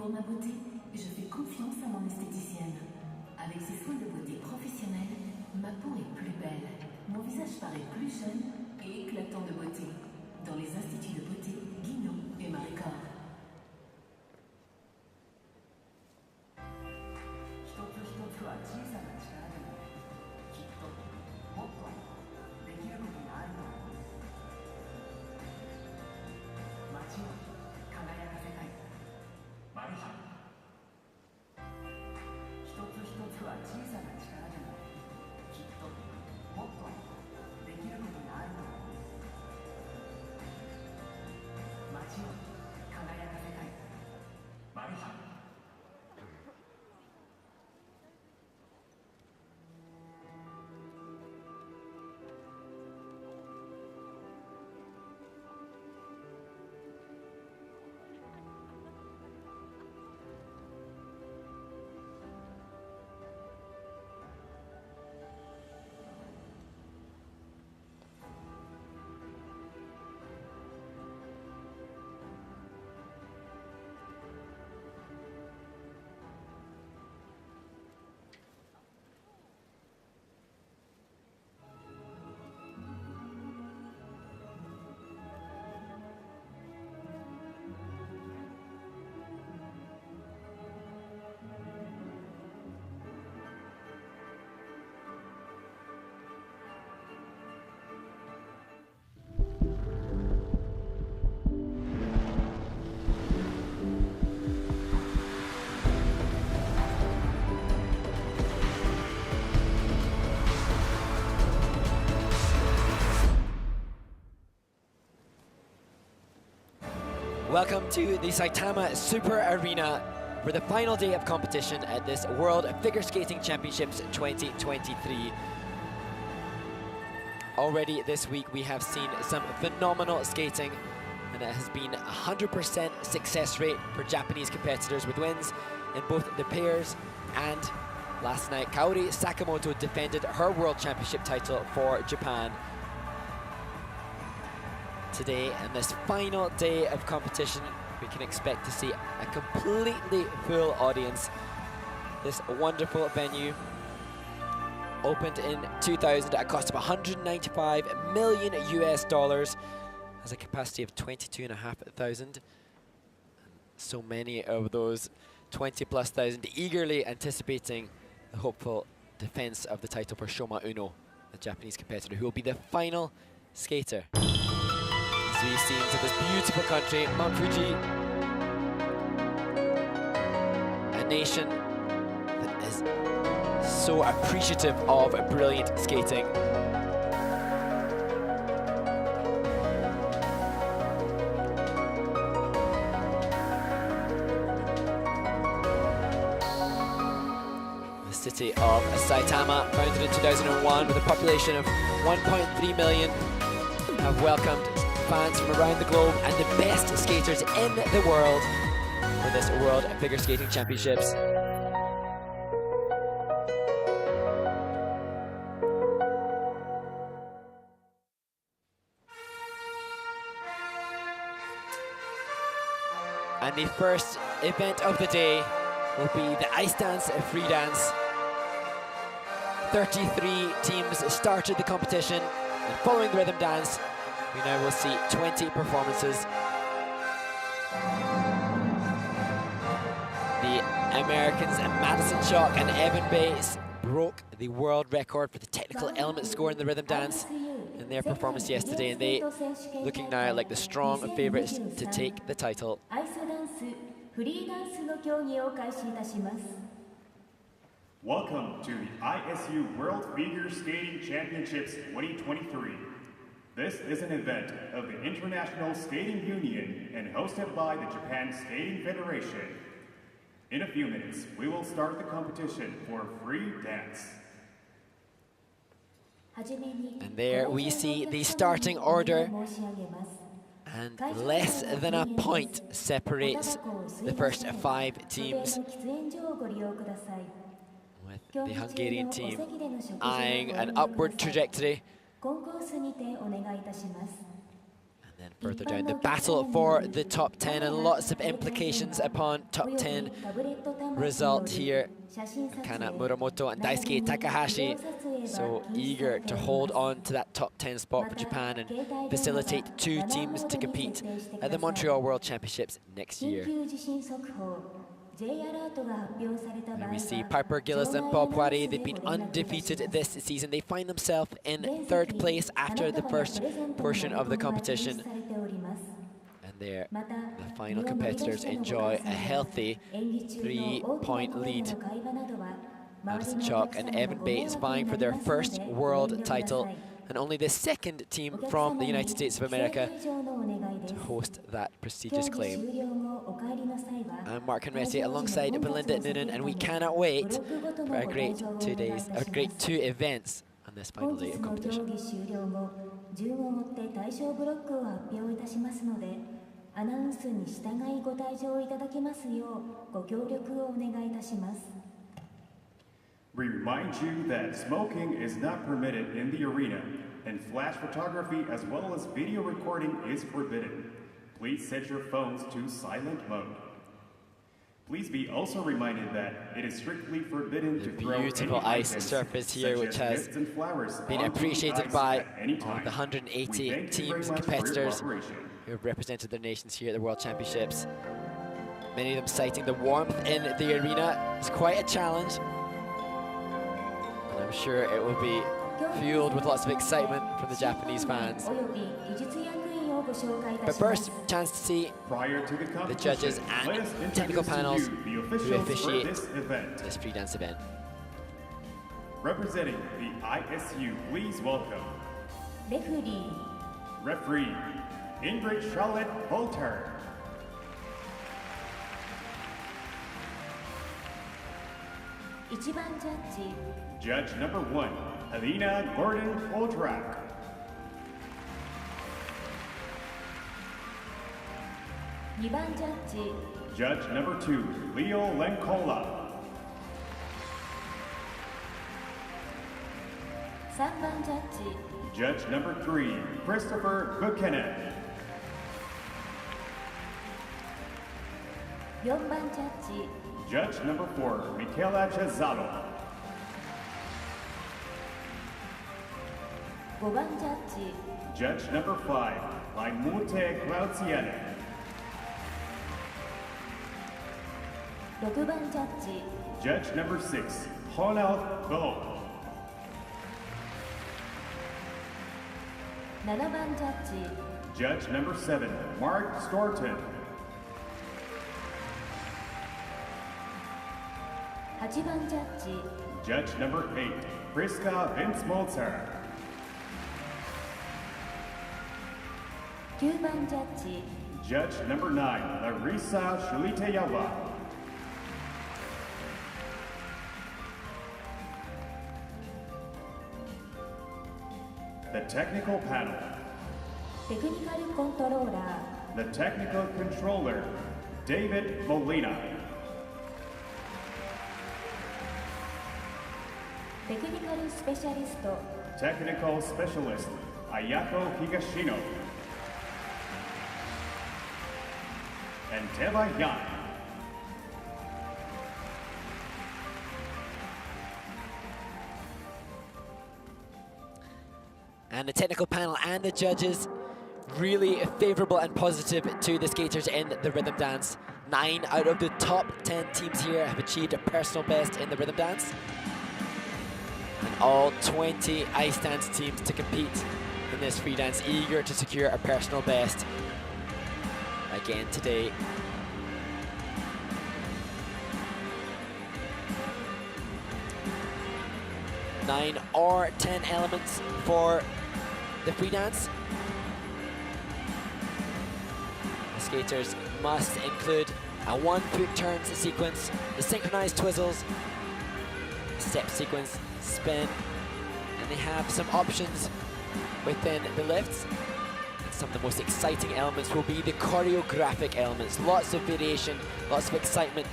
Pour ma beauté, je fais confiance à mon esthéticienne. Avec ses soins de beauté professionnels, ma peau est plus belle. Mon visage paraît plus jeune et éclatant de beauté. Dans les instituts de beauté, Guignard et Fabbri. 'Welcome to the Saitama Super Arena for the final day of competition at this World Figure Skating Championships 2023. Already this week we have seen some phenomenal skating, and it has been a 100% success rate for Japanese competitors with wins in both the pairs, and last night Kaori Sakamoto defended her World Championship title for Japan. Today, in this final day of competition, we can expect to see a completely full audience. This wonderful venue opened in 2000 at a cost of 195 million US dollars, has a capacity of 22,500. So many of those 20+ thousand eagerly anticipating the hopeful defense of the title for Shoma Uno, the Japanese competitor who will be the final skater. As we see into this beautiful country, Mount Fuji, a nation that is so appreciative of brilliant skating. The city of Saitama, founded in 2001 with a population of 1.3 million, have welcomed fans from around the globe and the best skaters in the world for this World Figure Skating Championships. And the first event of the day will be the ice dance free dance. 33 teams started the competition, and following the rhythm dance, we now will see 20 performances. The Americans Madison, Chock and Evan Bates broke the world record for the technical element score in the rhythm dance in their performance yesterday, and they looking now like the strong favourites to take the title. Welcome to the ISU World Figure Skating Championships 2023. This is an event of the International Skating Union and hosted by the Japan Skating Federation. In a few minutes, we will start the competition for free dance. And there we see the starting order, and less than a point separates the first 5 teams, with the Hungarian team eyeing an upward trajectory. And then Further down the battle for the top 10, and lots of implications upon top 10 result here. Kana, Muramoto and Daisuke Takahashi so eager to hold on to that top 10 spot for Japan and facilitate 2 teams to compete at the Montreal World Championships next year. And we see Piper, Gilles and Poirier. They've been undefeated this season. They find themselves in 3rd place after the first portion of the competition. And there, the final competitors enjoy a healthy 3-point lead. Madison, Chock and Evan Bates vying for their first world title, and only the 2nd team from the United States of America to host that prestigious claim. I'm Mark Henretti alongside Belinda Noonan, and we cannot wait for a great 2 events on this final day of competition. We remind you that smoking is not permitted in the arena, and flash photography as well as video recording is forbidden. Please set your phones to silent mode. Please be also reminded that it is strictly forbidden to throw beautiful any ice items, surface here, which has been appreciated by the 180 teams, competitors who have represented their nations here at the World Championships. Many of them citing the warmth in the arena. It's quite a challenge. I'm sure it will be fueled with lots of excitement from the Japanese fans. But first, chance to see the judges and technical panels who officiate this free dance event. Representing the ISU, please welcome Referee Ingrid Charlotte Holter. Judge number 1, Helena Gordon-Poltrak. Judge number 2, Leo Lencola. Judge number 3, Christopher Buchanan. Judge number 4, Michaela Cesaro. Judge number 5, Laimute Clauziene. Judge number 6, Ronald Bo. Judge number 7, Mark Storton. Judge number 8, Priska Vince-Molzer. Judge number 9, Larissa Shuliteyawa. The technical panel. The technical controller, David Molina. Technical specialist, Ayako Higashino. And Teva Yan. And the technical panel and the judges really favorable and positive to the skaters in the rhythm dance. 9 out of the top 10 teams here have achieved a personal best in the rhythm dance. And all 20 ice dance teams to compete in this free dance, eager to secure a personal best again today. Nine or 10 elements for the free dance. The skaters must include a 1-foot turns sequence, the synchronized twizzles, step sequence, spin, and they have some options within the lifts. And some of the most exciting elements will be the choreographic elements. Lots of variation, lots of excitement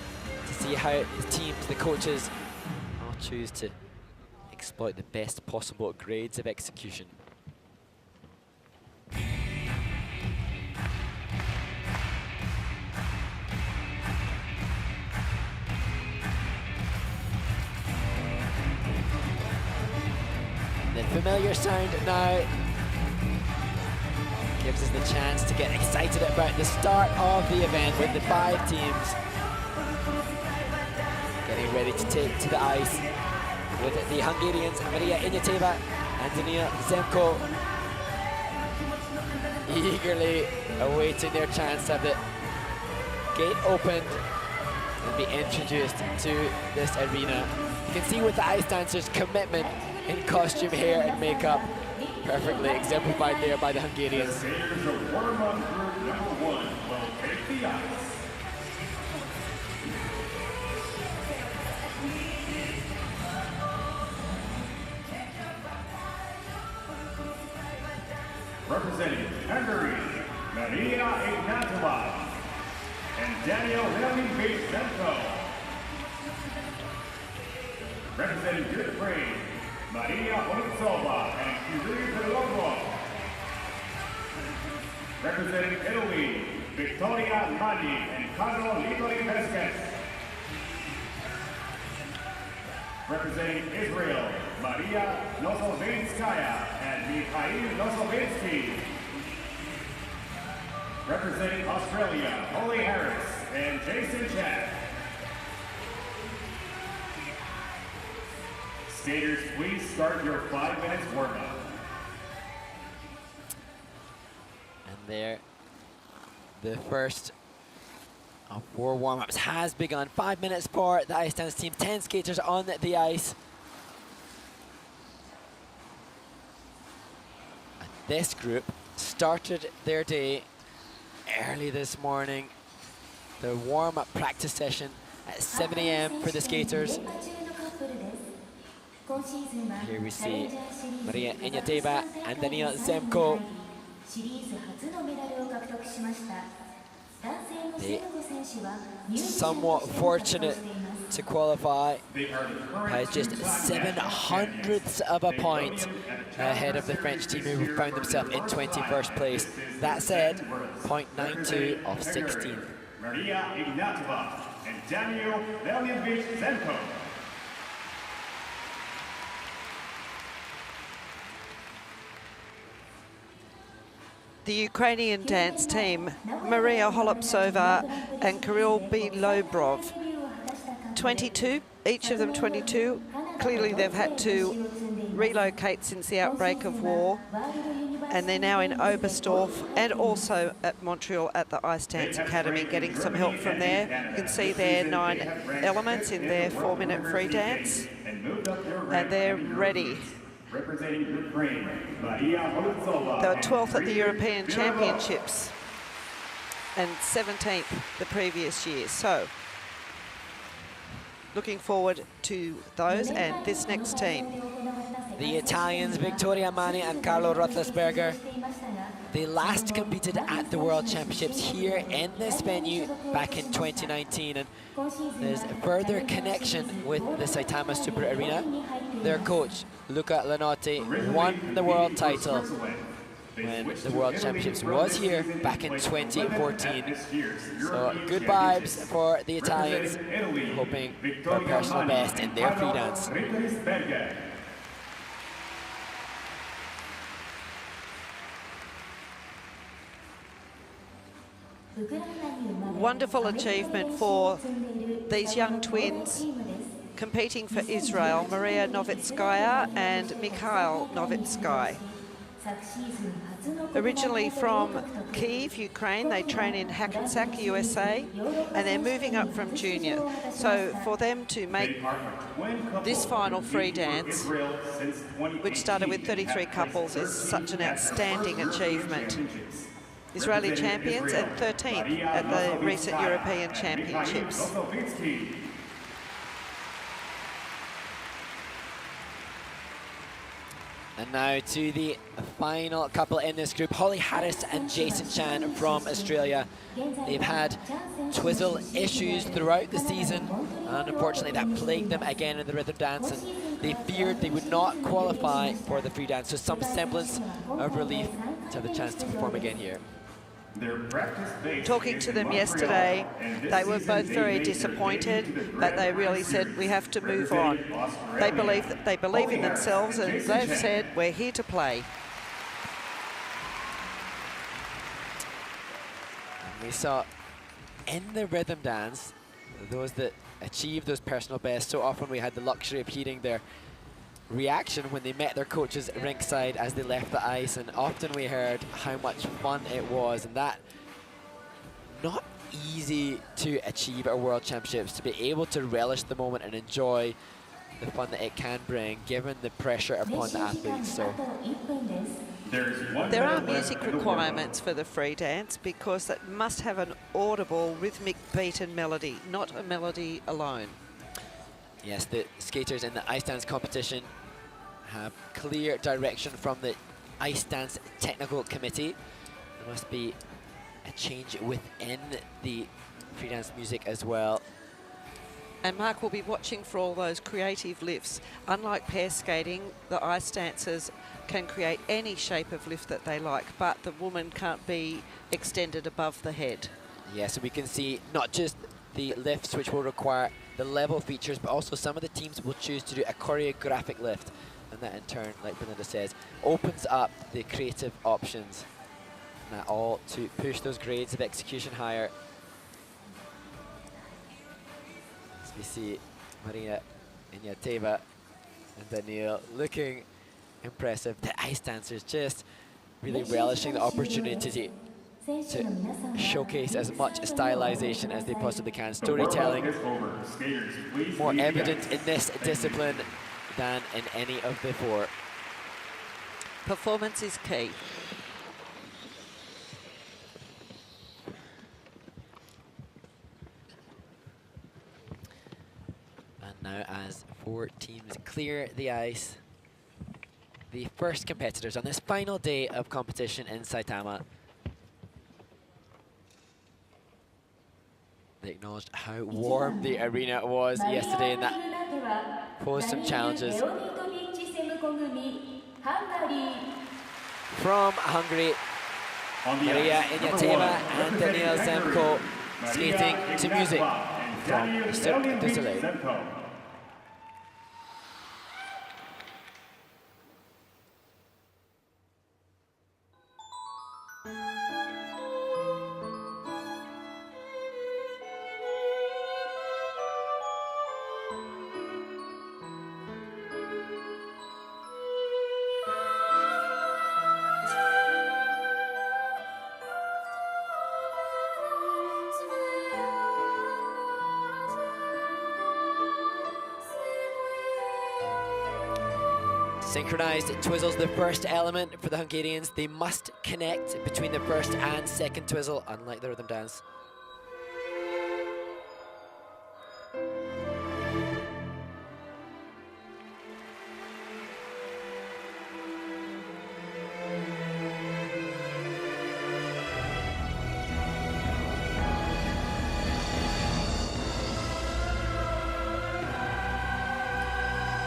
to see how the teams, the coaches, all choose to exploit the best possible grades of execution. familiar sound now. Gives us the chance to get excited about the start of the event with the 5 teams getting ready to take to the ice with the Hungarians Maria Inyateva and Daniil Zemko eagerly awaiting their chance to have the gate opened and be introduced to this arena. You can see with the ice dancers' commitment in costume, hair and makeup, perfectly exemplified there by the Hungarians. The Satyrs of warm-up group number 1 will take the ice. Representing Hungary, Maria Ignatova and Daniel Leonid-Zenko. Representing Ukraine, Maria Olitsova and Kirill Belogov. Representing Italy, Victoria Maggi and Carlo Lilah. Representing Israel, Maria Nosovinskaya and Mikhail Nosovinsky. Representing Australia, Holly Harris and Jason Chack. Skaters, please start your 5 minutes warm-up. And there, the first of 4 warm-ups has begun. 5 minutes for the ice dance team. 10 skaters on the ice. And this group started their day early this morning. The warm-up practice session at 7 AM for the skaters. Here we see Maria Inyateva and Daniil Zemko. They somewhat fortunate to qualify by just 7/100ths of a point ahead of the French team who found themselves in 21st place. That said, 0.92 of 16th. Maria Ignatova and Daniil Leonid-Zenko. The Ukrainian dance team, Maria Holopsova and Kirill Belobrov, 22, each of them 22. Clearly they've had to relocate since the outbreak of war, and they're now in Oberstdorf and also at Montreal at the Ice Dance Academy, getting some help from there. You can see their 9 elements in their 4-minute free dance, and they're ready. Representing Ukraine, Maria Olitsova. They were 12th at the European Championships and 17th the previous year. So, looking forward to those and this next team. The Italians, Vittoria Mani and Carlo Roethlisberger. They last competed at the World Championships here in this venue back in 2019, and there's a further connection with the Saitama Super Arena. Their coach, Luca Lanotti, won the world title when the World Championships was here back in 2014. So good vibes for the Italians, hoping for a personal best in their free dance. Wonderful achievement for these young twins competing for Israel, Maria Novitskaya and Mikhail Novitsky. Originally from Kyiv, Ukraine, they train in Hackensack, USA, and they're moving up from junior. So for them to make this final free dance, which started with 33 couples, is such an outstanding achievement. Israeli champions and 13th at the recent European Championships. And now to the final couple in this group, Holly Harris and Jason Chan from Australia. They've had twizzle issues throughout the season, and unfortunately that plagued them again in the rhythm dance, and they feared they would not qualify for the free dance. So some semblance of relief to have the chance to perform again here. Talking to them yesterday, they were both very disappointed, but they really said, we have to move on. They believe in themselves, and they've said, we're here to play. We saw in the rhythm dance, those that achieved those personal bests, so often we had the luxury of hearing their reaction when they met their coaches rinkside as they left the ice, and often we heard how much fun it was, and that not easy to achieve at World Championships, to be able to relish the moment and enjoy the fun that it can bring given the pressure upon the athletes. So there are music requirements for the free dance because it must have an audible rhythmic beat and melody, not a melody alone. Yes, the skaters in the ice dance competition have clear direction from the ice dance technical committee. There must be a change within the free dance music as well. And Mark will be watching for all those creative lifts. Unlike pair skating, the ice dancers can create any shape of lift that they like, but the woman can't be extended above the head. Yeah, so we can see not just the lifts which will require the level features, but also some of the teams will choose to do a choreographic lift, and that in turn, like Belinda says, opens up the creative options, and that all to push those grades of execution higher. As we see Marina Ignateva and Daniil looking impressive. The ice dancers just really relishing the opportunity to showcase as much stylization as they possibly can. Storytelling more evident in this discipline than in any of before. Performance is key. And now as 4 teams clear the ice, the first competitors on this final day of competition in Saitama. They acknowledged how warm the arena was yesterday, and that posed some challenges. From Hungary, Maria Ignateva and Daniil Zemko skating to music from Cirque du Soleil. Synchronized twizzles, the first element for the Hungarians. They must connect between the first and second twizzle, unlike the rhythm dance.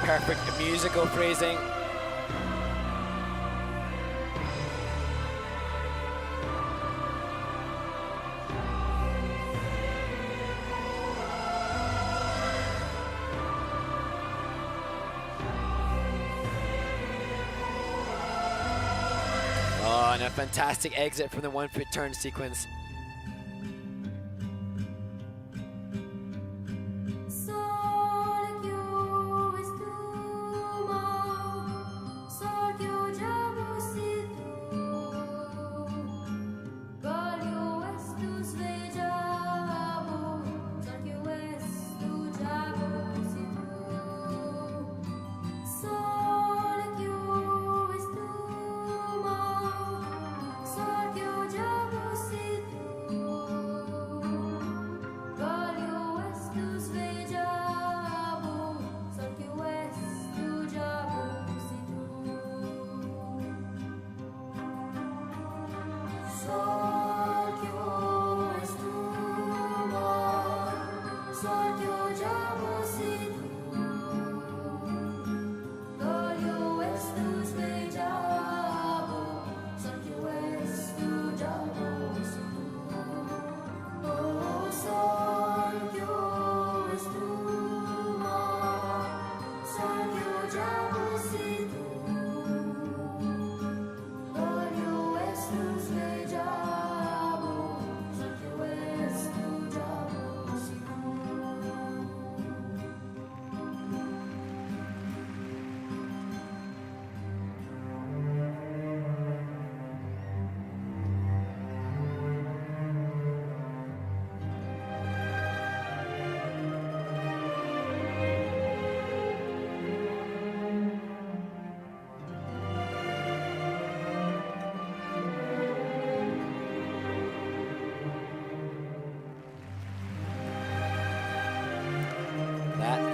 Perfect musical phrasing. Oh, and a fantastic exit from the 1-foot turn sequence.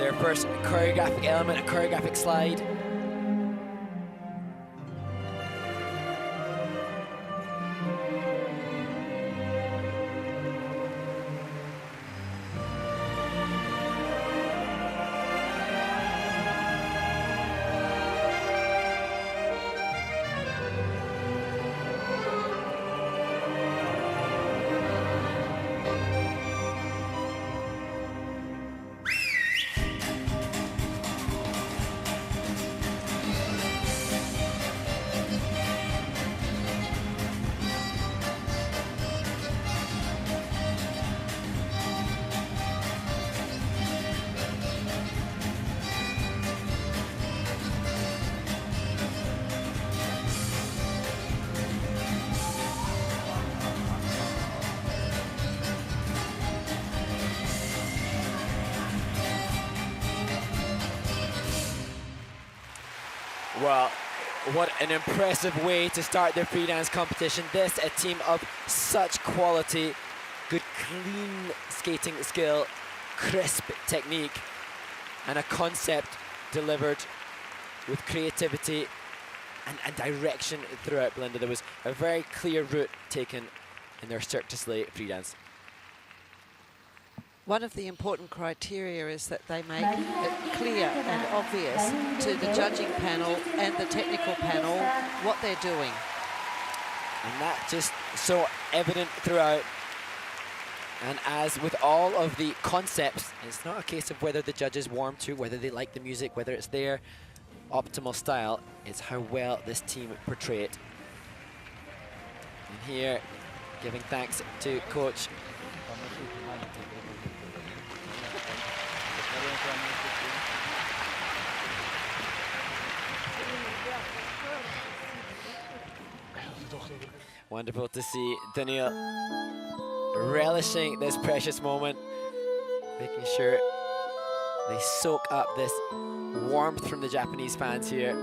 their first choreographic element, a choreographic slide. Well, what an impressive way to start their free dance competition. This, a team of such quality, good clean skating skill, crisp technique, and a concept delivered with creativity and direction throughout, Belinda. There was a very clear route taken in their Cirque du Soleil free dance. One of the important criteria is that they make it clear and obvious to the judging panel and the technical panel what they're doing. And that just so evident throughout. And as with all of the concepts, it's not a case of whether the judges warm to, whether they like the music, whether it's their optimal style. It's how well this team portray it. And here, giving thanks to coach. Wonderful to see Daniel relishing this precious moment, making sure they soak up this warmth from the Japanese fans here.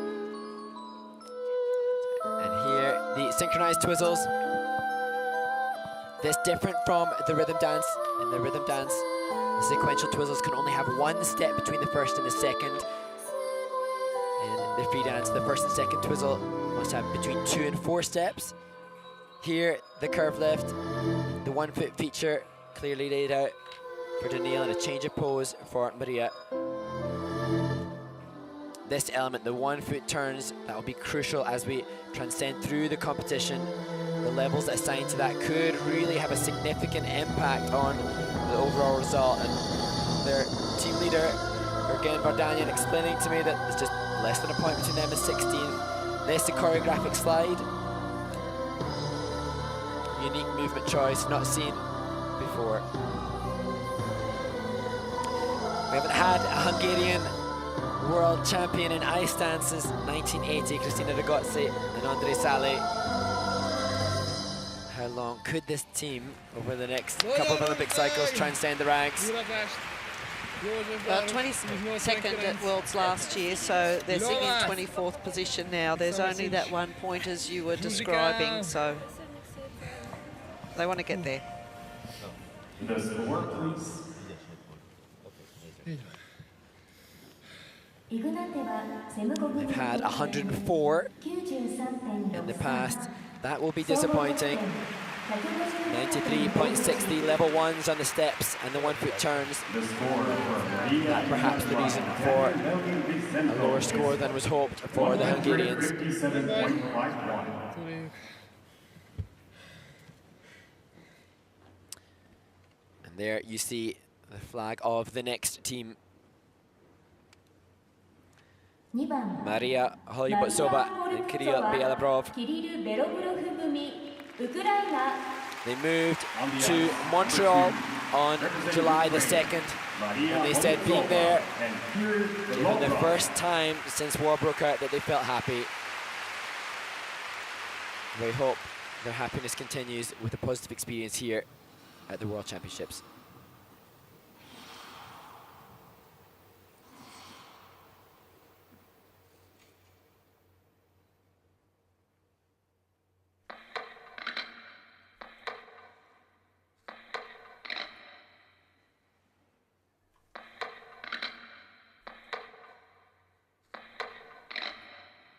And here, the synchronized twizzles. This different from the rhythm dance. In the rhythm dance, the sequential twizzles can only have one step between the first and the second. In the free dance, the first and second twizzle must have between 2 and 4 steps. Here, the curve lift, the 1 foot feature clearly laid out for Daniil, and a change of pose for Maria. This element, the 1 foot turns, that will be crucial as we transcend through the competition. The levels assigned to that could really have a significant impact on the overall result. And their team leader, Ergen Vardanyan, explaining to me that there's just less than a point between them and 16th. This, the choreographic slide. Unique movement choice, not seen before. We haven't had a Hungarian world champion in ice dance since 1980, Cristina Ragozzi and Andrei Sale. How long could this team, over the next couple of Olympic cycles, transcend the ranks? 22nd at Worlds last year, so they're sitting in 24th position now. There's only that 1 point as you were describing, so they want to get there. The score, please. They've had 104 in the past. That will be disappointing. 93.60 level ones on the steps and the 1 foot turns. That perhaps the reason for a lower score than was hoped for the Hungarians. And there you see the flag of the next team. Maria Holybotsova and Kirill Belabrov. They moved to Montreal on July the 2nd, and they said being there, given the first time since war broke out, that they felt happy. We hope their happiness continues with a positive experience here at the World Championships.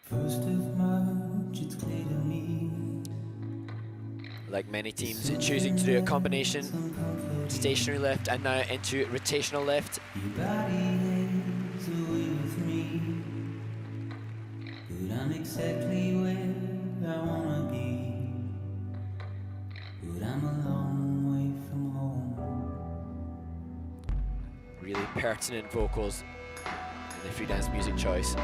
First of March, it's clear to me. Like many teams, choosing to do a combination stationary lift and now into rotational lift. Your body is away with me, but I'm exactly where I wanna be. But I'm a long way from home. Really pertinent vocals in the free dance music choice.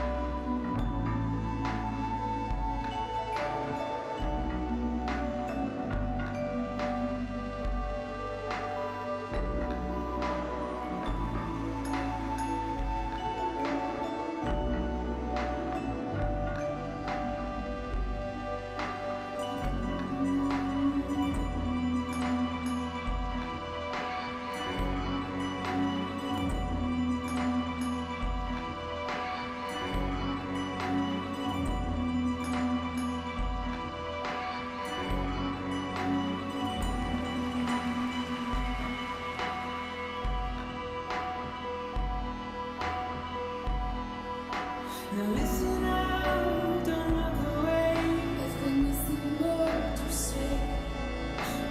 Now listen out, don't walk away. I've got nothing more to say.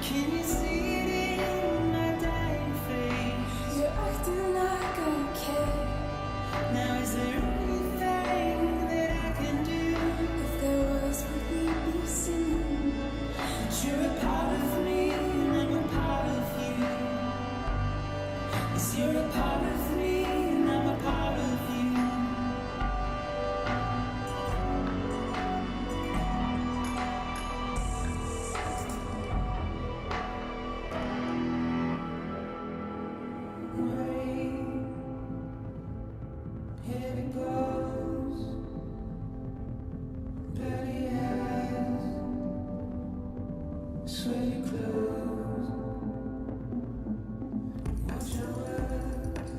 Can you see it in my dying face? You're acting like I care. Now is there anything that I can do? If there was, would we be singing? But you're a part of me and I'm a part of you. Yes, you're a part of me and I'm a part of you. Here it goes. Dirty eyes, sweaty clothes. Watch your words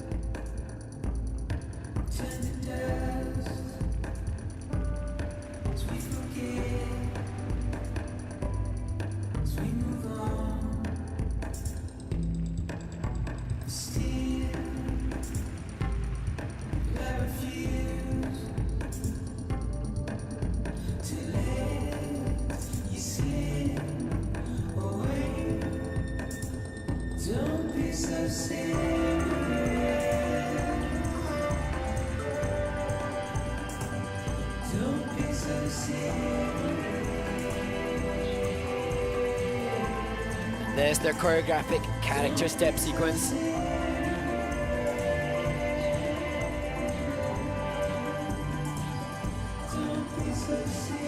turn to dust as we forget, as we move on. Still, I refuse to let you slip away. Don't be so serious. Don't be so serious. There's their choreographic character step sequence. Don't be so serious.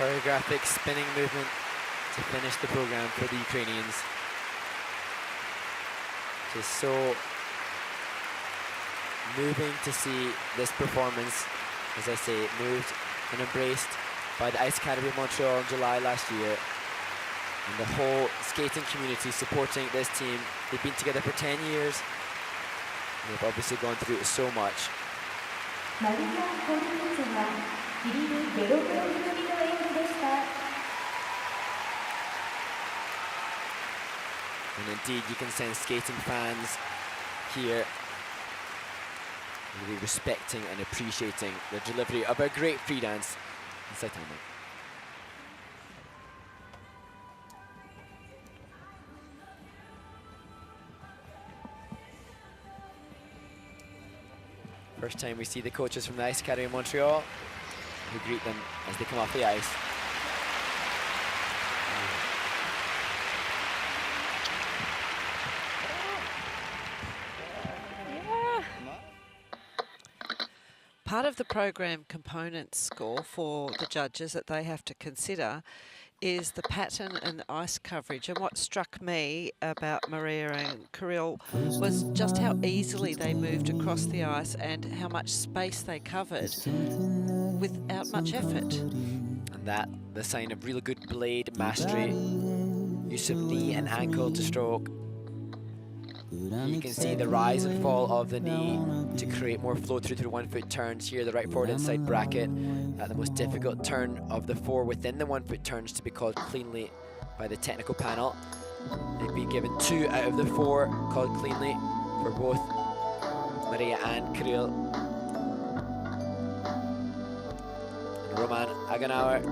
Choreographic spinning movement to finish the program for the Ukrainians. Just so moving to see this performance, as I say, moved and embraced by the Ice Academy of Montreal in July last year. And the whole skating community supporting this team. They've been together for 10 years. And they've obviously gone through so much. マリア・コンテンツはギリル・ゲロブロフ組の演技でした。 And indeed, you can sense skating fans here really respecting and appreciating the delivery of a great free dance in Saitama. First time we see the coaches from the Ice Academy of Montreal who greet them as they come off the ice. Part of the program component score for the judges that they have to consider is the pattern and ice coverage. And what struck me about Maria and Kirill was just how easily they moved across the ice and how much space they covered without much effort. And that, the sign of really good blade mastery, use of knee and ankle to stroke. You can see the rise and fall of the knee to create more flow through to the 1 foot turns here, the right forward inside bracket. The most difficult turn of the 4 within the 1 foot turns to be called cleanly by the technical panel. They've been given 2 out of the 4 called cleanly for both Maria and Kirill. And Roman Agenauer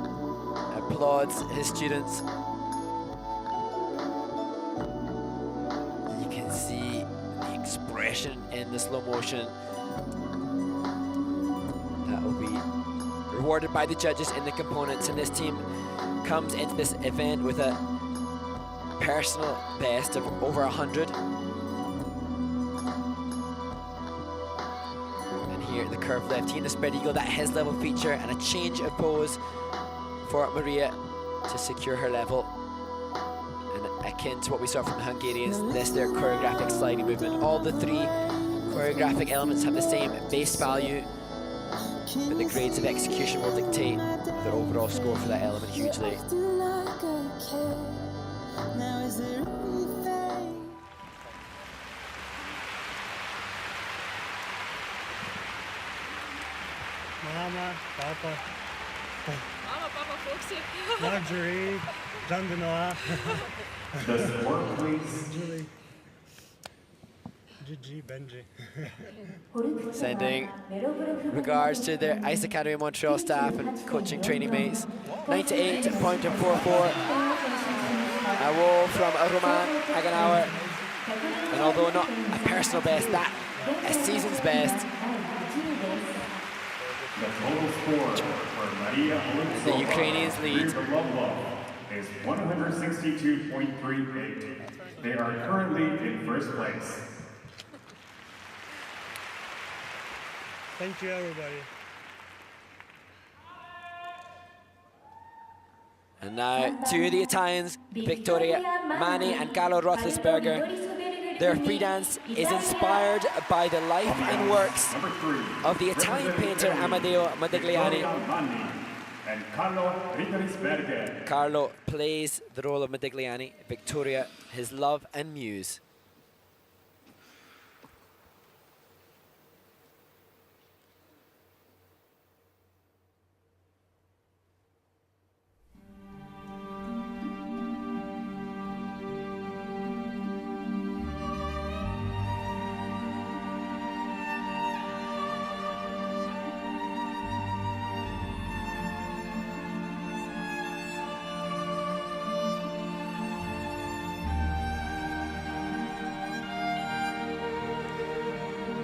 applauds his students. See the expression in the slow motion that will be rewarded by the judges in the components, and this team comes into this event with a personal best of over 100. And here the curve left, he in the spread eagle, that his level feature, and a change of pose for Maria to secure her level. Akin to what we saw from the Hungarians, this their choreographic sliding movement. All the 3 choreographic elements have the same base value, but the grades of execution will dictate their overall score for that element hugely. Mama, Papa. Mama, Papa, Foxy. Marjorie, Dandanoa. The support, please. Julie. Gigi, Benji. Sending regards to their Ice Academy Montreal staff and coaching training mates. 98.44. A roll from Roman Agenauer. And although not a personal best, that a season's best. The total score for Maria Olympic The Ukrainians lead. Is 162.38. They are currently in first place. Thank you, everybody. And now to the Italians, Victoria Mani and Carlo Roethlisberger. Their free dance is inspired by the life and works of the Italian painter Amedeo Modigliani. And Carlo Roethlisberger. Carlo plays the role of Modigliani, Victoria his love and muse.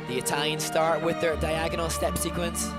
The Italians start with their diagonal step sequence.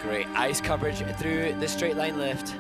Great ice coverage through the straight line lift.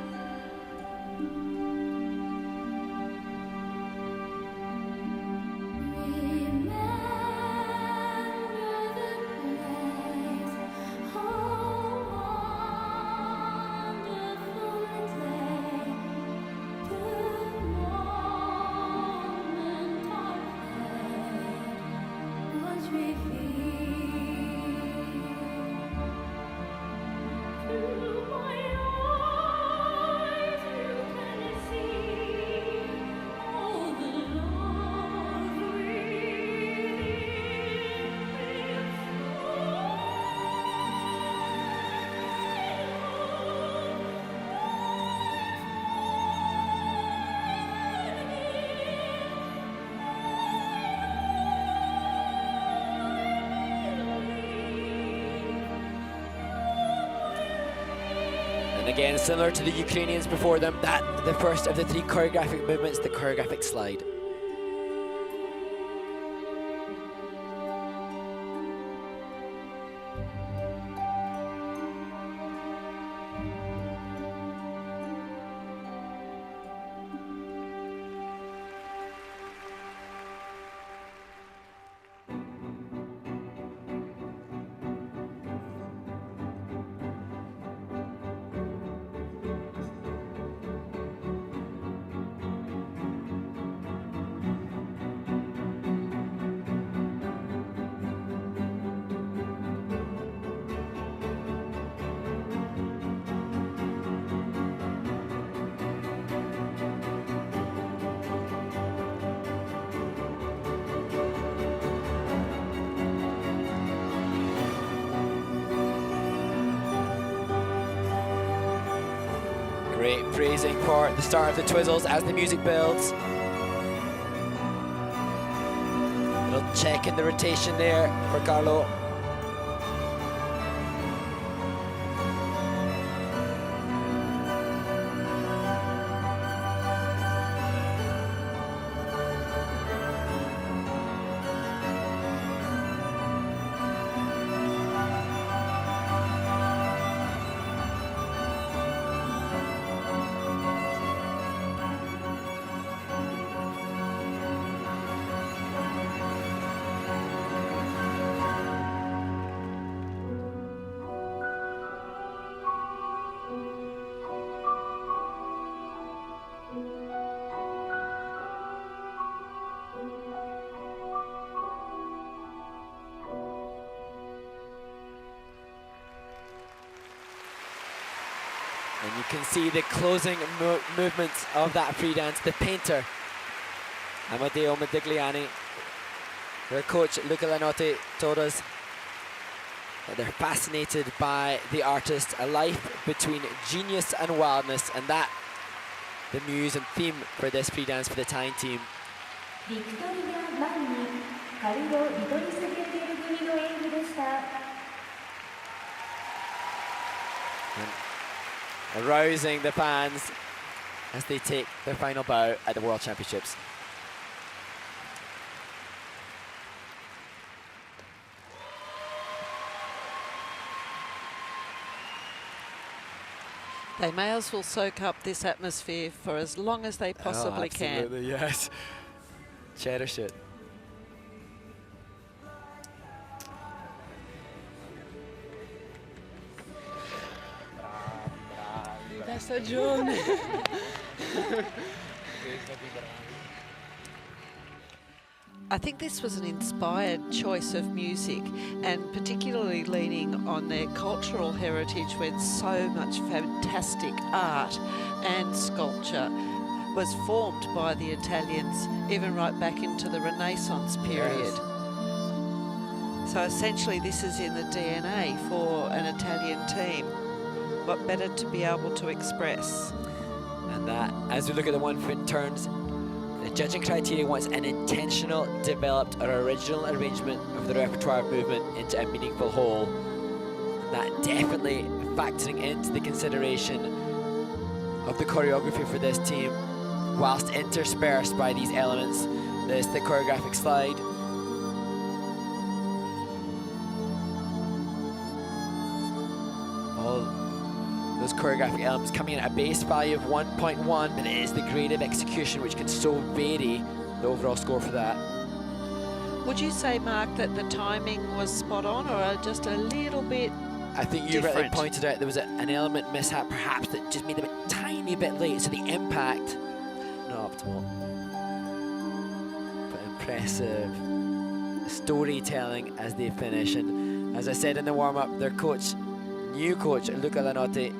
again, similar to the Ukrainians before them, the first of the 3 choreographic movements, the choreographic slide. Great phrasing for the start of the twizzles as the music builds. Little check in the rotation there for Carlo. And you can see the closing movements of that free dance. The painter, Amedeo Modigliani, their coach, Luca Lanotti, told us that they're fascinated by the artist, a life between genius and wildness, and that, the muse and theme for this free dance for the Italian team. And arousing the fans as they take their final bow at the World Championships. They may as well soak up this atmosphere for as long as they possibly can. Absolutely, yes. Cherish it. Stagione. I think this was an inspired choice of music, and particularly leaning on their cultural heritage, where so much fantastic art and sculpture was formed by the Italians, even right back into the Renaissance period. Yes. So essentially this is in the DNA for an Italian team. What better to be able to express? And that, as we look at the 1 foot turns, the judging criteria wants an intentional, developed, or original arrangement of the repertoire movement into a meaningful whole. And that definitely factoring into the consideration of the choreography for this team, whilst interspersed by these elements. There's the choreographic slide. Those choreographic elements coming in at a base value of 1.1, but it is the grade of execution which can so vary the overall score for that. Would you say, Mark, that the timing was spot on, or just a little bit I think you rightly pointed out there was an element mishap perhaps that just made them a tiny bit late, so the impact not optimal. But impressive storytelling as they finish. And as I said in the warm-up, their coach, new coach Luca Lanotti,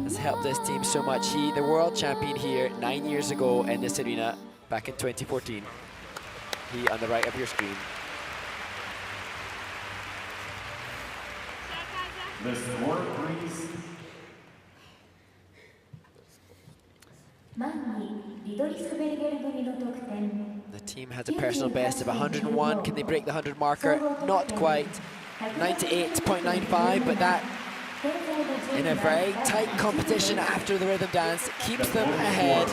has helped this team so much. He, the world champion here 9 years ago in this arena back in 2014. He on the right of your screen. The score, please. The team has a personal best of 101. Can they break the 100 marker? Not quite. 98.95, but that in a very tight competition after the rhythm dance, keeps them ahead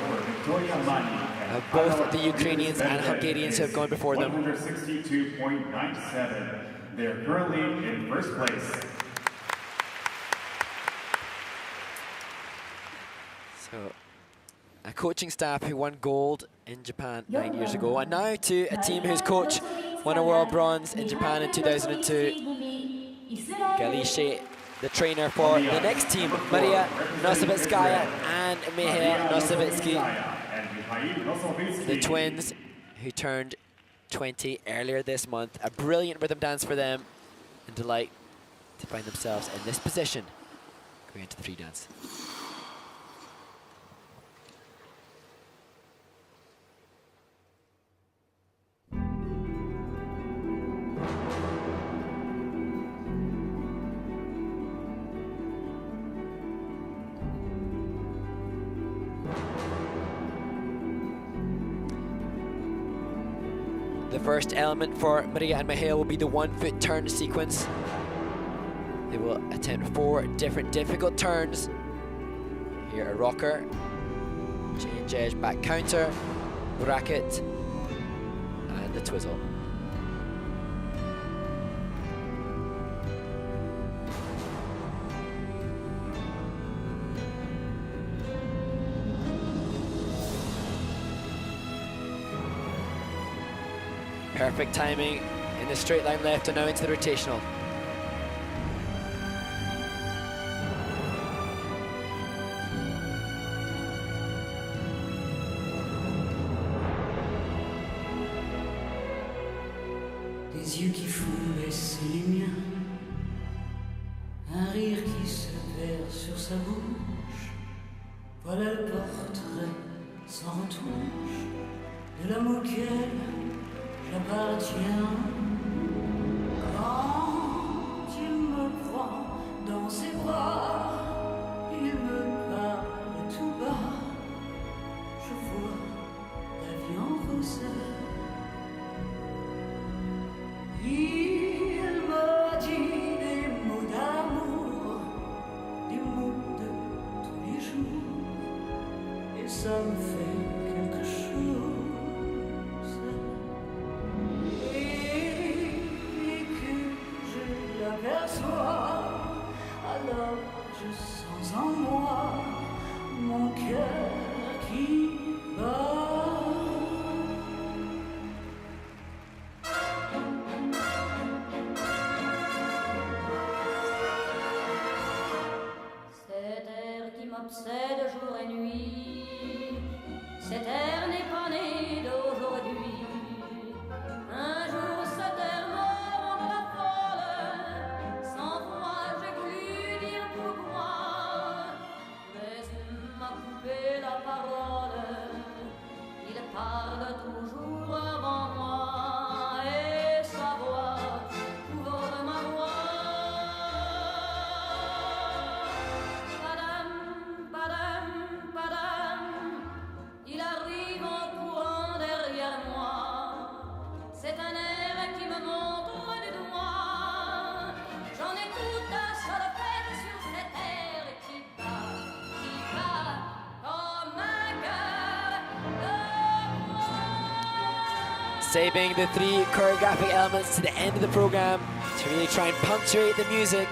of both the Ukrainians and Hungarians who have gone before them. 162.97. They're currently in first place. So, a coaching staff who won gold in Japan 9 years ago, and now to a team whose coach won a world bronze in Japan in 2002. Gilles, the trainer for the next team, Maria Nosovitskaya and Mihail Nosovitsky, the twins who turned 20 earlier this month. A brilliant rhythm dance for them, and delight to find themselves in this position going into the free dance. The first element for Maria and Mihail will be the 1-foot turn sequence. They will attempt 4 different difficult turns. Here a rocker, change edge back counter, bracket, and the twizzle. Perfect timing in the straight line left and now into the rotational. Des yeux qui font baisser les miens, un rire qui se perd sur sa bouche. Voilà le portrait sans retouche de l'homme auquel j'appartiens. Quand il me prend dans ses bras, il me parle tout bas. Je vois la vie en rosée. Il me dit des mots d'amour, des mots de tous les jours, et ça me fait quelque chose. Alors je sens en moi mon cœur qui bat. Cet air qui m'obsède jour et nuit, cet air n'est pas né d'aujourd'hui. Un jour cet air me rendra folle, sans foi j'ai voulu dire pourquoi, mais il m'a coupé la parole, il parle toujours avant moi, et sa voix couvre ma voix. Padam, padam, padam, il arrive en courant derrière moi. C'est un air qui me montre du doigt. J'en ai tout un solfège sur cet air qui bat comme un cœur de roi. Saving the 3 choreographic elements to the end of the program to really try and punctuate the music.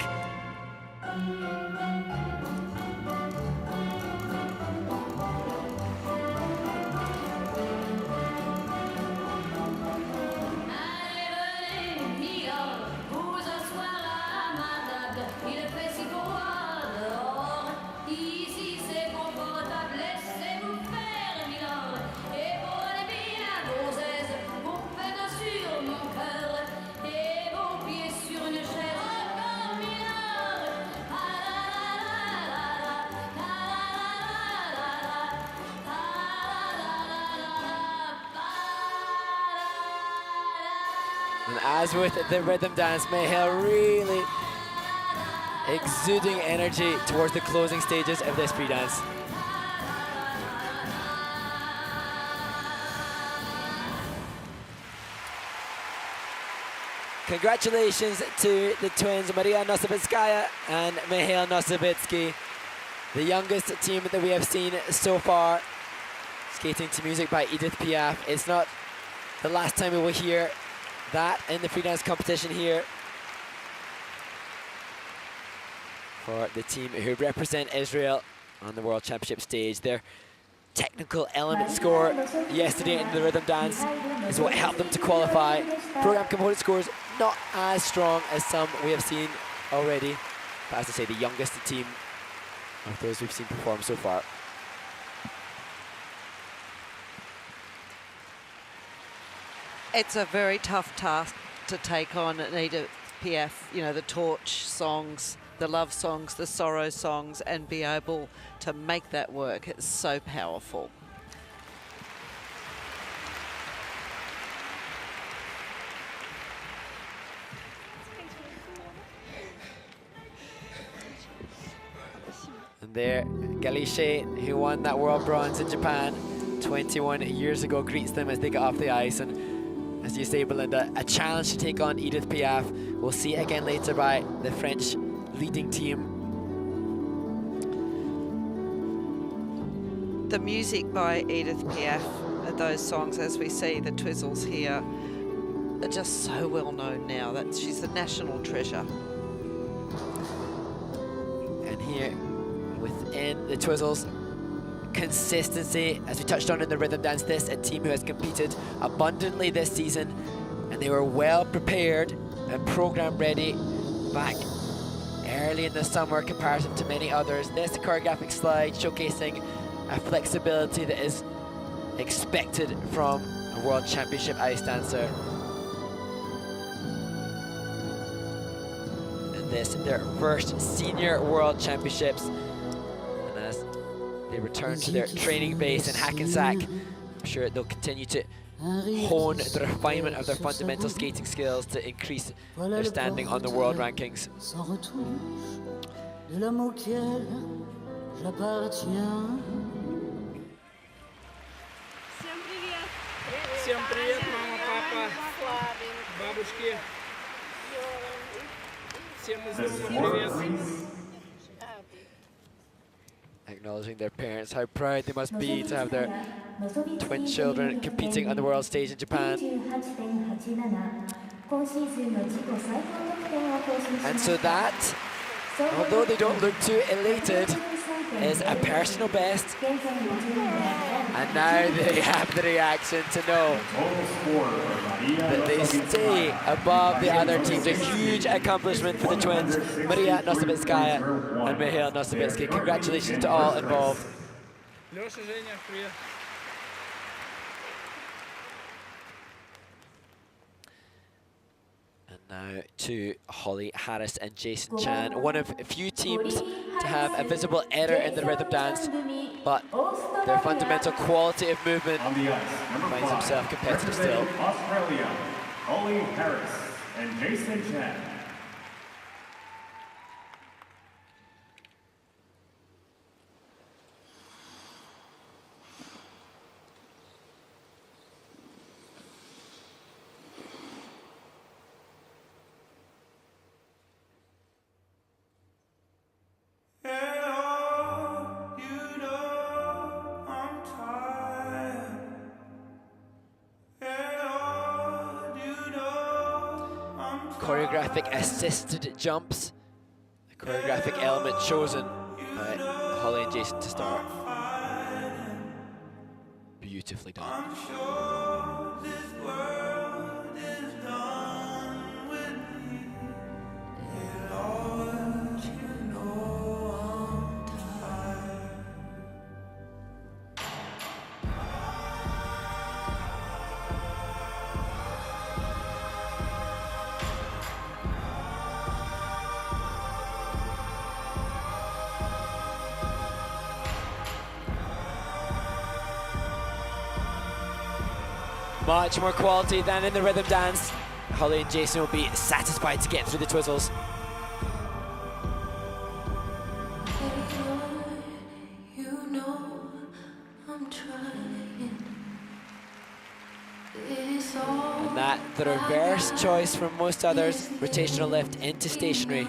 And as with the rhythm dance, Mihail really exuding energy towards the closing stages of this free dance. Congratulations to the twins, Maria Nosovitskaya and Mihail Nosovitsky, the youngest team that we have seen so far, skating to music by Edith Piaf. It's not the last time we will hear that in the free dance competition here for the team who represent Israel on the World Championship stage. Their technical element score yesterday in the rhythm dance is what helped them to qualify. Program component scores not as strong as some we have seen already, but as I say, the youngest team of those we've seen perform so far. It's a very tough task to take on at Edith Piaf, you know, the torch songs, the love songs, the sorrow songs, and be able to make that work. It's so powerful. And there, Gilles, who won that world bronze in Japan 21 years ago, greets them as they get off the ice. And as you say, Belinda, a challenge to take on Edith Piaf. We'll see it again later by the French leading team. The music by Edith Piaf, those songs, as we see the Twizzles here, are just so well known now. That she's the national treasure. And here, within the Twizzles, consistency, as we touched on in the rhythm dance, this a team who has competed abundantly this season, and they were well prepared and program ready back early in the summer in comparison to many others. This choreographic slide showcasing a flexibility that is expected from a World Championship ice dancer. And this, their first senior World Championships. And as they return to their training base in Hackensack, I'm sure they'll continue to hone the refinement of their fundamental skating skills to increase their standing on the world rankings. Всем привет, мама, папа, бабушки. Всем из дома привет. Acknowledging their parents, how proud they must be to have their twin children competing on the world stage in Japan. And so that, although they don't look too elated, is a personal best. And now they have the reaction to know that they stay above the other teams. A huge accomplishment for the twins, Maria Nosovitskaya and Mihail Nosovitsky. Congratulations to all involved. Лёша, Женя, привет. Now to Holly Harris and Jason Chan, one of a few teams to have a visible error in the rhythm dance, but their fundamental quality of movement finds himself competitive still. Australia, Holly Harris and Jason Chan. Choreographic assisted jumps, the choreographic element chosen by Holly and Jason to start. Beautifully done. Much more quality than in the rhythm dance. Holly and Jason will be satisfied to get through the Twizzles. You know I'm trying. This And that, the reverse choice from most others, rotational lift into stationary.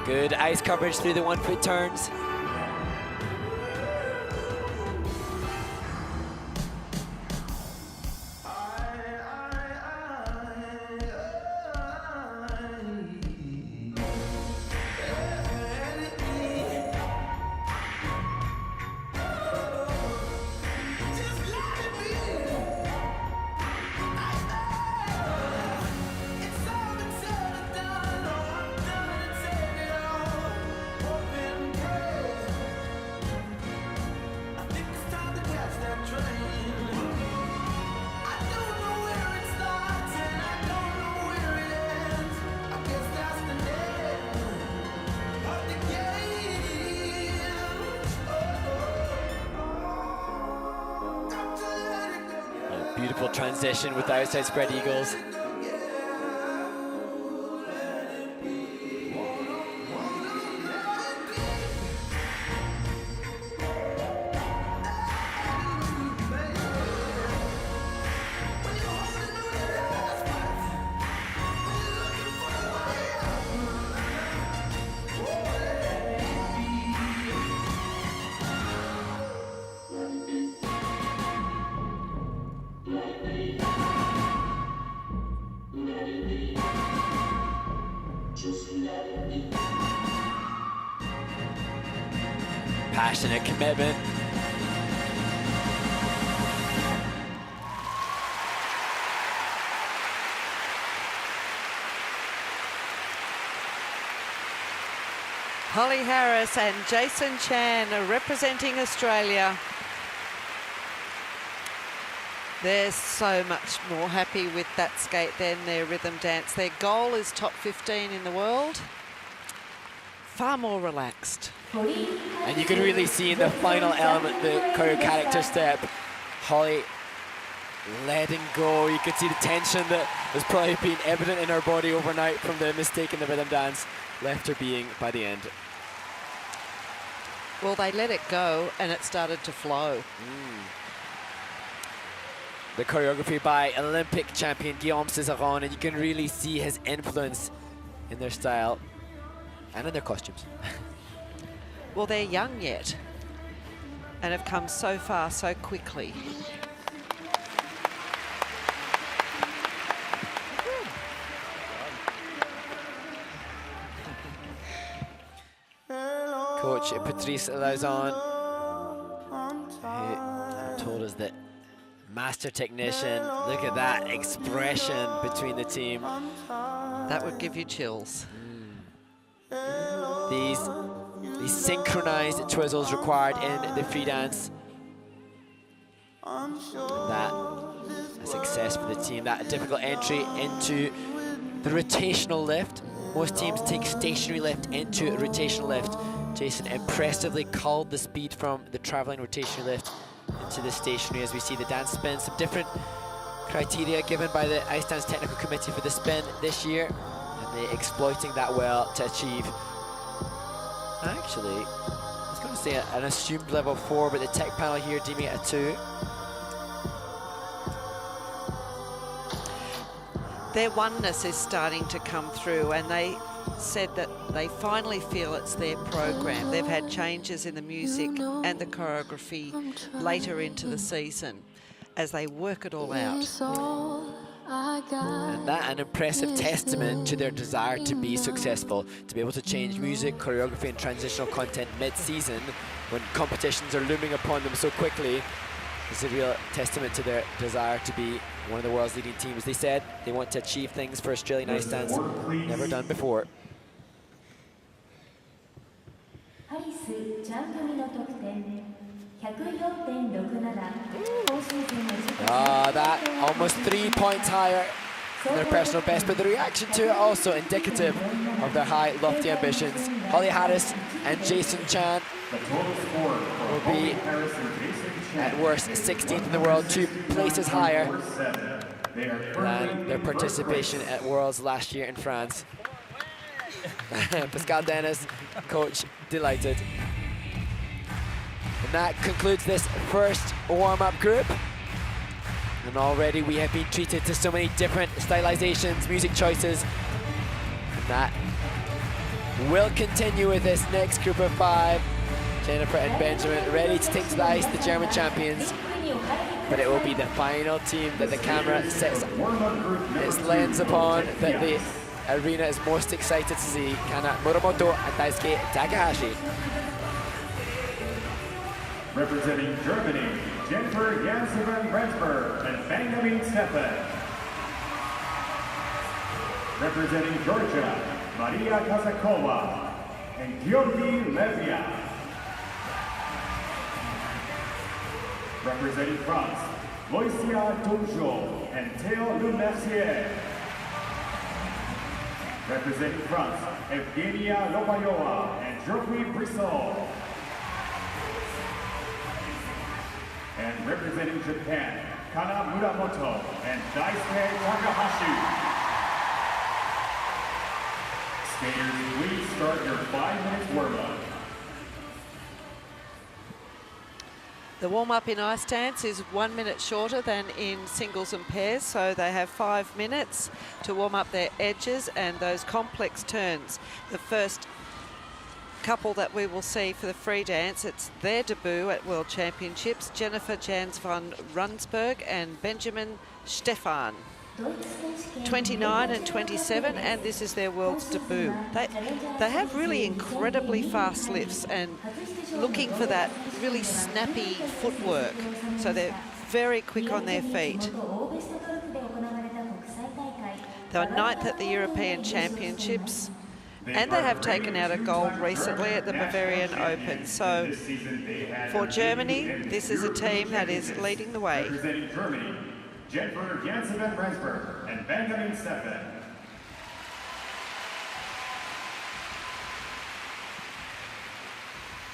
Good ice coverage through the 1 foot turns. Beautiful transition with the outside spread eagles. Passionate commitment. Holly Harris and Jason Chan are representing Australia. They're so much more happy with that skate than their rhythm dance. Their goal is top 15 in the world. Far more relaxed. And you can really see in the final element, the choreo character step, Holly letting go. You could see the tension that has probably been evident in her body overnight from the mistake in the rhythm dance, left her being by the end. Well, they let it go and it started to flow. The choreography by Olympic champion Guillaume Césaron, and you can really see his influence in their style and in their costumes. Well, they're young yet and have come so far so quickly. Coach Patrice Lauzon, who told us that master technician, look at that expression between the team. That would give you chills. These synchronized twizzles required in the free dance. That a success for the team. That difficult entry into the rotational lift. Most teams take stationary lift into rotational lift. Jason impressively culled the speed from the traveling rotational lift into the stationary as we see the dance spin. Some different criteria given by the Ice Dance Technical Committee for the spin this year, and they exploiting that well to achieve, actually, I was going to say an assumed level 4, but the tech panel here deeming it a 2. Their oneness is starting to come through, and they said that they finally feel it's their program. They've had changes in the music and the choreography later into the season as they work it all out. And that an impressive testament to their desire to be successful, to be able to change music, choreography and transitional content mid-season when competitions are looming upon them so quickly. It's a real testament to their desire to be one of the world's leading teams. They said they want to achieve things for Australian ice dance never done before. That almost 3 points higher than their personal best, but the reaction to it also indicative of their high, lofty ambitions. Holly Harris and Jason Chan will be at worst 16th in the world, 2 places higher than their participation at Worlds last year in France. Pascal Dennis, coach, delighted. And that concludes this first warm-up group. And already we have been treated to so many different stylizations, music choices. And that will continue with this next group of 5. Jennifer and Benjamin ready to take to the ice, the German champions. But it will be the final team that the camera sets its lens upon, that the arena is most excited to see. Kana, Muramoto and Daisuke Takahashi. Representing Germany, Jennifer Janssen-Rensburg and Benjamin Steffen. Representing Georgia, Maria Kazakova and Georgi Levia. Representing France, Loisia Donjo and Théo Lemercier. Representing France, Evgenia Lobayova and Geoffrey Brissot. And representing Japan, Kana Muramoto and Daisuke Takahashi. Skaters, please start your 5 minutes warm-up. The warm-up in ice dance is 1 minute shorter than in singles and pairs, so they have 5 minutes to warm up their edges and those complex turns. The first couple that we will see for the free dance, it's their debut at World Championships, Jennifer Jans van Runsberg and Benjamin Stefan. 29 and 27, and this is their world's debut. They have really incredibly fast lifts and looking for that really snappy footwork, so they're very quick on their feet. They were 9th at the European Championships, and they have taken out a gold recently at the Bavarian Open. So for Germany, this is a team that is leading the way. Representing Germany, Jennifer Janssen-Rensburg and Benjamin Steffen.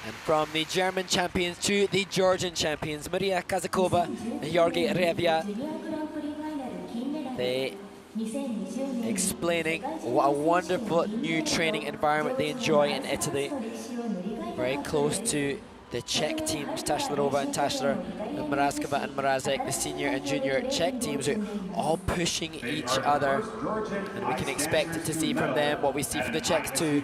And from the German champions to the Georgian champions, Maria Kazakova and Georgi Levia. They explaining what a wonderful new training environment they enjoy in Italy. Very close to the Czech teams, Taschlerova and Taschler, and Mrazkova and Mrazek, the senior and junior Czech teams, are all pushing each other. And we can expect to see from them what we see from the Czechs too,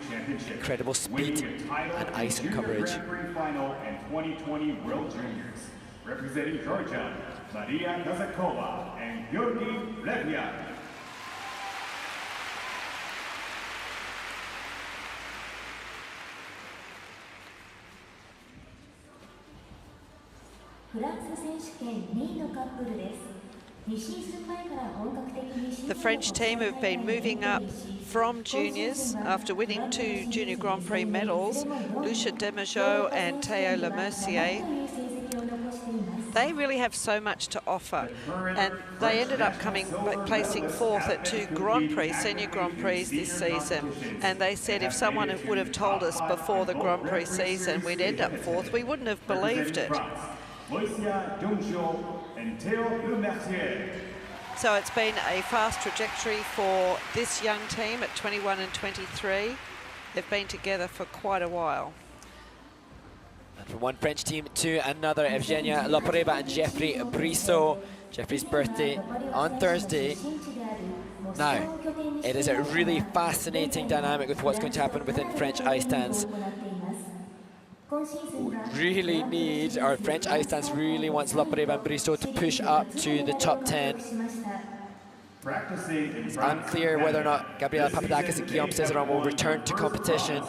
incredible speed and ice coverage. Final and 2020 World Juniors. Representing Georgia, Maria Kazakova and Georgi Levia. The French team have been moving up from juniors after winning 2 Junior Grand Prix medals, Lucia Demergeau and Théo Lemercier. They really have so much to offer, and they ended up placing 4th at 2 Grand Prix, Senior Grand Prix this season. And they said if someone would have told us before the Grand Prix season we'd end up 4th, we wouldn't have believed it. So it's been a fast trajectory for this young team at 21 and 23. They've been together for quite a while. And from one French team to another, Evgenia Loporeva and Geoffrey Brissot. Geoffrey's birthday on Thursday. Now, it is a really fascinating dynamic with what's going to happen within French ice dance. Really need, or French ice dance really wants L'Opere Van Bristow to push up to the top 10. It's unclear whether or not Gabriela Papadakis and Guillaume Cesaron will return to competition,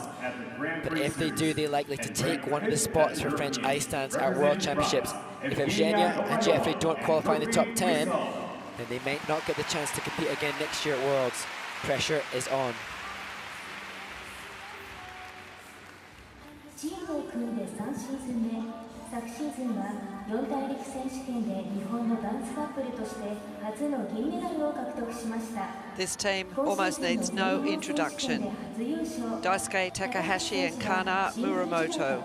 but if they do, they're likely to take one of the spots for French ice dance at World Championships. If Evgenia and Jeffrey don't qualify in the top 10, then they might not get the chance to compete again next year at Worlds. Pressure is on. チームを組んで3シーズン目、昨シーズンは四大陸選手権で日本のダンスカップルとして初の銀メダルを獲得しました。 This team almost needs no introduction. Daisuke Takahashi and Kana Muramoto.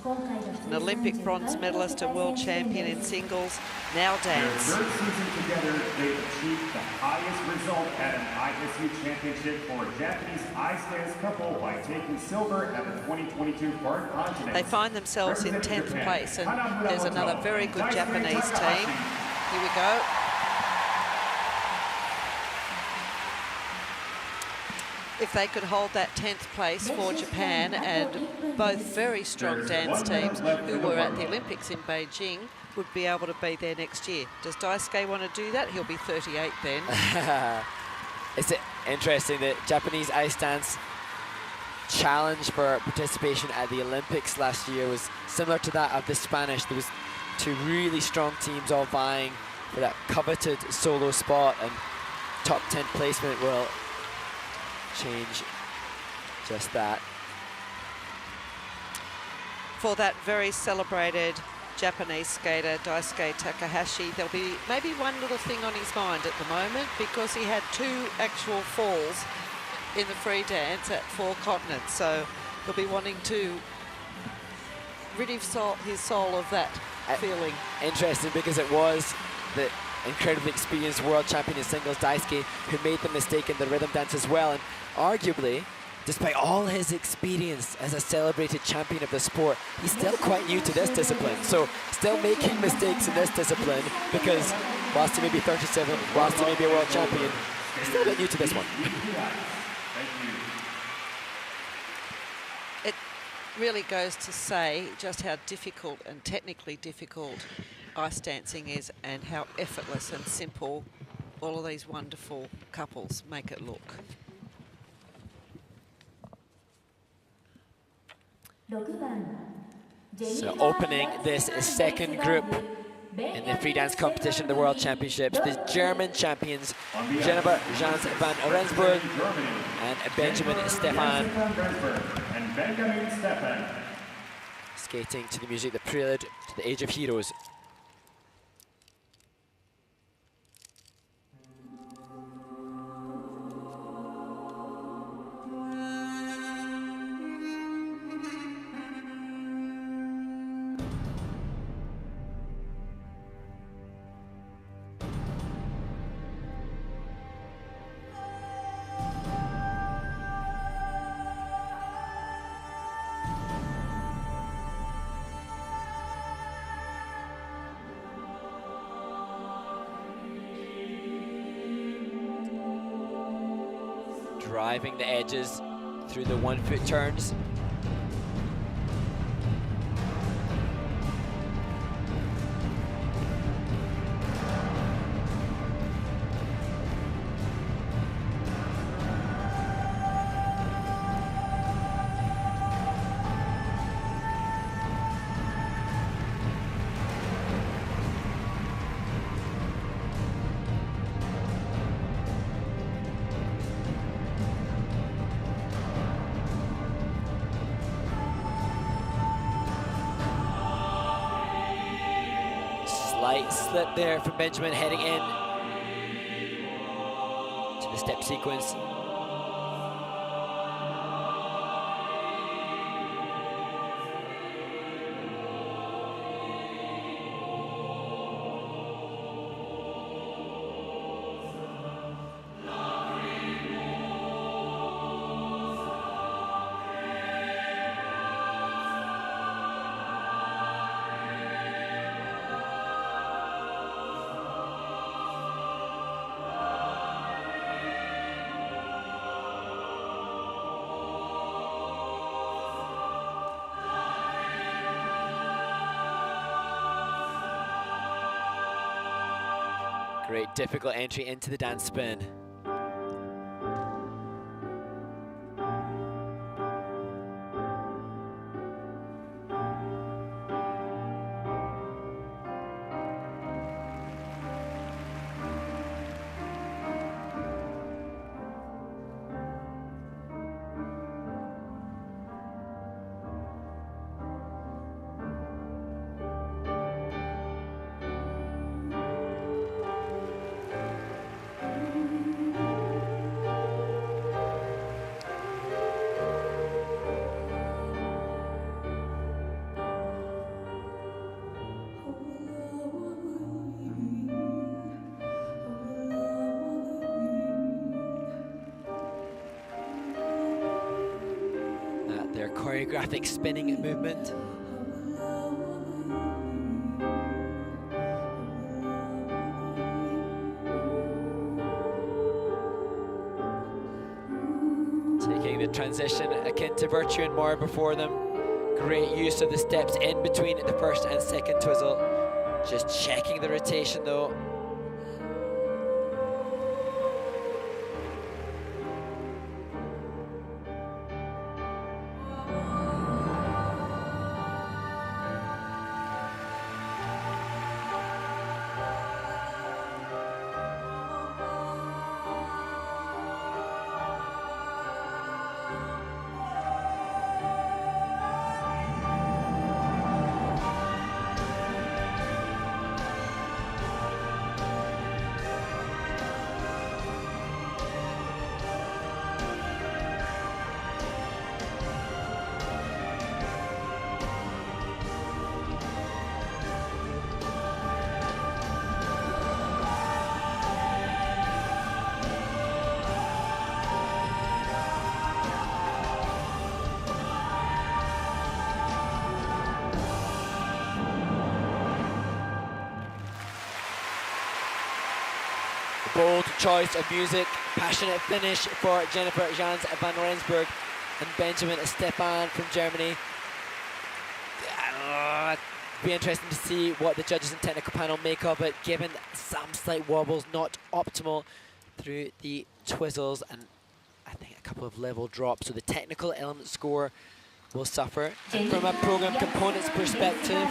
An Olympic bronze medalist, a world champion in singles, now dance. Their third season together, they achieved the highest result at an ISU championship for a Japanese ice dance couple by taking silver at the 2022 Foreign Continent. They find themselves in 10th place, and there's another very good Japanese team. Here we go. If they could hold that 10th place for Japan, and both very strong dance teams who were at the Olympics in Beijing would be able to be there next year. Does Daisuke want to do that? He'll be 38 then. It's interesting that Japanese ice dance challenge for participation at the Olympics last year was similar to that of the Spanish. There was two really strong teams all vying for that coveted solo spot, and top 10 placement will change just that. For that very celebrated Japanese skater, Daisuke Takahashi, there'll be maybe one little thing on his mind at the moment, because he had 2 actual falls in the free dance at 4 continents, so he'll be wanting to rid his soul of that feeling. Interesting, because it was the incredibly experienced world champion in singles, Daisuke, who made the mistake in the rhythm dance as well, and arguably, despite all his experience as a celebrated champion of the sport, he's still quite new to this discipline. So still making mistakes in this discipline, because whilst he may be 37, whilst he may be a world champion, he's still a bit new to this one. It really goes to say just how difficult and technically difficult ice dancing is, and how effortless and simple all of these wonderful couples make it look. So opening this second group in the free dance competition of the World Championships, the German champions Jennifer Jans van Rensburg and Benjamin Stefan, skating to the music, the prelude to the Age of Heroes. Driving the edges through the 1-foot turns. Slight slip there from Benjamin heading in to the step sequence. Great difficult entry into the dance spin. Their choreographic spinning movement. Taking the transition akin to Virtue and more before them. Great use of the steps in between the first and second twizzle. Just checking the rotation though. Bold choice of music, passionate finish for Jennifer Jans van Rensburg and Benjamin Stefan from Germany. Be interesting to see what the judges and technical panel make of it, given some slight wobbles, not optimal through the twizzles, and I think a couple of level drops, so the technical element score will suffer. And from a program components perspective,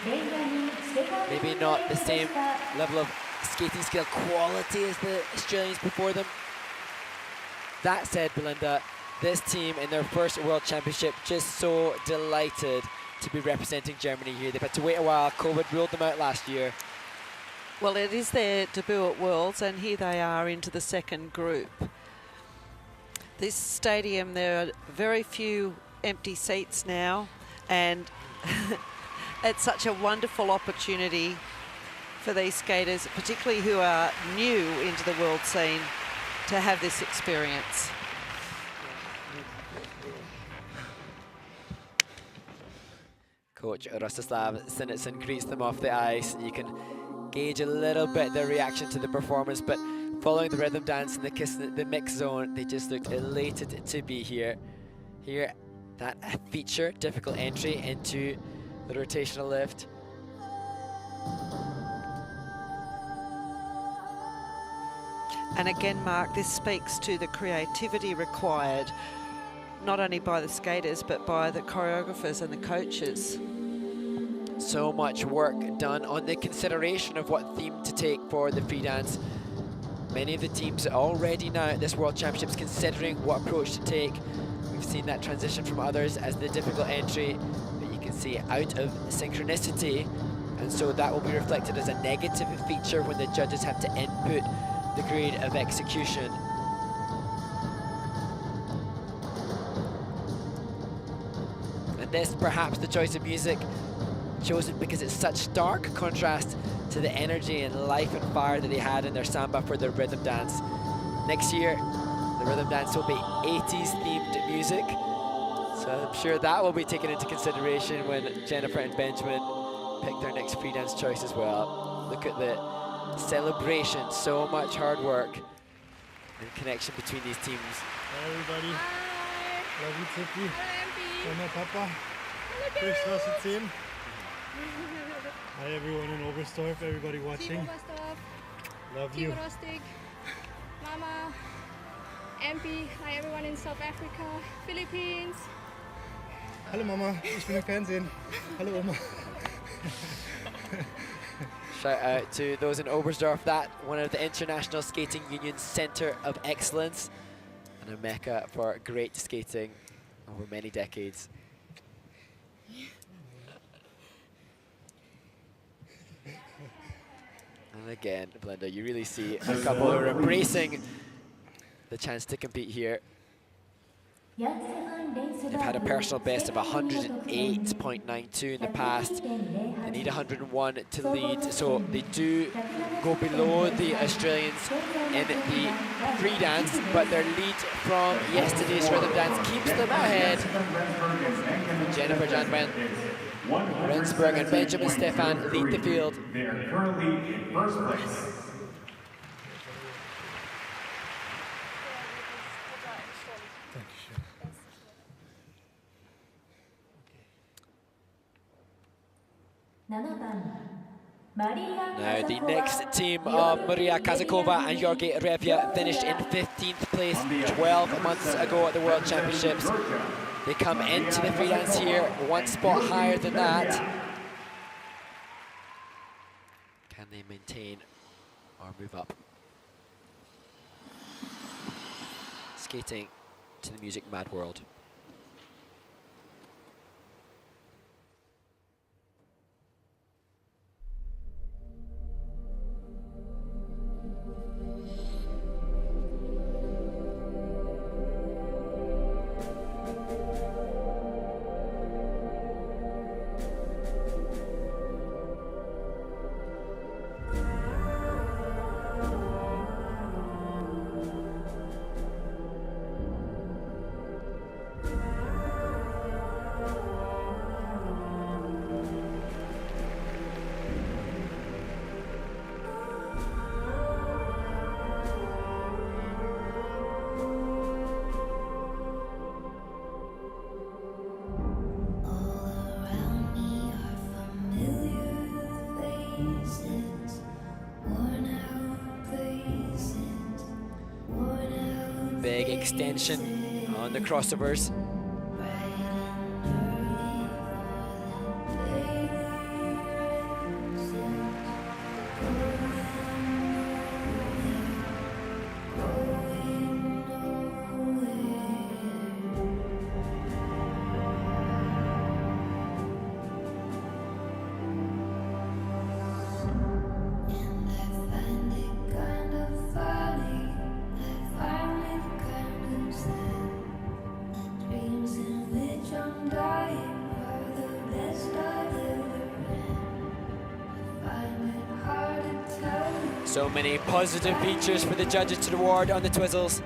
maybe not the same level of skating skill quality as the Australians before them. That said, Belinda, this team in their first World Championship just so delighted to be representing Germany here. They've had to wait a while. COVID ruled them out last year. Well, it is their debut at Worlds, and here they are into the second group. This stadium, there are very few empty seats now, and it's such a wonderful opportunity for these skaters, particularly who are new into the world scene, to have this experience. Coach Rostislav Sinitsin greets them off the ice. You can gauge a little bit their reaction to the performance, but following the rhythm dance in the mix zone, they just looked elated to be here. Here, that feature, difficult entry into the rotational lift. And again, Mark, this speaks to the creativity required, not only by the skaters, but by the choreographers and the coaches. So much work done on the consideration of what theme to take for the free dance. Many of the teams already now at this World Championships considering what approach to take. We've seen that transition from others as the difficult entry, but you can see out of synchronicity, and so that will be reflected as a negative feature when the judges have to input the grade of execution. And this, perhaps the choice of music chosen because it's such stark contrast to the energy and life and fire that they had in their samba for their rhythm dance. Next year, the rhythm dance will be 80s themed music, so I'm sure that will be taken into consideration when Jennifer and Benjamin pick their next free dance choice as well. Look at the celebration, so much hard work and connection between these teams. Hi everybody. Hi. Love you, Tippy. Mama, Papa. Straße 10. Hi everyone in Oberstdorf, everybody watching. Love Team you. Rostig, Mama, MP, hi everyone in South Africa, Philippines. Hallo Mama, ich bin im Fernsehen. Hallo Oma. Shout out to those in Oberstdorf, that one of the International Skating Union's Centre of Excellence and a mecca for great skating over many decades. And again, Belinda, you really see a couple who are embracing the chance to compete here. They've had a personal best of 108.92 in the past. They need 101 to lead, so they do go below the Australians in the free dance, but their lead from yesterday's rhythm dance keeps them ahead. Jennifer Janwen, Rensburg and Benjamin Stefan lead the field. They are currently in first place. Now the next team of Maria Kazakova and Georgi Revia finished in 15th place 12 months ago at the World Championships. They come into the free dance here, one spot higher than that. Can they maintain or move up? Skating to the music mad world. Big extension on the crossovers. So many positive features for the judges to reward on the Twizzles.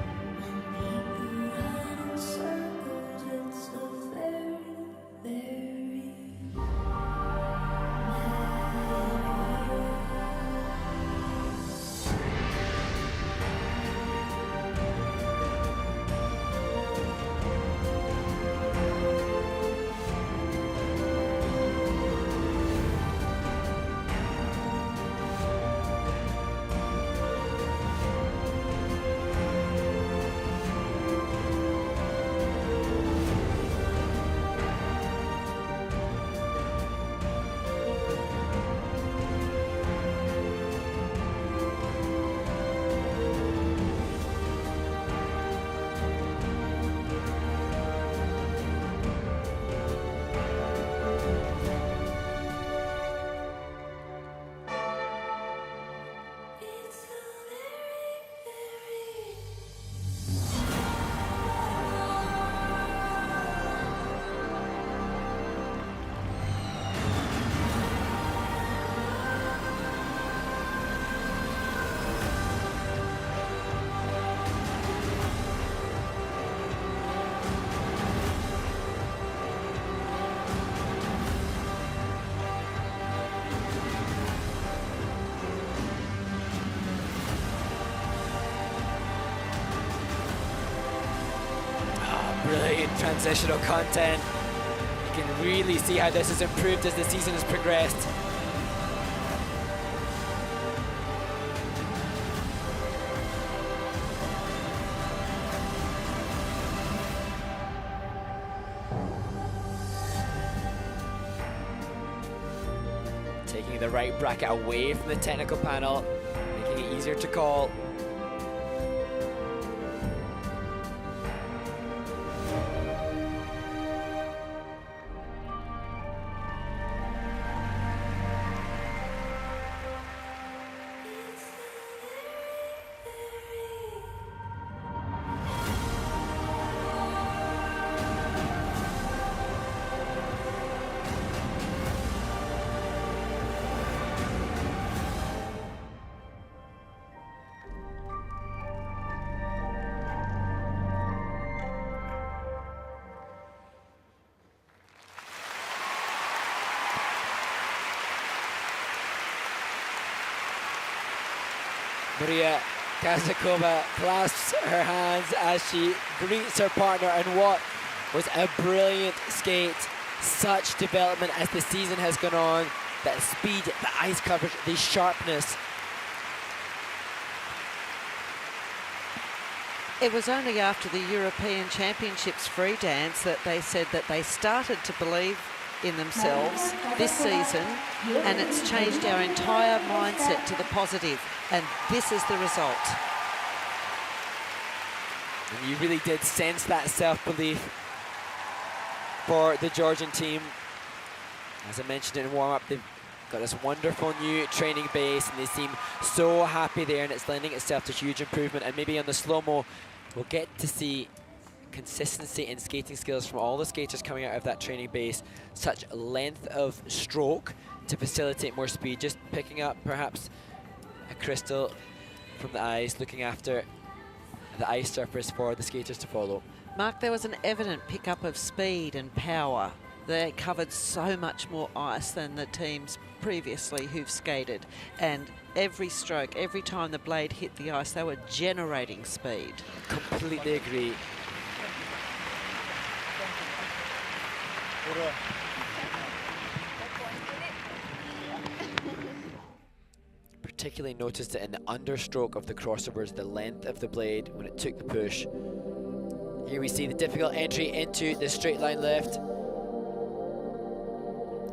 Brilliant transitional content. You can really see how this has improved as the season has progressed. taking the right bracket away from the technical panel, making it easier to call. Maria Kazakova clasps her hands as she greets her partner, and what was a brilliant skate. Such development as the season has gone on. That speed, the ice coverage, the sharpness. It was only after the European Championships free dance that they said that they started to believe in themselves this season, and it's changed our entire mindset to the positive, and this is the result. And you really did sense that self-belief for the Georgian team. As I mentioned in warm-up, they've got this wonderful new training base, and they seem so happy there, and it's lending itself to huge improvement. And maybe on the slow-mo, we'll get to see consistency in skating skills from all the skaters coming out of that training base. Such length of stroke to facilitate more speed, just picking up perhaps a crystal from the ice, looking after the ice surface for the skaters to follow. Mark, there was an evident pickup of speed and power. They covered so much more ice than the teams previously who've skated, and every stroke, every time the blade hit the ice, they were generating speed. Completely agree. Particularly noticed it in the understroke of the crossovers, the length of the blade when it took the push. Here we see the difficult entry into the straight line lift.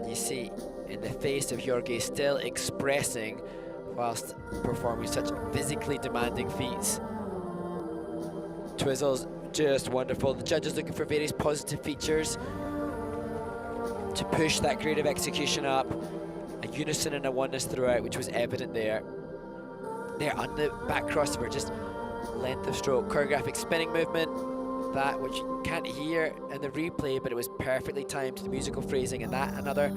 You see in the face of Jorge still expressing whilst performing such physically demanding feats. Twizzles just wonderful. The judges looking for various positive features to push that grade of execution up. A unison and a oneness throughout, which was evident there. There on the back crossover, just length of stroke, choreographic spinning movement, that which you can't hear in the replay, but it was perfectly timed to the musical phrasing, and that another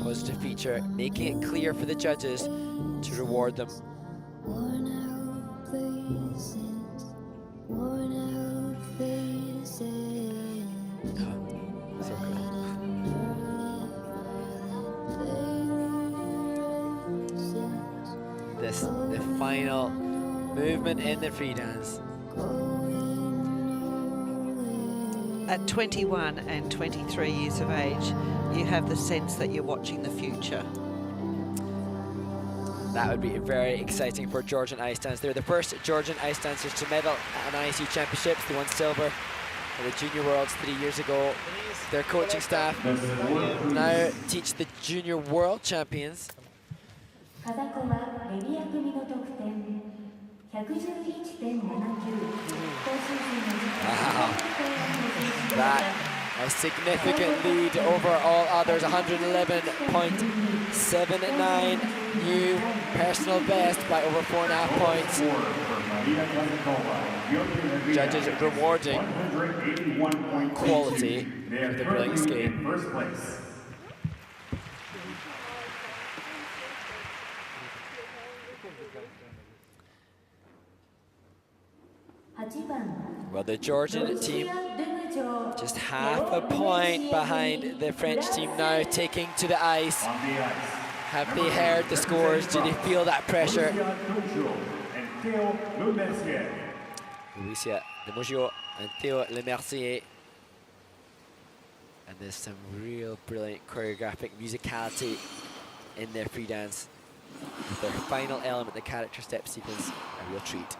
positive feature, making it clear for the judges to reward them. So cool. The final movement in the free dance. At 21 and 23 years of age, you have the sense that you're watching the future. That would be very exciting for Georgian ice dance. They're the first Georgian ice dancers to medal at an ISU Championships. They won silver at the Junior Worlds 3 years ago. Their coaching staff now teach the Junior World Champions. Wow, that a significant lead over all others, 111.79, new personal best by over 4.5 points. Judges rewarding quality with the brilliant skate. Well, the Georgian team just half a point behind the French team now, taking to the ice. Have they heard the scores? Do they feel that pressure? Lucia de Mougio and Théo Lemercier. And there's some real brilliant choreographic musicality in their free dance. With their final element, the character step sequence, a real treat.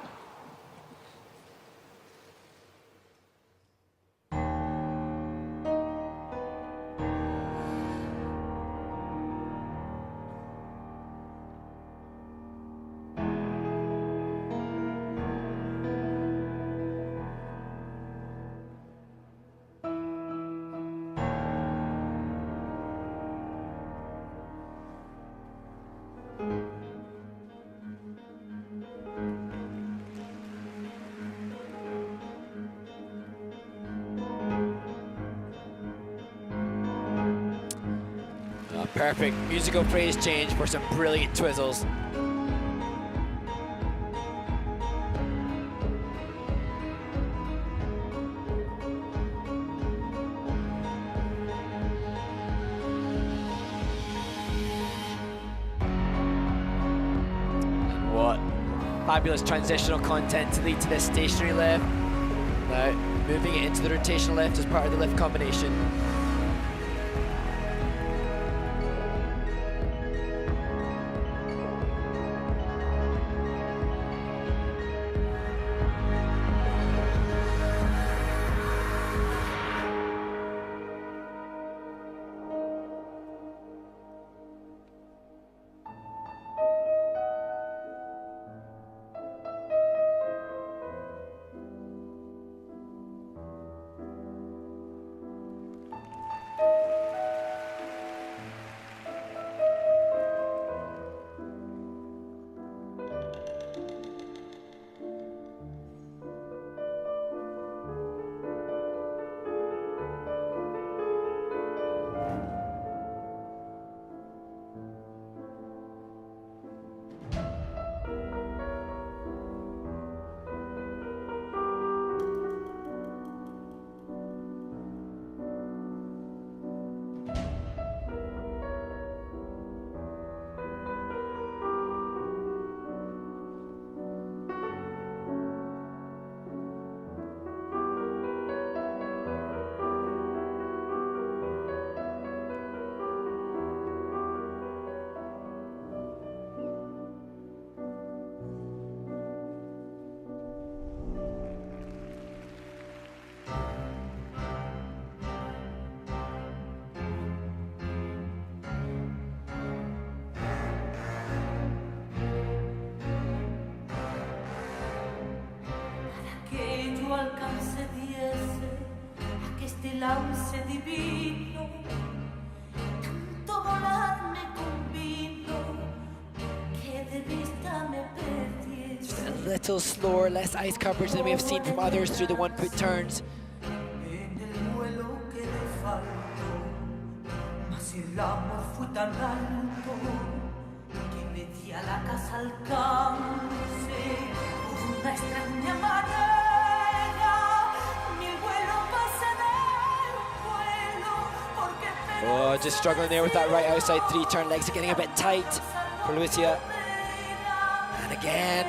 Perfect musical phrase change for some brilliant twizzles. What fabulous transitional content to lead to this stationary lift. Now moving it into the rotational lift as part of the lift combination. lance divino, tanto volar me convino, che de vista me perdiese. Just a little slower, less ice coverage than we have seen from others through the 1 foot turns. En el vuelo que le faltó, mas el amor fue tan alto que me di a la casa alcance por una extraña manera. Oh, just struggling there with that right outside 3 turn. Legs are getting a bit tight for Lucia. And again.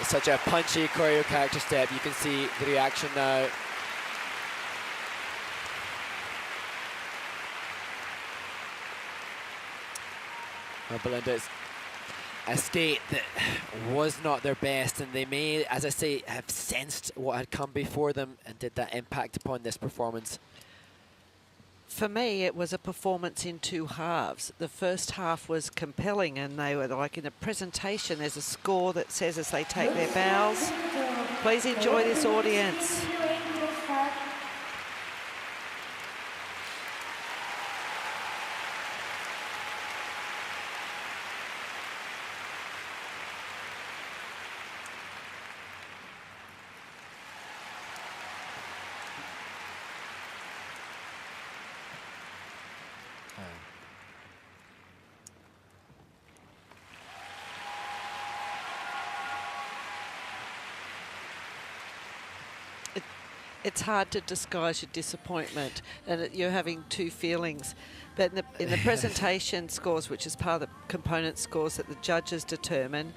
Such a punchy choreo character step. You can see the reaction now. Well, Belinda's a skate that was not their best, and they may, as I say, have sensed what had come before them and did that impact upon this performance. For me, it was a performance in 2 halves. The first half was compelling, and they were like in a presentation. There's a score that says as they take their bows. Please enjoy this, audience. It's hard to disguise your disappointment, and you're having 2 feelings. But in the presentation scores, which is part of the component scores that the judges determine,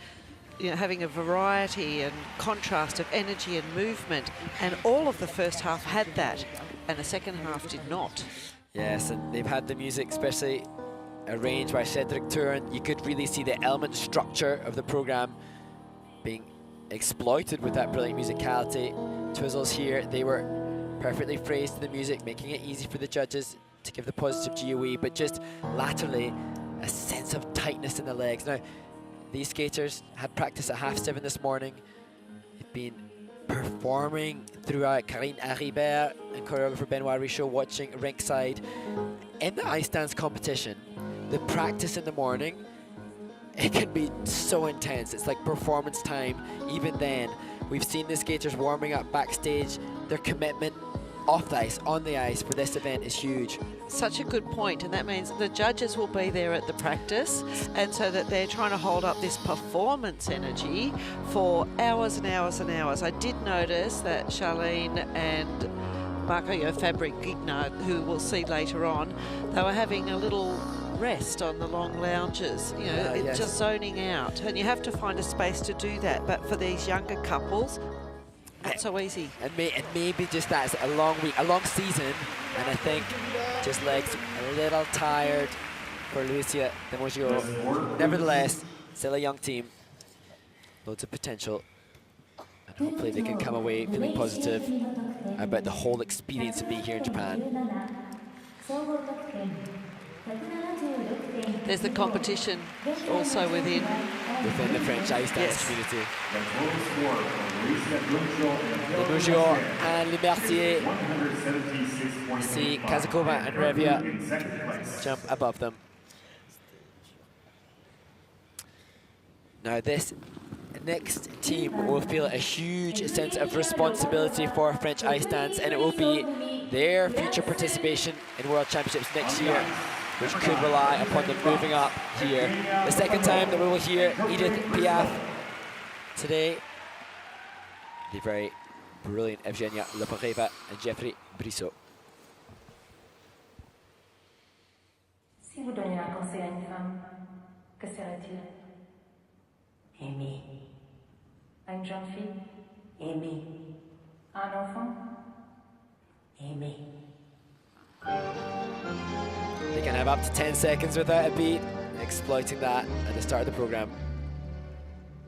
having a variety and contrast of energy and movement, and all of the first half had that, and the second half did not. Yes, and they've had the music, especially arranged by Cedric Turin. You could really see the element structure of the program being exploited with that brilliant musicality. Twizzles here, they were perfectly phrased to the music, making it easy for the judges to give the positive GOE, but just laterally, a sense of tightness in the legs. Now, these skaters had practice at 7:30 this morning. They've been performing throughout. Karine Haribert and choreographer Benoit Richaud watching ringside. In the ice dance competition, the practice in the morning, it can be so intense. It's like performance time. Even then, we've seen the skaters warming up backstage. Their commitment off the ice, on the ice for this event is huge. Such a good point, and that means the judges will be there at the practice, and so that they're trying to hold up this performance energy for hours and hours and hours. I did notice that Charlene and Mario Fabbri Guignard, who we'll see later on, they were having a little rest on the long lounges, Yes. just zoning out, and you have to find a space to do that. But for these younger couples, not so easy. And maybe just that's a long week, a long season, and I think just legs a little tired for Lucia de Moggio. Nevertheless, still a young team, loads of potential, and hopefully they can come away feeling positive about the whole experience of being here in Japan. There's the competition also within the French ice dance community. Le Moggio and Le Mercier. See Kazakova and Revia jump above them. Now this next team will feel a huge sense of responsibility for French ice dance, and it will be their future participation in World Championships next year, which could rely upon them moving up here. The second time that we will hear Edith Piaf today. The very brilliant Evgenia Loporeva and Jeffrey Brissot. Si vous donniez un conseil à une femme, que serait-il? Aimer. À une jeune fille? Aimer. À un enfant? Aimer. They can have up to 10 seconds without a beat, exploiting that at the start of the program.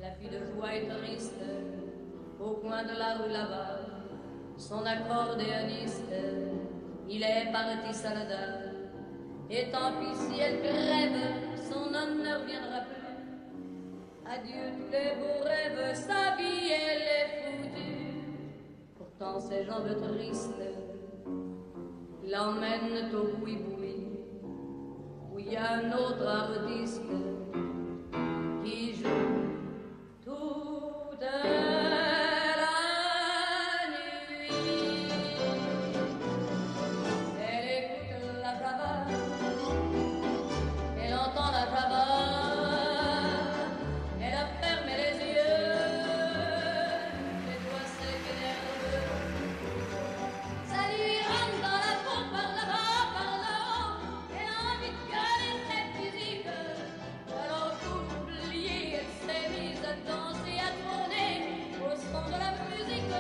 La fille de joie est triste, au coin de la rue là-bas, son accordéoniste, il est parti soldat. Et tant pis si elle crève, son homme ne reviendra plus. Adieu tous les beaux rêves, sa vie elle est foutue. Pourtant ses jambes tristes l'emmènent au boui-boui, où il y a un autre artiste qui joue toute la nuit. Elle écoute la java, elle entend la java, elle a fermé les yeux, les doigts secs et nerveux. Ça lui rentre dans la peau par là-bas, par là-haut, elle a envie de gueuler cette musique. Alors tout oublié, elle s'est mise à danser, à tourner au son de la musique.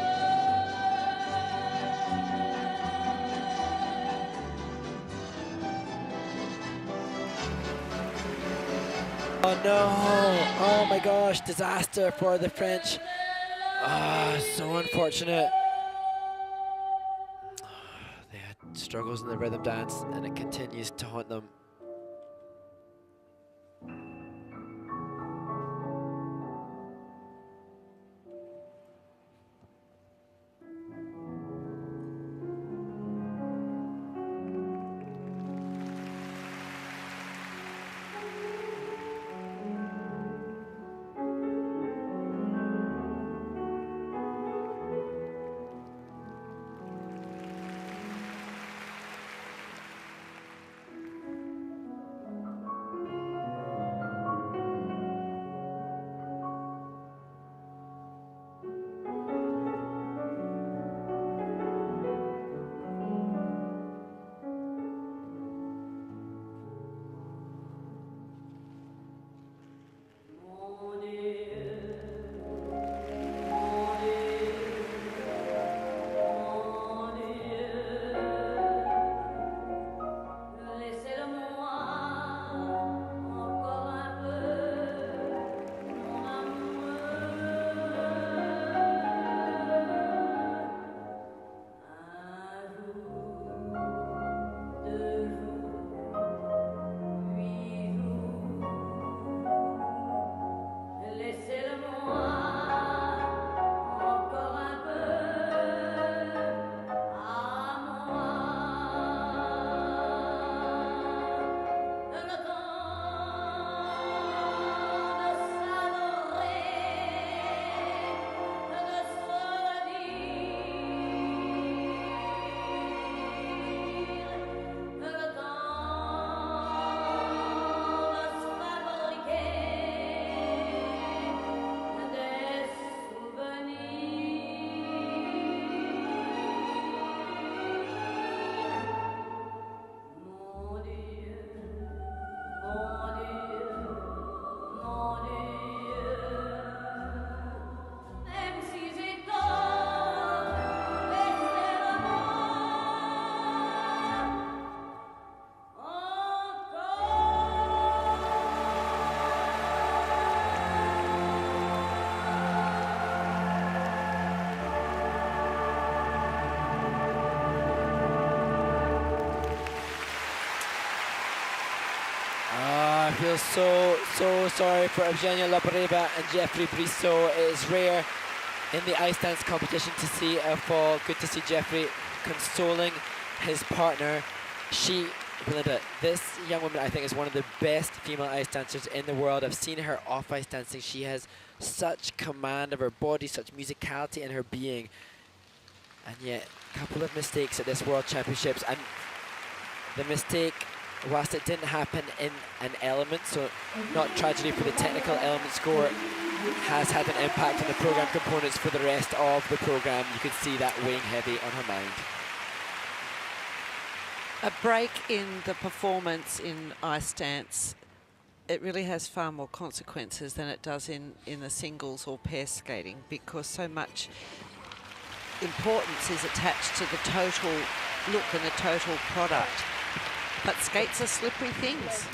Oh no! Oh my gosh, disaster for the French. Ah, so unfortunate. They had struggles in the rhythm dance, and it continues to haunt them. feel so sorry for Evgenia Labareva and Jeffrey Brissot. It is rare in the ice dance competition to see a fall. Good to see Jeffrey consoling his partner. Belinda, this young woman, I think, is one of the best female ice dancers in the world. I've seen her off ice dancing. She has such command of her body, such musicality in her being. And yet, a couple of mistakes at this World Championships. And the mistake, whilst it didn't happen in an element, so not tragedy for the technical element score, has had an impact on the program components for the rest of the program. You could see that weighing heavy on her mind. A break in the performance in ice dance, it really has far more consequences than it does in the singles or pair skating, because so much importance is attached to the total look and the total product. But skates are slippery things.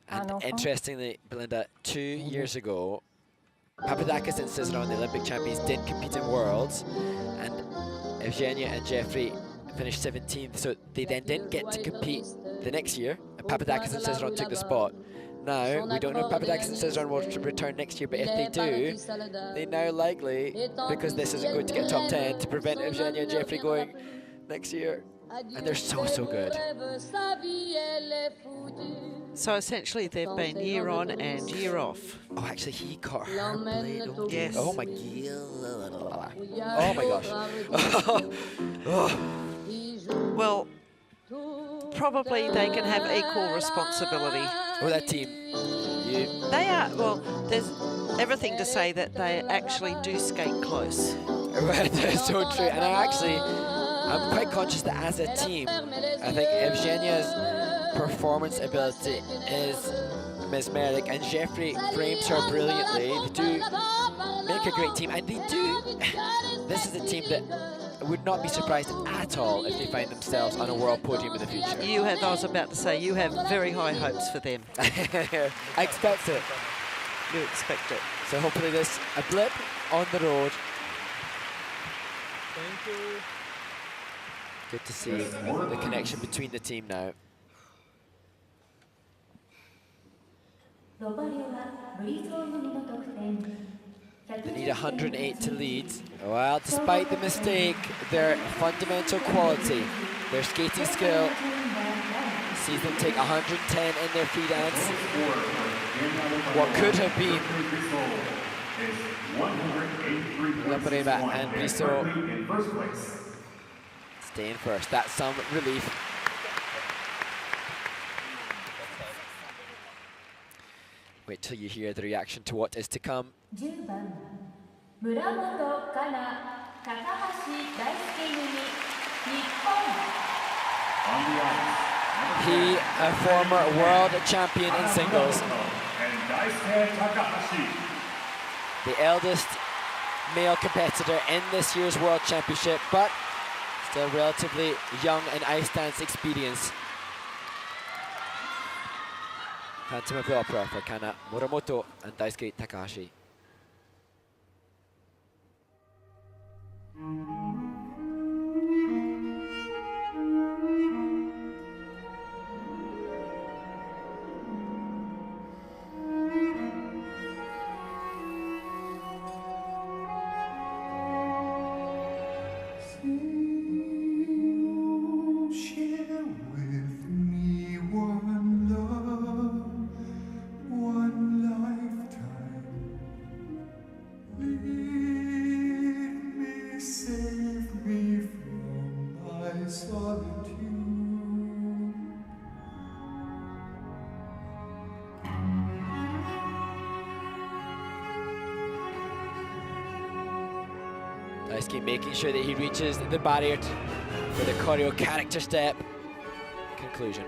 And interestingly, Belinda, 2 years ago, Papadakis and Cizeron, the Olympic champions, did compete in Worlds, and Evgenia and Jeffrey finished 17th, so they then didn't get to compete the next year, and Papadakis and Cizeron took the spot. Now, we don't know if Papadakis and Cizeron will return next year, but if they do, they now likely, because this isn't going to get top 10, to prevent Evgenia and Jeffrey going next year. And they're so good. So essentially they've been year on and year off. Oh, actually he caught her blade. Oh, yes. Oh my gosh. Well, probably they can have equal responsibility. Oh, that team. They are, well, there's everything to say that they actually do skate close. That's so true. And I'm quite conscious that as a team, I think Evgenia's performance ability is mesmeric, and Jeffrey frames her brilliantly. They do make a great team, and they do. This is a team that would not be surprised at all if they find themselves on a world podium in the future. I was about to say, you have very high hopes for them. I expect it. You expect it. So hopefully this, a blip on the road. Thank you. Good to see the connection between the team now. They need 108 to lead. Well, despite the mistake, their fundamental quality, their skating skill, sees them take 110 in their free dance. What could have been Labareva and Brissot staying first. That's some relief. Wait till you hear the reaction to what is to come. Muramoto, Kana, Takahashi, Daisuke Nippon. He, a former world champion in singles. And Daisuke Takahashi. The eldest male competitor in this year's World Championship, but still relatively young in ice dance experience. Phantom of the Opera for Kana, Muramoto and Daisuke Takahashi. Daisuke making sure that he reaches the barrier for the choreo character step. Conclusion.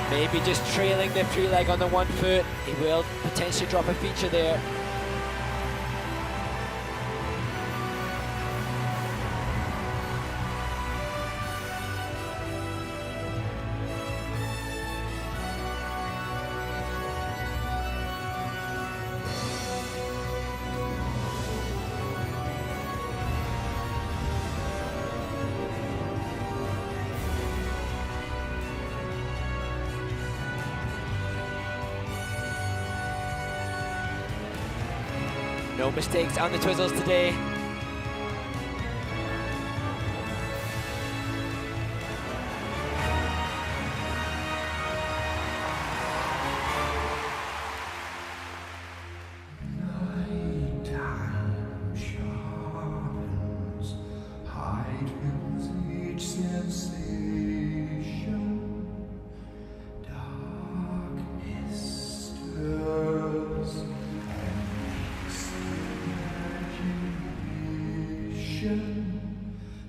Maybe just trailing the free leg on the 1 foot. He will potentially drop a feature there. mistakes on the twizzles today.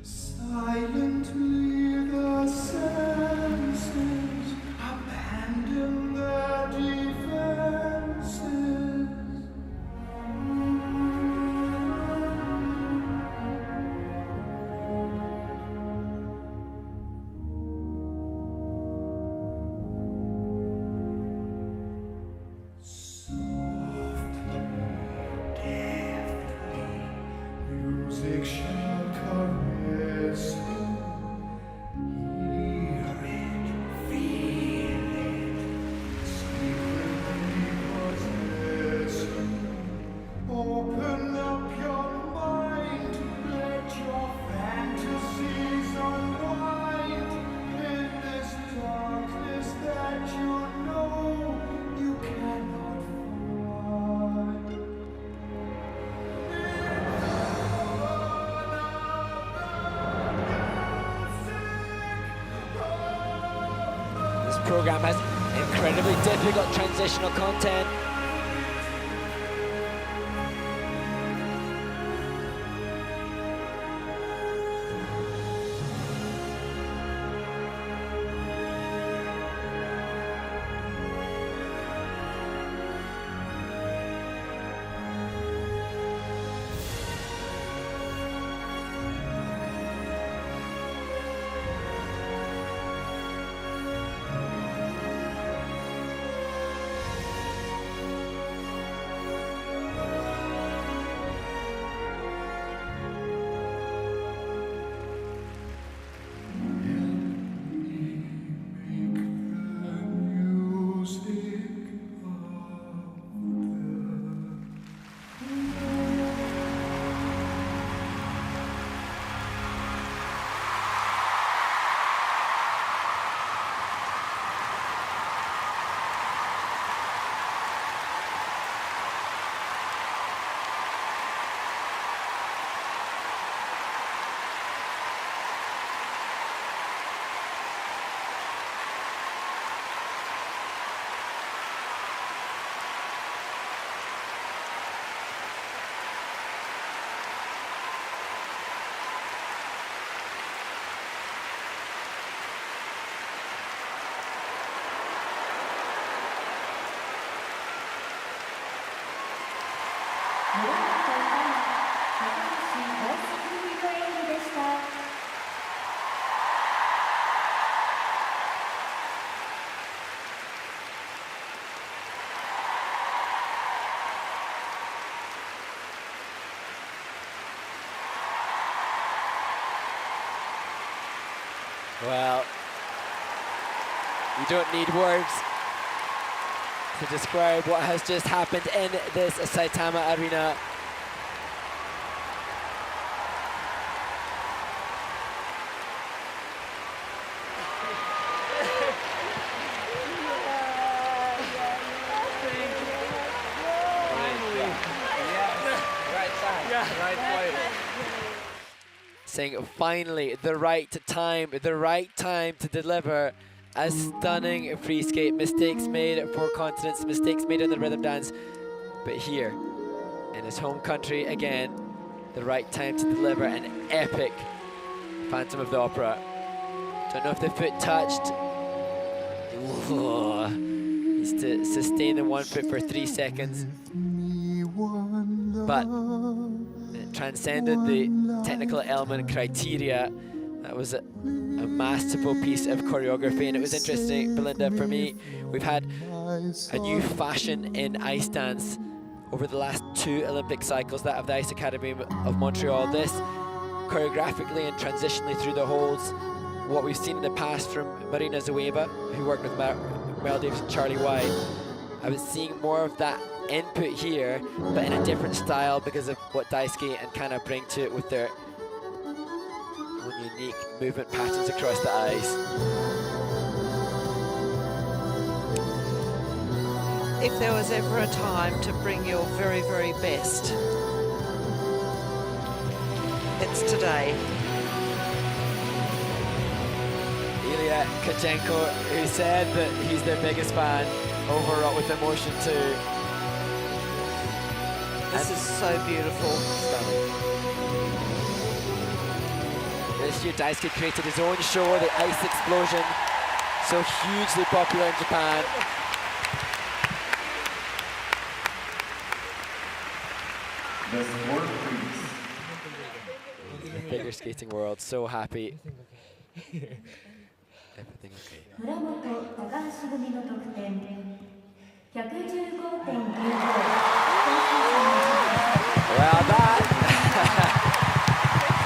Silently the senses abandon their defenses. Softly, deftly, music shall caress you. Hear it, feel it, secretly possess you. Open up your mind, let your fantasies unwind. In this darkness that you know you cannot find. This program has incredibly difficult transitional content. Well, you don't need words to describe what has just happened in this Saitama arena. Saying finally the right time to deliver a stunning free skate. Mistakes made for continents, mistakes made in the rhythm dance, but here in his home country again, the right time to deliver an epic Phantom of the Opera. Don't know if the foot touched. Ooh. Needs to sustain the 1 foot for 3 seconds, but it transcended the technical element criteria. That was a masterful piece of choreography, and it was interesting, Belinda, for me, we've had a new fashion in ice dance over the last 2 Olympic cycles, that of the Ice Academy of Montreal. This, choreographically and transitionally through the holds, what we've seen in the past from Marina Zueva, who worked with Mel Davis and Charlie White. I was seeing more of that input here, but in a different style because of what Daisuke and Kana bring to it with their own unique movement patterns across the ice. If there was ever a time to bring your very, very best, it's today. Ilya Kachenko, who said that he's their biggest fan, overwrought with emotion too. This is so beautiful. Stunning. This year Daisuke created his own show, the Ice Explosion, so hugely popular in Japan. The sport please. The figure skating world, so happy. Everything okay. Muramoto Takahashi 組の得点 115.95 Well, that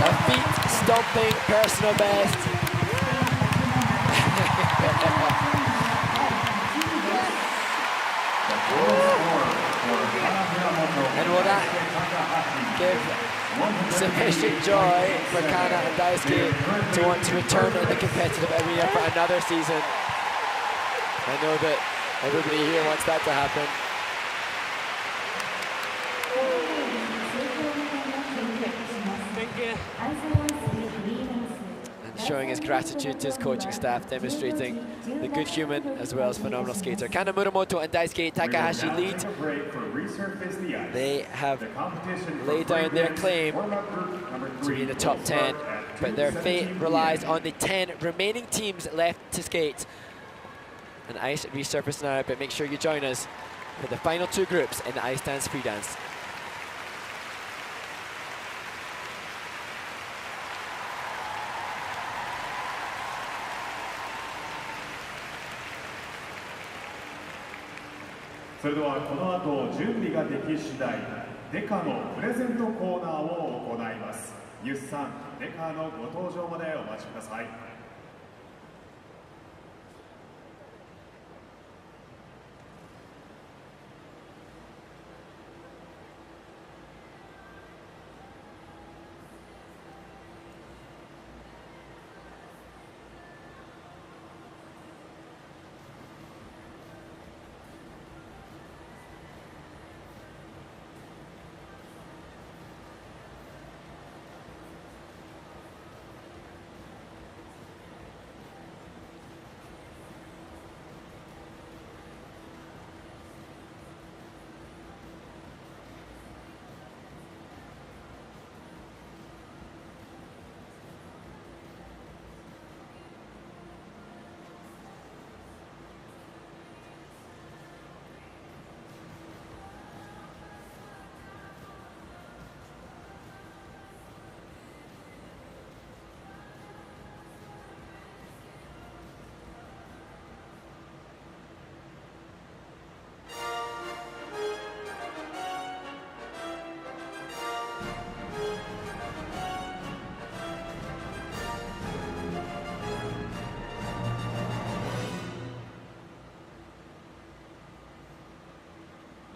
a feet stomping personal best. And will that give sufficient joy for Kana and Daisuke to want to return in the competitive arena for another season? I know that everybody here wants that to happen. And showing his gratitude to his coaching staff, demonstrating the good human as well as phenomenal skater. Kana Muramoto and Daisuke Takahashi lead. They have laid down their claim to be in the top 10, but their fate relies on the 10 remaining teams left to skate. And ice resurface now, but make sure you join us for the final two groups in the ice dance free dance.それではこの後準備ができ次第デカのプレゼントコーナーを行います。ユスさん、デカのご登場までお待ちください。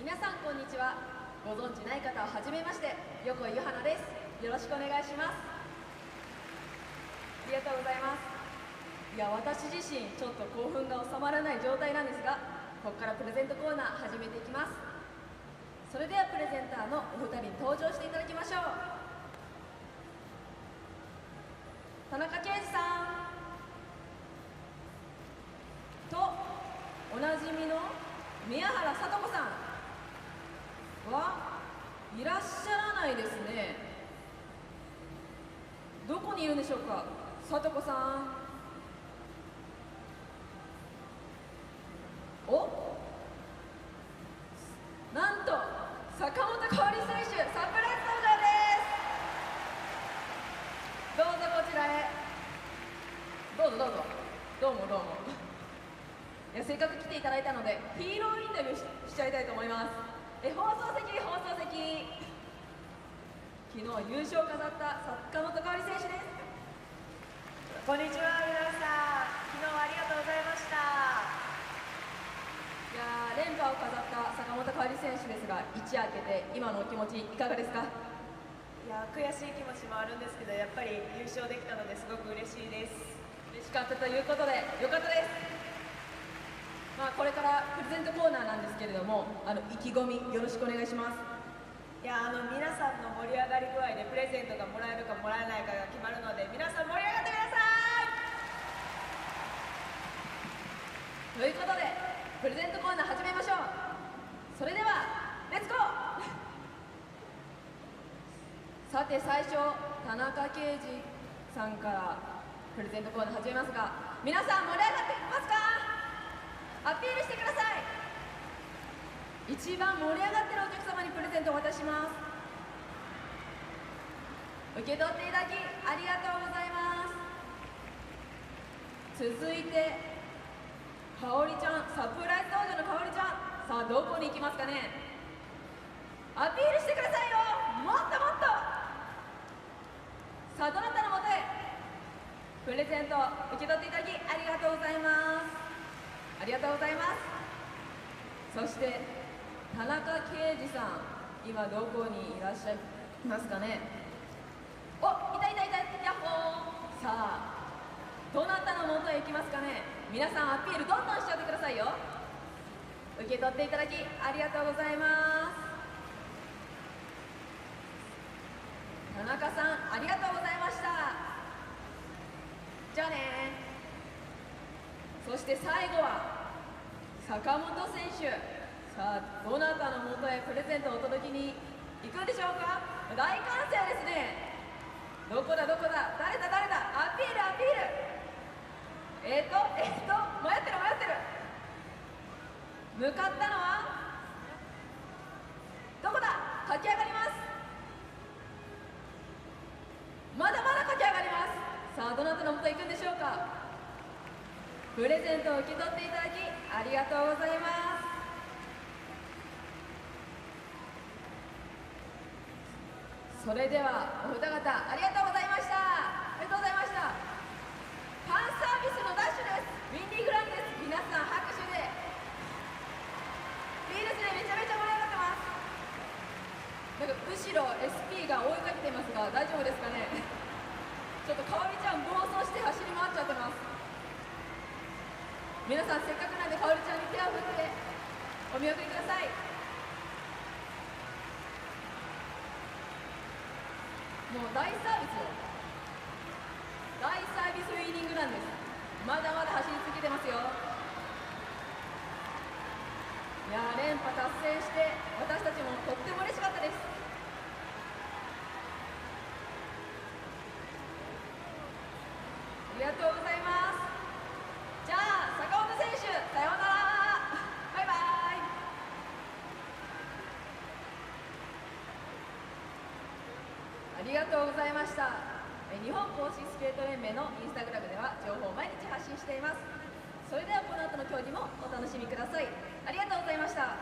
皆さんこんにちは。ご存知ない方ははじめまして、横井ゆはなです。よろしくお願いします。ありがとうございます。いや、私自身ちょっと興奮が収まらない状態なんですが、ここからプレゼントコーナー始めていきます。それではプレゼンターのお二人に登場していただきましょう。田中圭司さんとおなじみの宮原聡子さんはいらっしゃらないですね。どこにいるんでしょうか、聡子さん。お、なんと坂本花織選手、サプライズ登場です。どうぞこちらへ。どうぞどうぞ。どうもどうも。いや、せっかく来ていただいたのでヒーローインタビュー しちゃいたいと思います。放送席、放送席。昨日優勝を飾った坂本花織選手です。こんにちは、皆さん。昨日はありがとうございました。いや、連覇を飾った坂本花織選手です一夜明けて今のお気持ちいかがですか？いや悔しい気持ちもあるんですけど、やっぱり優勝できたのですごく嬉しいです。嬉しかったということでよかったです。これからプレゼントコーナーなんですけれども、意気込みよろしくお願いします。いや皆さんの盛り上がり具合でプレゼントがもらえるかもらえないかが決まるので、皆さん盛り上がってください。ということでプレゼントコーナー始めましょう。それではレッツゴー。さて最初、田中圭司さんからプレゼントコーナー始めますが、皆さん盛り上がってますか？アピールしてください。一番盛り上がってるお客様にプレゼントを渡します。受け取っていただきありがとうございます。続いてかおりちゃん、サプライズ登場のかおりちゃん、さあどこに行きますかね。アピールしてくださいよ、もっともっと。さあどなたのもとへプレゼント受け取っていただきありがとうございます。ありがとうございます。そして田中圭司さん、今どこにいらっしゃいますかね。お、いたいたいた、ヤッホー。さあどなたのもとへ行きますかね。皆さんアピールどんどんしちゃってくださいよ。受け取っていただきありがとうございます。田中さんありがとうございました。じゃあね。そして最後は坂本選手。さあどなたのもとへプレゼントをお届けに行くんでしょうか。大歓声ですね。どこだどこだ、誰だ誰だ、アピールアピール。迷ってる迷ってる。向かったのはどこだ。駆け上がります。まだまだ駆け上がります。さあどなたのもとへ行くんでしょうか。プレゼントを受け取っていただきありがとうございます。それではお二方ありがとうございました。ありがとうございました。ファンサービスのダッシュです。ウィンディーグランです。皆さん拍手で。いいですね、めちゃめちゃ盛り上がってます。なんか後ろ SP が追いかけてますが大丈夫ですかね。ちょっとかおりちゃん暴走して走り回っちゃってます。皆さんせっかくなんでかおりちゃんに手を振ってお見送りください。もう大サービスよ。大サービスウィーニングなんです。まだまだ走り続けてますよ。いや連覇達成して私たちもとっても嬉しかったです。ありがとうございます。じゃあ坂本選手さようなら、バイバイ。ありがとうございました。日本公式スケート連盟のインスタグラムでは情報を毎日発信しています。それではこの後の競技もお楽しみください。ありがとうございました。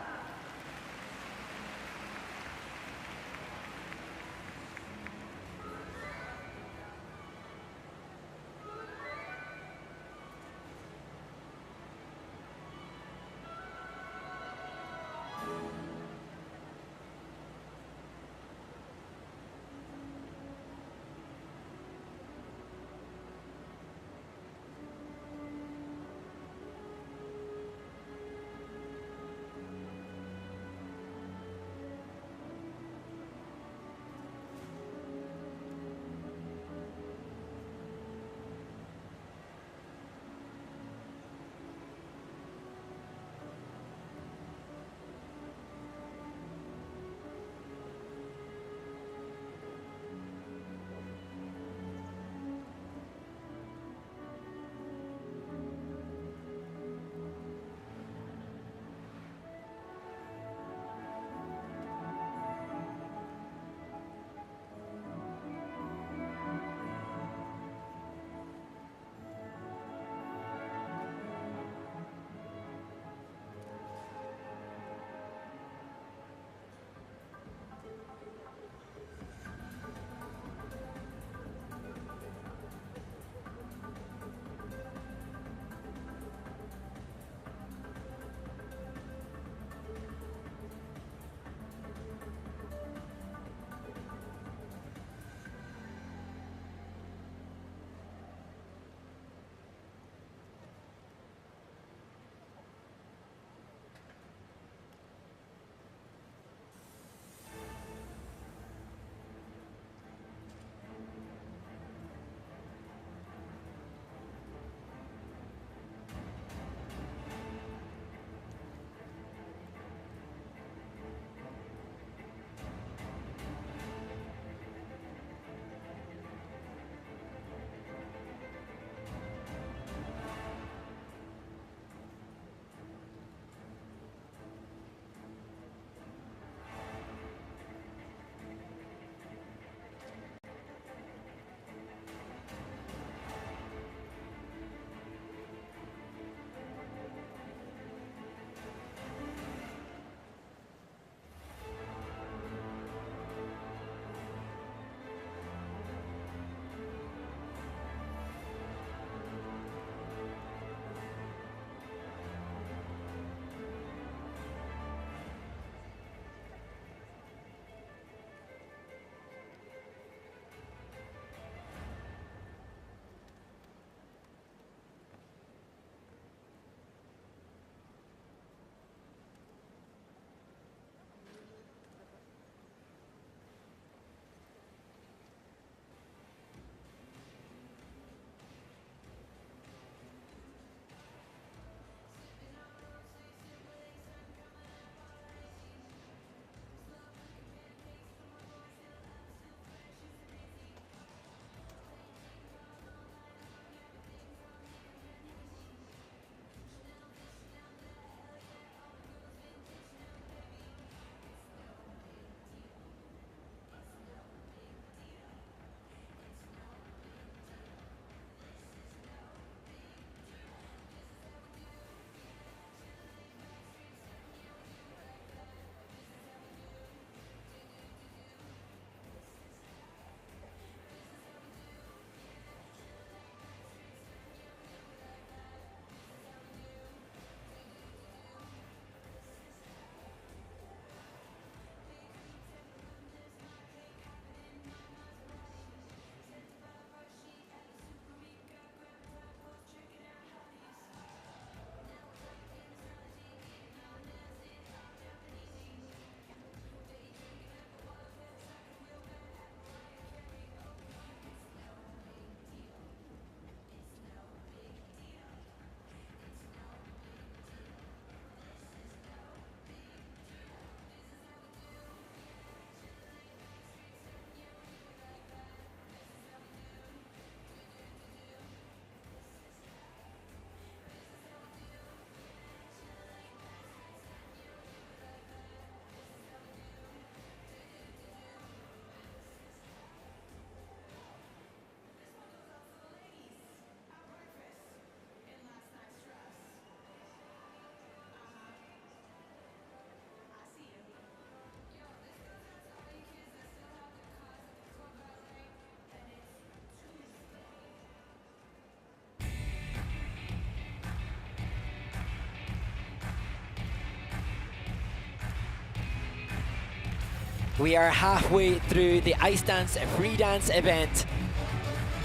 We are halfway through the ice dance free dance event.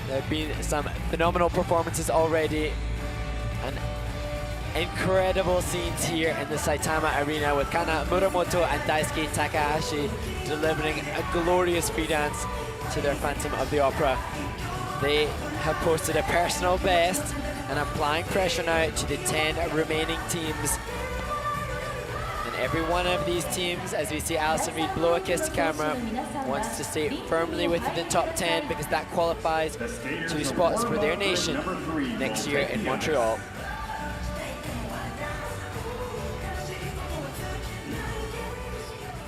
There have been some phenomenal performances already, and incredible scenes here in the Saitama arena with Kana, Muramoto and Daisuke Takahashi delivering a glorious free dance to their Phantom of the Opera. They have posted a personal best and applying pressure now to the 10 remaining teams. And every one of these teams, as we see Alison Reid blow a kiss to camera, wants to stay firmly within the top 10 because that qualifies 2 spots for their nation next year in Montreal.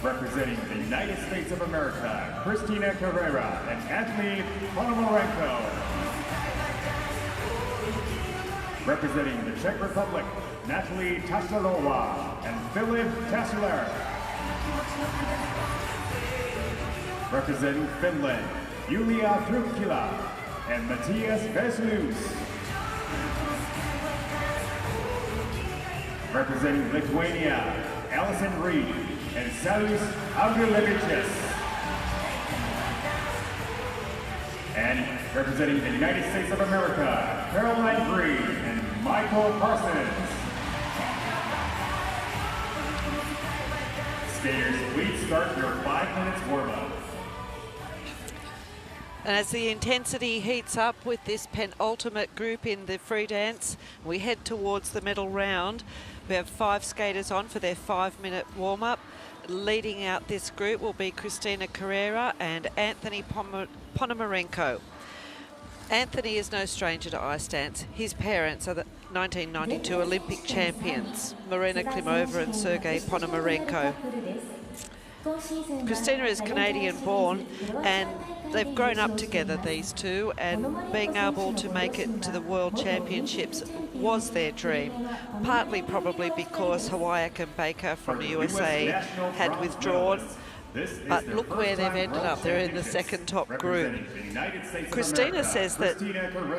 Representing the United States of America, Christina Carrera and Anthony Ponomarenko. Representing the Czech Republic, Natalie Taschler and Philip Taschler. Representing Finland, Julia Trukkila and Matthias Veslus. Representing Lithuania, Alison Reid and Salius Andrilevichis. And representing the United States of America, Caroline Green and Michael Parsons. Skaters, please start your 5 minutes warm-up. And as the intensity heats up with this penultimate group in the free dance, we head towards the medal round. We have 5 skaters on for their 5-minute warm-up. Leading out this group will be Christina Carrera and Anthony Ponomarenko. Anthony is no stranger to ice dance. His parents are the 1992 Olympic champions, Marina Klimova and Sergei Ponomarenko. Christina is Canadian-born, and they've grown up together, these two, and being able to make it to the World Championships was their dream, partly probably because Hawaii and Baker from the USA had withdrawn. But look where they've ended up. They're in the second top group. Christina says that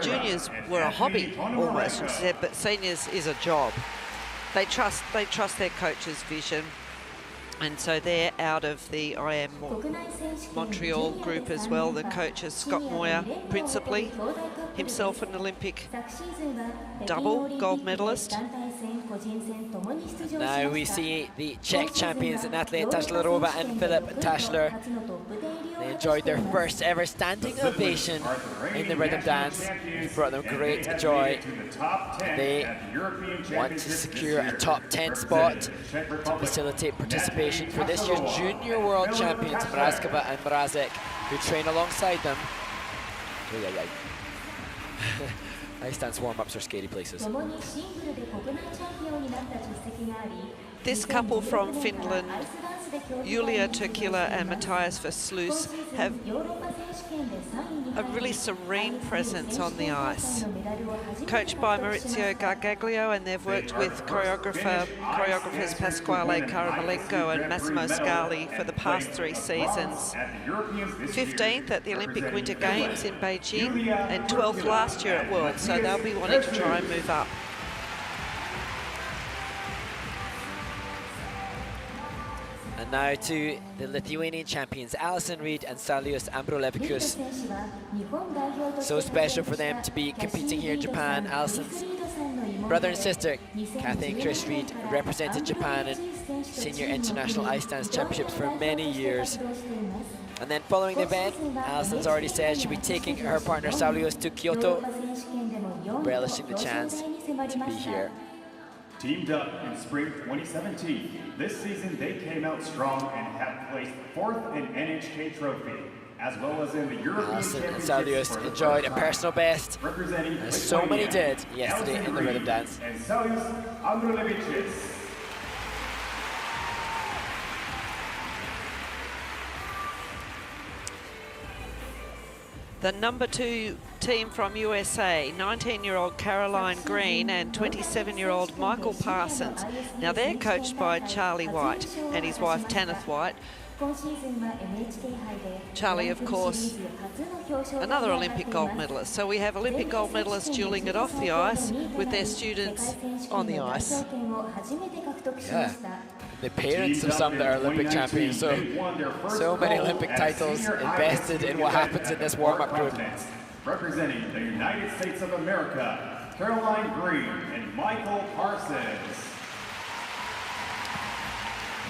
juniors were a hobby almost, she said, but seniors is a job. They trust their coach's vision. And so they're out of the IM Montreal group as well. The coach is Scott Moyer, principally, himself an Olympic double gold medalist. Now we see the Czech champions, Natalia Taschlerova and Philip Taschler. They enjoyed their first ever standing ovation in the rhythm dance. It brought them great joy. They want to secure a top 10 spot to facilitate participation for this year's junior world champions, Mrazkova and Mrazek, who train alongside them. Ice dance warm-ups are scary places. This couple from Finland, Julia Trukkila and Matthias Veslus, have a really serene presence on the ice. Coached by Maurizio Gargaglio, and they've worked with choreographers Pasquale Karamalenko and Massimo Scali for the past 3 seasons. 15th at the Olympic Winter Games in Beijing and 12th last year at Worlds, so they'll be wanting to try and move up. And now to the Lithuanian champions, Alison Reid and Salius Ambrulevičius. So special for them to be competing here in Japan. Alison's brother and sister, Kathy and Chris Reid, represented Japan in senior international ice dance championships for many years. And then following the event, Alison's already said she'll be taking her partner Salius to Kyoto, relishing the chance to be here. Teamed up in spring 2017, this season they came out strong and have placed 4th in NHK Trophy, as well as in the European Alison and Championships. Salius enjoyed a personal best, as so many did yesterday in the rhythm dance. And Salius Andrilevichis. The number 2 team from USA, 19-year-old Caroline Green and 27-year-old Michael Parsons. Now they're coached by Charlie White and his wife Tanith White. Charlie, of course, another Olympic gold medalist. So we have Olympic gold medalists dueling it off the ice with their students on the ice. Yeah, the parents of some that are Olympic champions. So many Olympic titles invested in what happens in this warm-up group. Representing the United States of America, Caroline Green and Michael Parsons.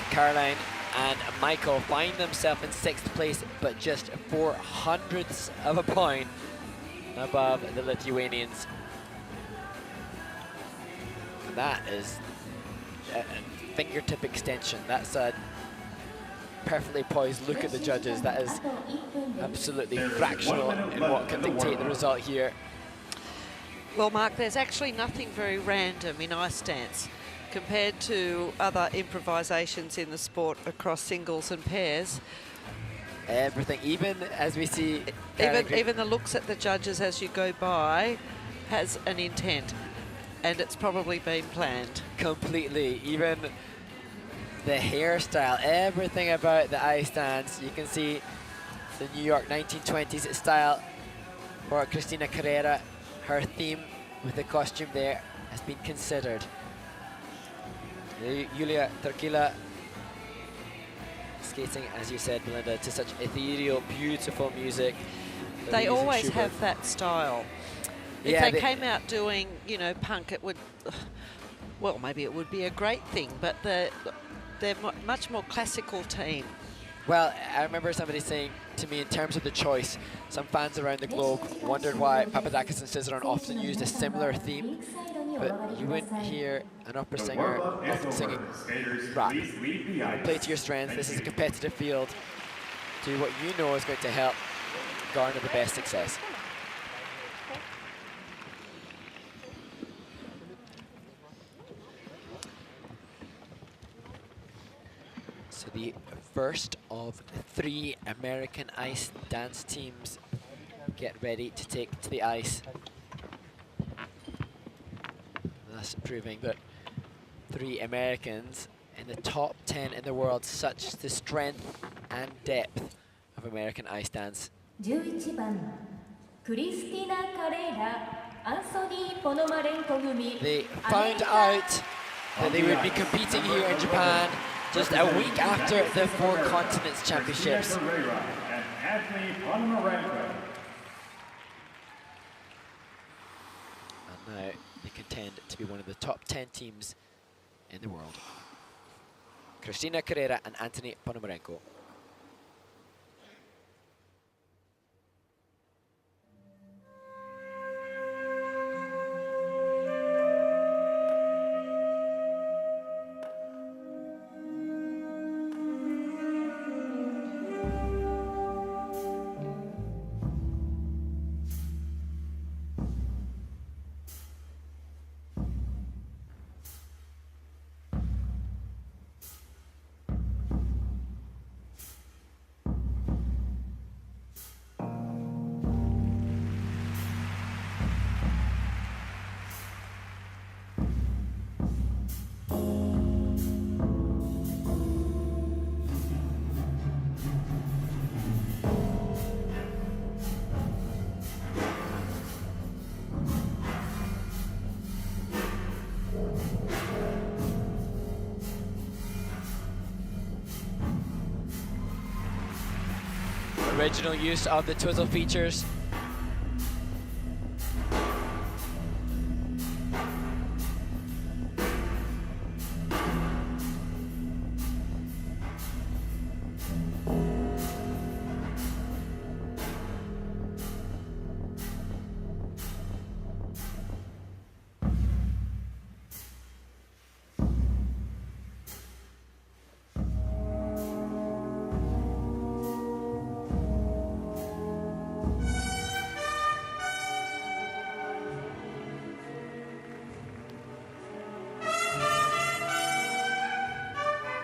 Caroline and Michael find themselves in 6th place, but just 0.04 of a point above the Lithuanians. And that is a fingertip extension. That's a perfectly poised look at the judges. That is absolutely fractional in what can dictate the result here. Well, Mark, there's actually nothing very random in ice dance compared to other improvisations in the sport across singles and pairs. Everything, even as we see... Even the looks at the judges as you go by has an intent, and it's probably been planned. Completely. Even the hairstyle, everything about the ice dance. You can see the New York 1920s style for Cristina Carrera. Her theme with the costume there has been considered. Yulia Turkila skating, as you said, Melinda, to such ethereal, beautiful music. They always have that style. If they came out doing, you know, punk, it would, well, maybe it would be a great thing, but they're much more classical team. Well, I remember somebody saying to me, in terms of the choice, some fans around the globe wondered why Papadakis and Cizeron often used a similar theme, but you wouldn't hear an opera singer often singing rap. Play to your strengths. This is a competitive field. Do what you know is going to help garner the best success. So the first of 3 American ice dance teams get ready to take to the ice. Thus proving that 3 Americans in the top 10 in the world, such the strength and depth of American ice dance. 11番クリスティナ・カレーラ、アンソニー・ポノマレンコ組。 They found out that they would be competing here in Japan just a week after the 4 Continents Championships. And now they contend to be one of the top 10 teams in the world. Cristina Carrera and Anthony Ponomarenko. Original use of the twizzle features.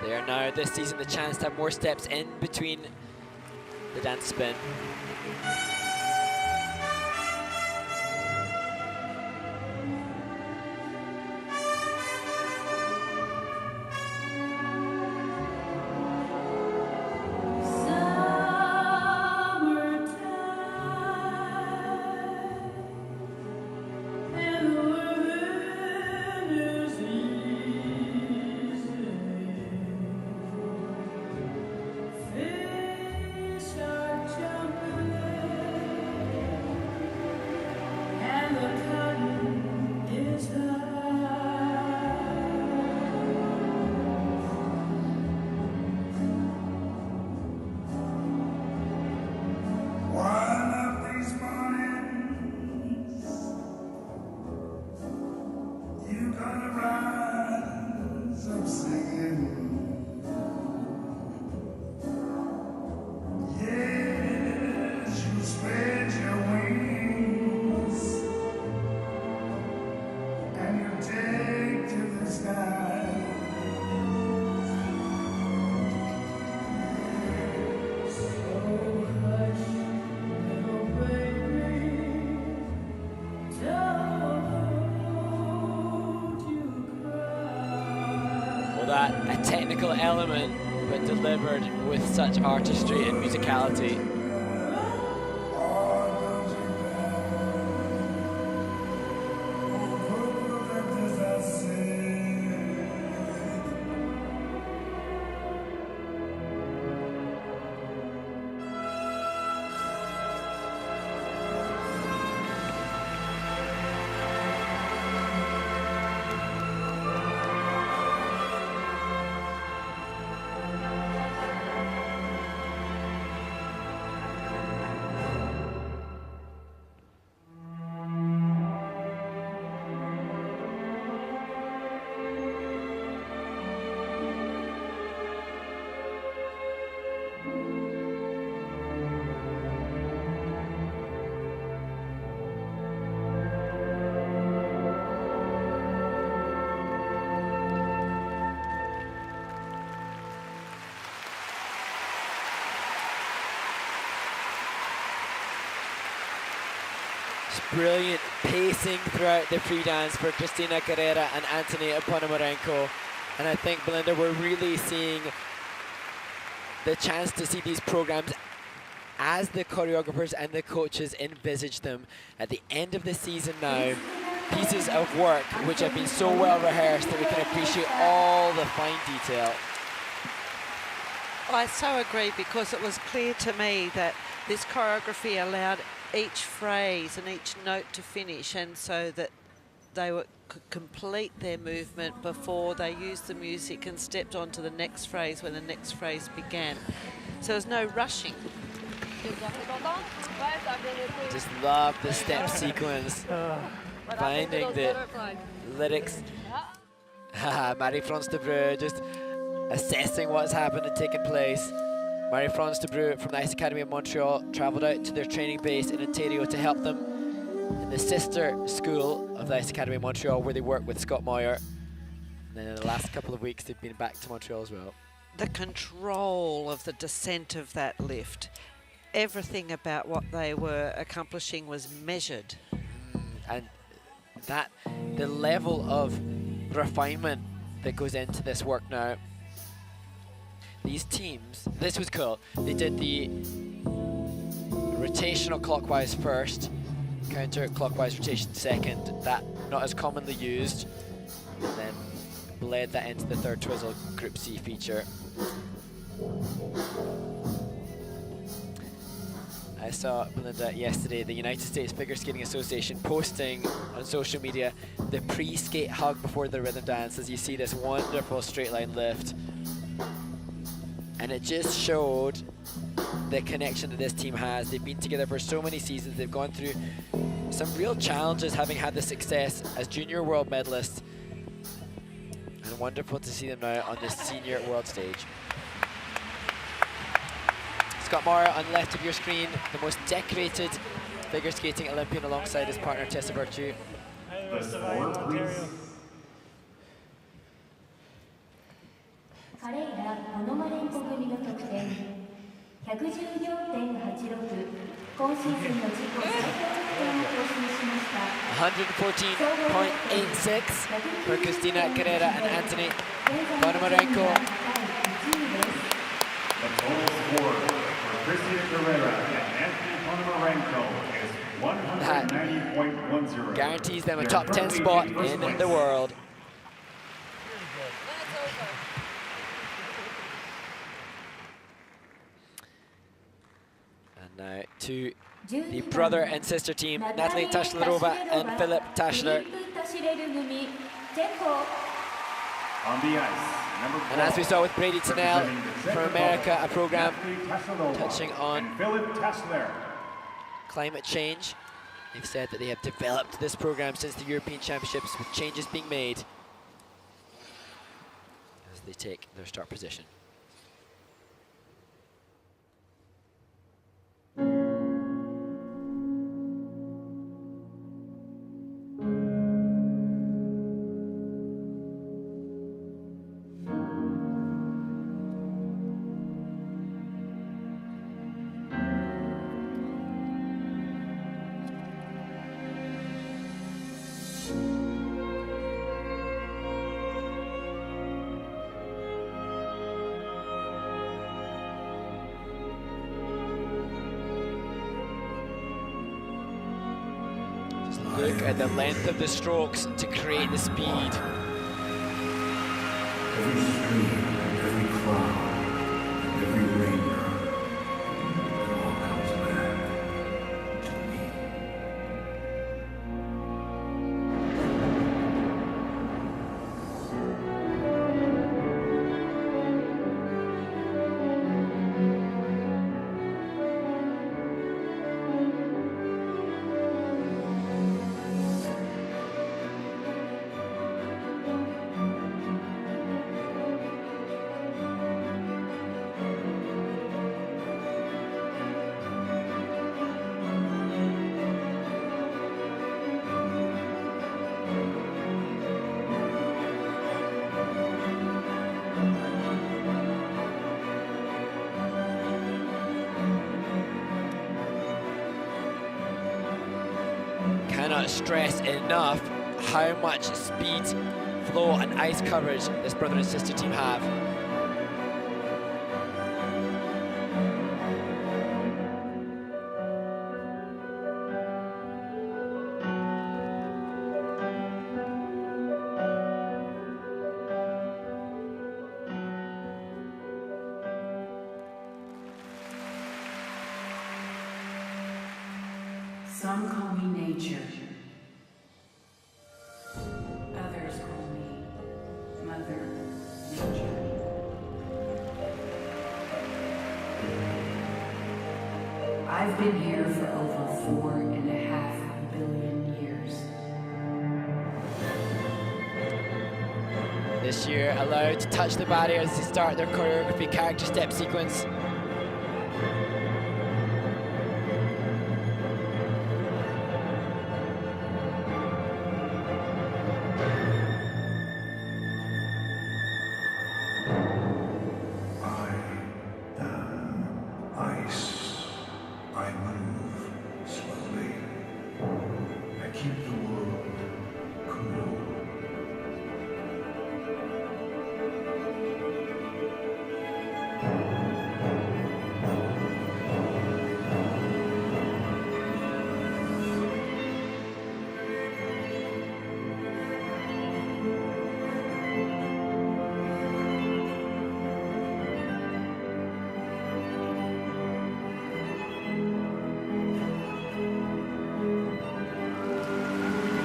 They are now this season the chance to have more steps in between the dance spin. Well, that a technical element, but delivered with such artistry and musicality. Brilliant pacing throughout the pre-dance for Cristina Carrera and Antony Ponomarenko. And I think, Belinda, we're really seeing the chance to see these programs as the choreographers and the coaches envisage them at the end of the season now. Pieces of work which have been so well rehearsed that we can appreciate all the fine detail. I so agree, because it was clear to me that this choreography allowed each phrase and each note to finish, and so that they could complete their movement before they used the music and stepped on to the next phrase when the next phrase began. So there's no rushing. Just love the step sequence, finding the lyrics. Marie-France Debreu just assessing what's happened and taken place. Marie-France Debreu from the Ice Academy of Montreal travelled out to their training base in Ontario to help them in the sister school of the Ice Academy of Montreal, where they work with Scott Moyer. And then in the last couple of weeks, they've been back to Montreal as well. The control of the descent of that lift, everything about what they were accomplishing was measured. And that, the level of refinement that goes into this work now. These teams, this was cool. They did the rotational clockwise first, counter-clockwise rotation second. That not as commonly used. And then bled that into the third twizzle Group C feature. I saw, Belinda, yesterday the United States Figure Skating Association posting on social media the pre-skate hug before the rhythm dance, as you see this wonderful straight line lift. And it just showed the connection that this team has. They've been together for so many seasons. They've gone through some real challenges, having had the success as junior world medalists. And wonderful to see them now on this senior world stage. Scott Moyer on the left of your screen, the most decorated figure skating Olympian alongside his partner Tessa Virtue. The score, please. カレイラ・モノマレンコ組の得点 114.86 今シーズンの自己最高得点を更新しました 114.86 for Cristina Carrera and Antony Ponomarenko. The total score for Cristina Carrera and Antony Ponomarenko is 190.10. Guarantees them a top 10 spot in the world. Now to the brother and sister team, Natalie Taschlerova and Philip Taschler. On the ice, number 4. And as we saw with Brady Tennell from America, a program touching on climate change. They've said that they have developed this program since the European Championships, with changes being made as they take their start position. Look at the length of the strokes to create the speed. Every stream, every cloud, every raindrop, it all comes back to me. Cannot stress enough how much speed, flow and ice coverage this brother and sister team have. Some call me nature. Others call me Mother Nature. I've been here for over 4.5 billion years. This year allowed to touch the barriers to start their choreography character step sequence.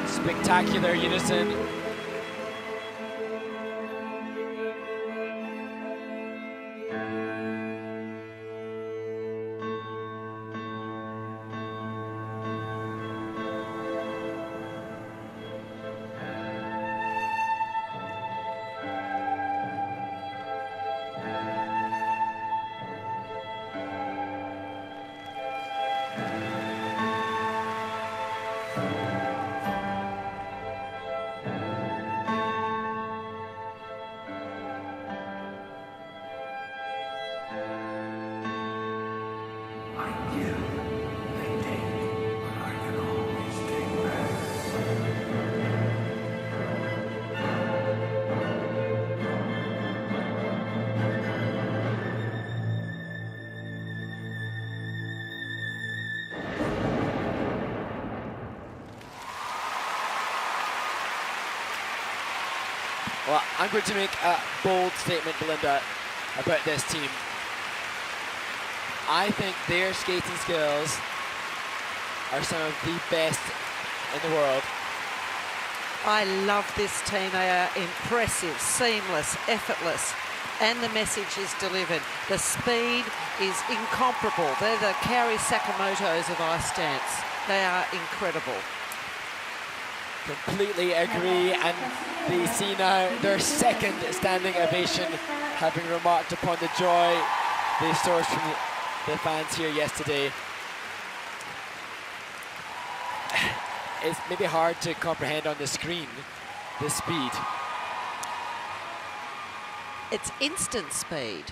Spectacular unison. Well, I'm going to make a bold statement, Belinda, about this team. I think their skating skills are some of the best in the world. I love this team. They are impressive, seamless, effortless, and the message is delivered. The speed is incomparable. They're the Kaori Sakamotos of ice dance. They are incredible. Completely agree, and they see now their second standing ovation, having remarked upon the joy they sourced from the fans here yesterday. It's maybe hard to comprehend on the screen, the speed. It's instant speed.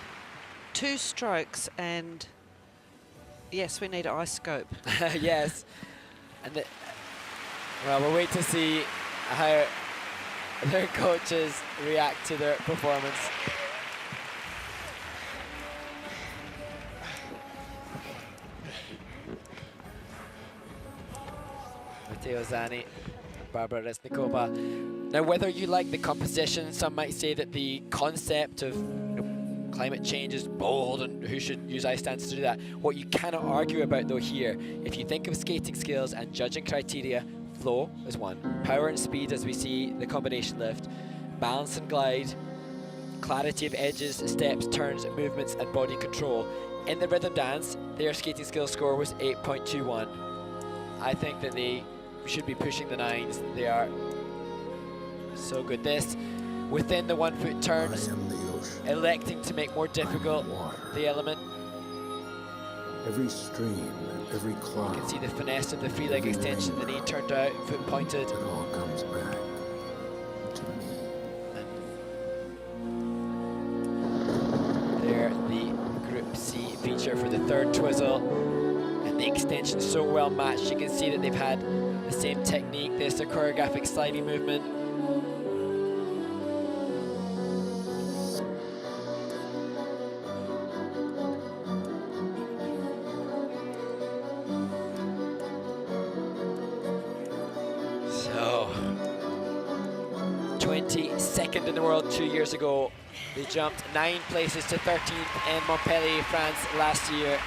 2 strokes and yes, we need an ice scope. Yes, and well, we'll wait to see how their coaches react to their performance. Matteo Zani, Barbara Resnikova. Now, whether you like the composition, some might say that the concept of climate change is bold and who should use ice dance to do that. What you cannot argue about though here, if you think of skating skills and judging criteria, flow is one. Power and speed, as we see the combination lift. Balance and glide. Clarity of edges, steps, turns, movements, and body control. In the rhythm dance, their skating skills score was 8.21. I think that they should be pushing the 9s. They are so good. This, within the 1 foot turns, electing to make more difficult the element. Every stream, every cloud. You can see the finesse of the free leg extension, the knee turned out, foot pointed. It all comes back to me. There, the Group C feature for the third twizzle. And the extension so well matched. You can see that they've had the same technique. There's the choreographic sliding movement. So, 22nd in the world 2 years ago. They jumped 9 places to 13th in Montpellier, France last year.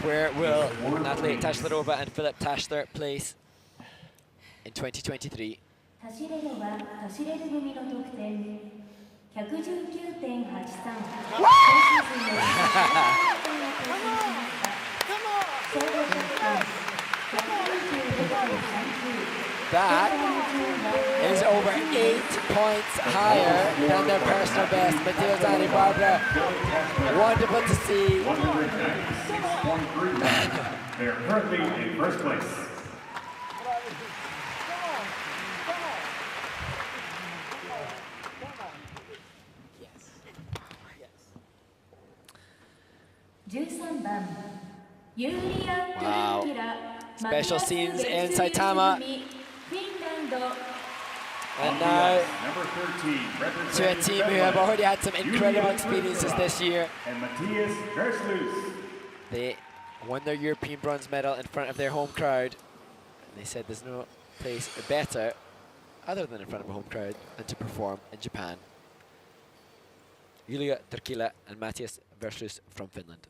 Where will Natalie Taschlerova and Philip Taschler place in 2023? That is over 8 points higher than their personal best. Matteo Zani, Barbara, wonderful to see. 196.3. They're currently in first place. Wow. Special scenes in Saitama. And now to a team who have already had some incredible experiences this year. They won their European bronze medal in front of their home crowd. And they said there's no place better, other than in front of a home crowd, than to perform in Japan. Julia Terkila and Matthias Verslus from Finland.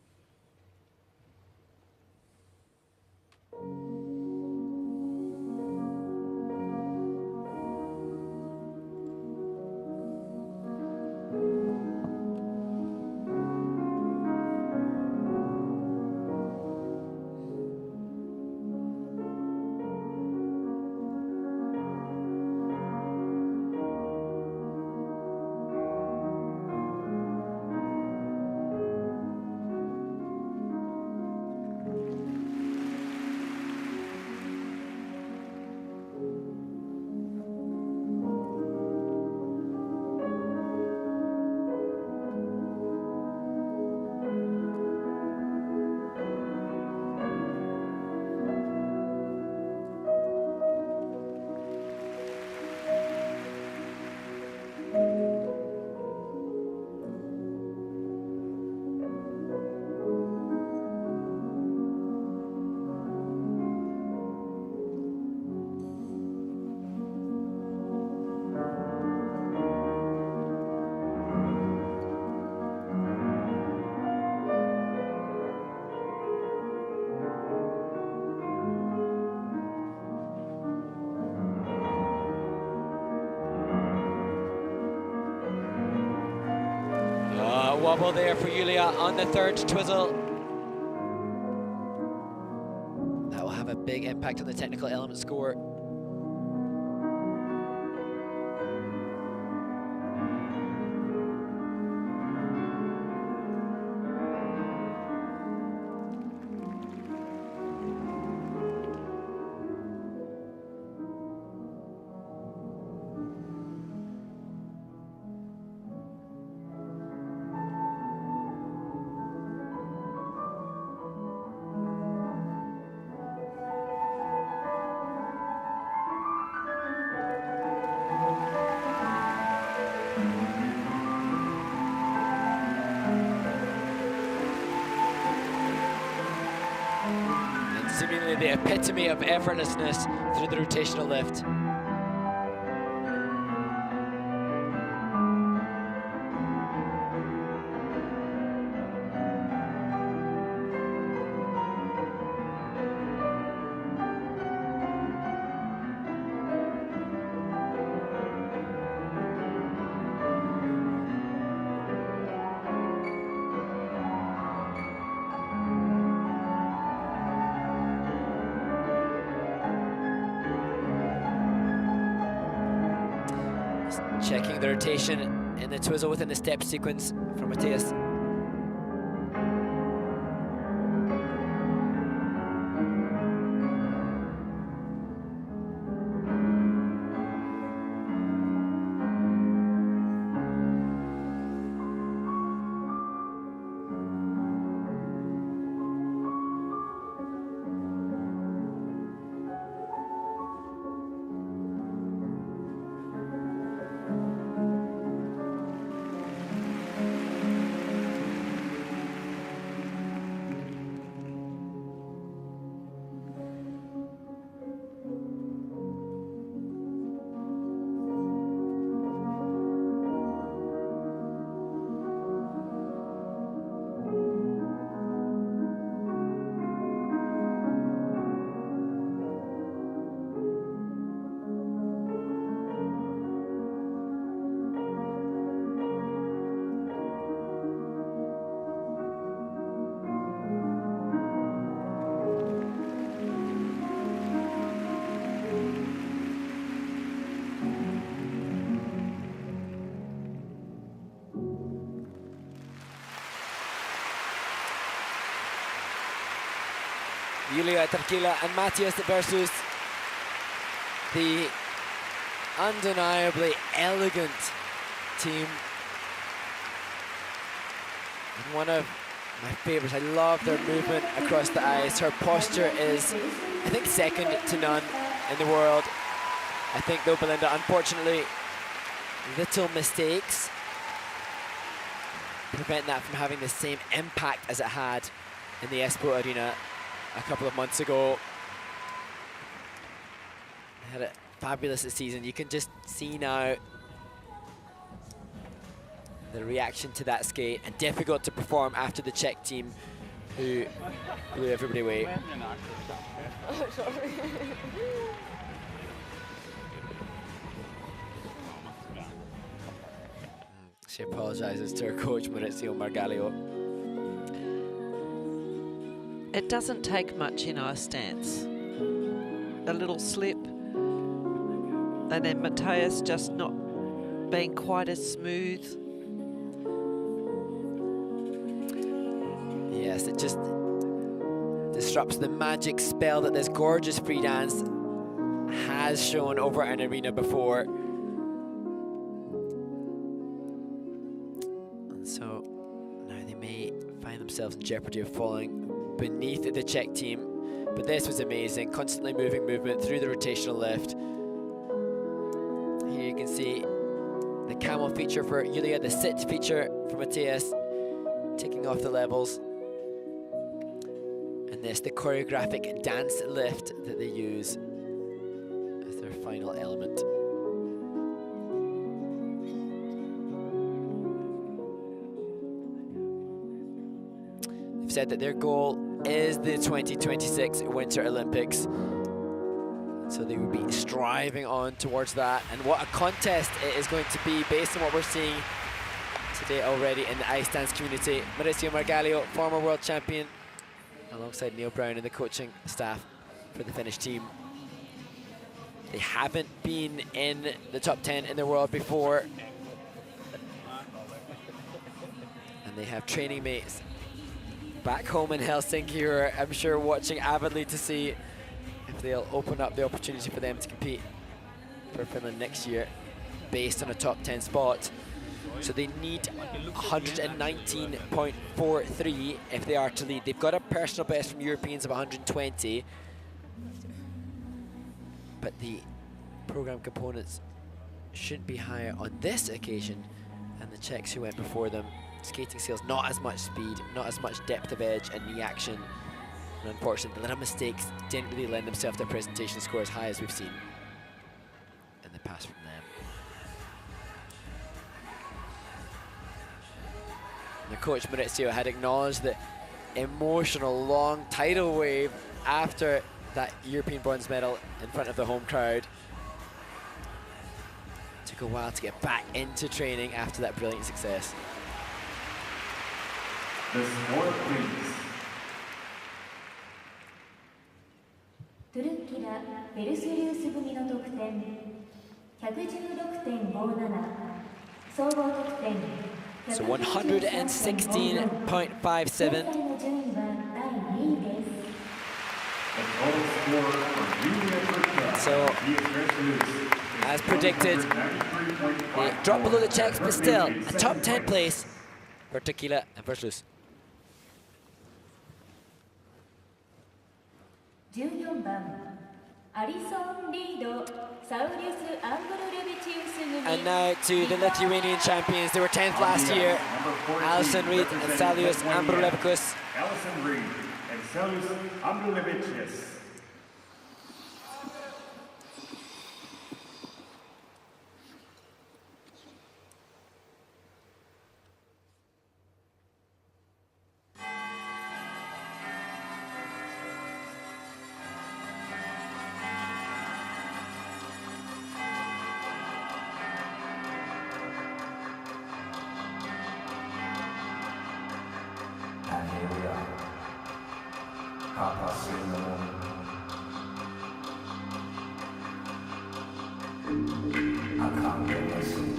Wobble there for Julia on the third twizzle. That will have a big impact on the technical element score. the epitome of effortlessness through the rotational lift. Checking the rotation and the twizzle within the step sequence from Matthias. Julia Tarkila and Matthias versus the undeniably elegant team. And one of my favorites. I love their movement across the ice. Her posture is, I think, second to none in the world. I think, though, Belinda, unfortunately, little mistakes prevent that from having the same impact as it had in the Espoo Arena a couple of months ago. They had a fabulous season. You can just see now the reaction to that skate, and difficult to perform after the Czech team who blew everybody away. She apologises to her coach, Maurizio Margalio. It doesn't take much in ice dance. A little slip, and then Matthias just not being quite as smooth. Yes, it just disrupts the magic spell that this gorgeous free dance has shown over an arena before. And so now they may find themselves in jeopardy of falling beneath the Czech team, but this was amazing. Constantly moving movement through the rotational lift. Here you can see the camel feature for Julia, the sit feature for Matthias, ticking off the levels. And this, the choreographic dance lift that they use as their final element. They've said that their goal is the 2026 Winter Olympics. So they will be striving on towards that. And what a contest it is going to be based on what we're seeing today already in the ice dance community. Maurizio Margalio, former world champion, alongside Neil Brown and the coaching staff for the Finnish team. They haven't been in the top 10 in the world before. And they have training mates back home in Helsinki who are, I'm sure, watching avidly to see if they'll open up the opportunity for them to compete for Finland next year based on a top 10 spot. So they need 119.43 if they are to lead. They've got a personal best from Europeans of 120, but the program components shouldn't be higher on this occasion than the Czechs who went before them. Skating skills, not as much speed, not as much depth of edge and knee action. And unfortunately, the little mistakes didn't really lend themselves to a presentation score as high as we've seen in the past from them. And the coach Maurizio had acknowledged the emotional long tidal wave after that European bronze medal in front of the home crowd. Took a while to get back into training after that brilliant success. The score, please. トゥルッキラ・ベルシリウス組の得点 116.57 総合得点 So 116.57. So, as predicted, they dropped below the Czechs, but still a top 10 place for Tequila and Verslus. 14番アリソン・リードサウリウス・アンブルレビチウス組 And now to the Lithuanian champions. They were 10th last year. Alison Reid and Saulius Ambrulevičius. Alison Reid and Saulius Ambrulevičius. And here we are, 3:30 in the morning. I can't get no sleep.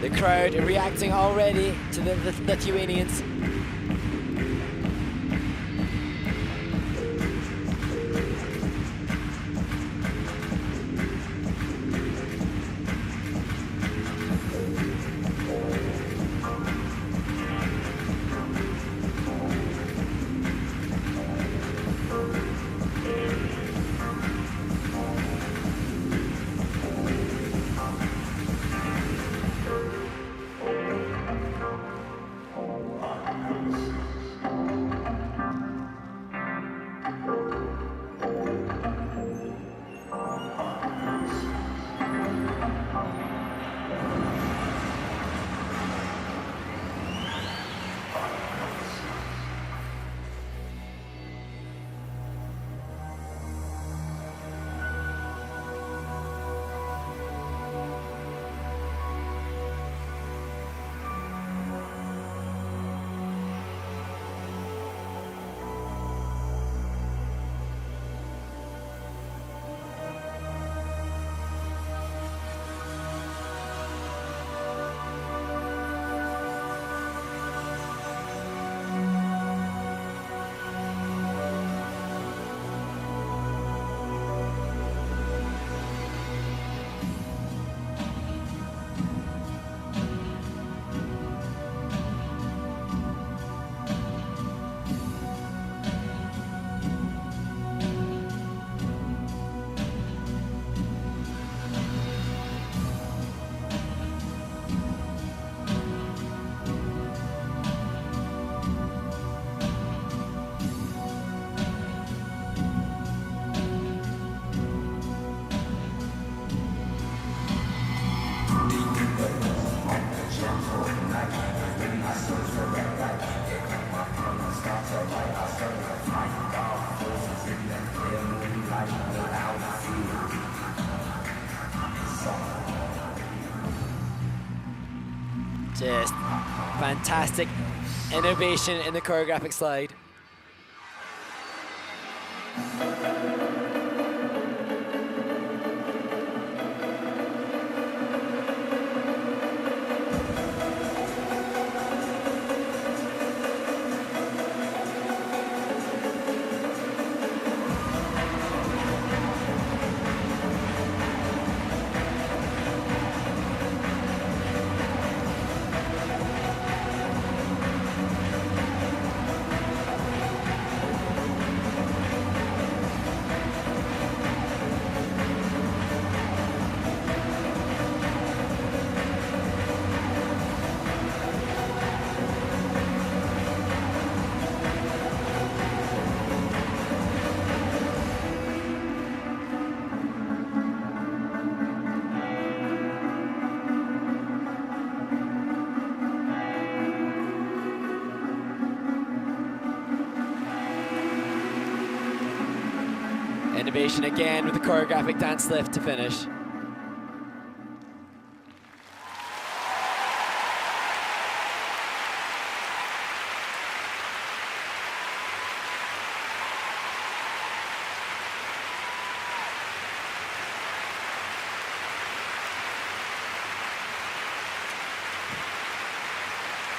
The crowd reacting already to the Lithuanians. Just fantastic innovation in the choreographic slide. innovation again with the choreographic dance lift to finish.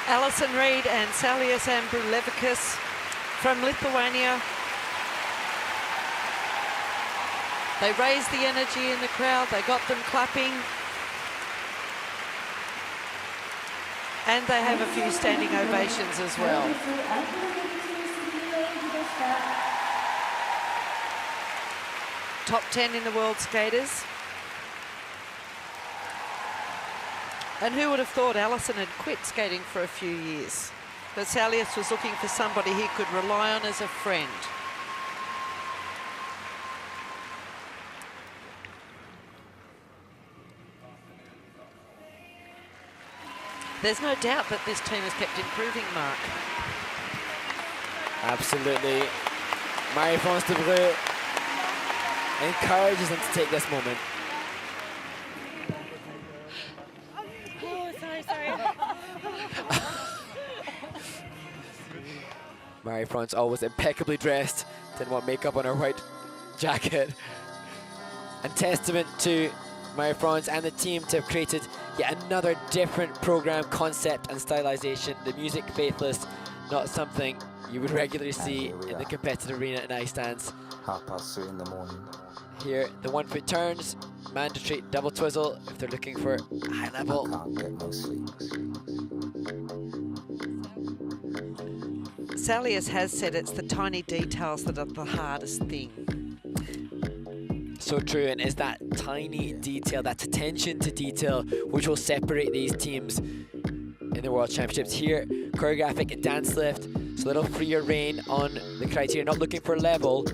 Alison Reed and Salius Ambrulevikas from Lithuania. They raised the energy in the crowd, they got them clapping. And they have a few standing ovations as well. Top 10 in the world skaters. And who would have thought Alison had quit skating for a few years? But Salius was looking for somebody he could rely on as a friend. There's no doubt that this team has kept improving, Mark. Absolutely. Marie-France Debreu encourages them to take this moment. Marie-France always impeccably dressed, didn't want makeup on her white jacket. And testament to Marie-France and the team to have created yet another different program, concept and stylization. The music faithless, not something you would regularly see in the competitive arena in ice dance. 3:30 in the morning. Here, the 1 foot turns, mandatory double twizzle if they're looking for high level. Can't get no sleep. Salius has said it's the tiny details that are the hardest thing. So true, and is that tiny detail, that attention to detail, which will separate these teams in the World Championships. Here, choreographic dance lift, so a little freer rein on the criteria, not looking for level,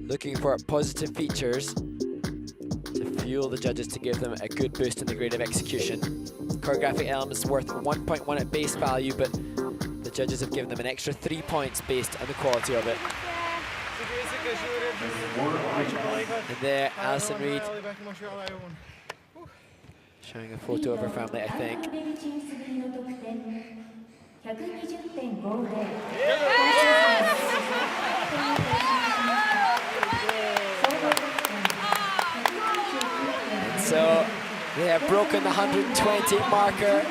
looking for positive features to fuel the judges to give them a good boost in the grade of execution. Choreographic elements worth 1.1 at base value, but the judges have given them an extra 3 points based on the quality of it. And there, Alison Reed showing a photo of her family, I think. And so they have broken the 120 marker.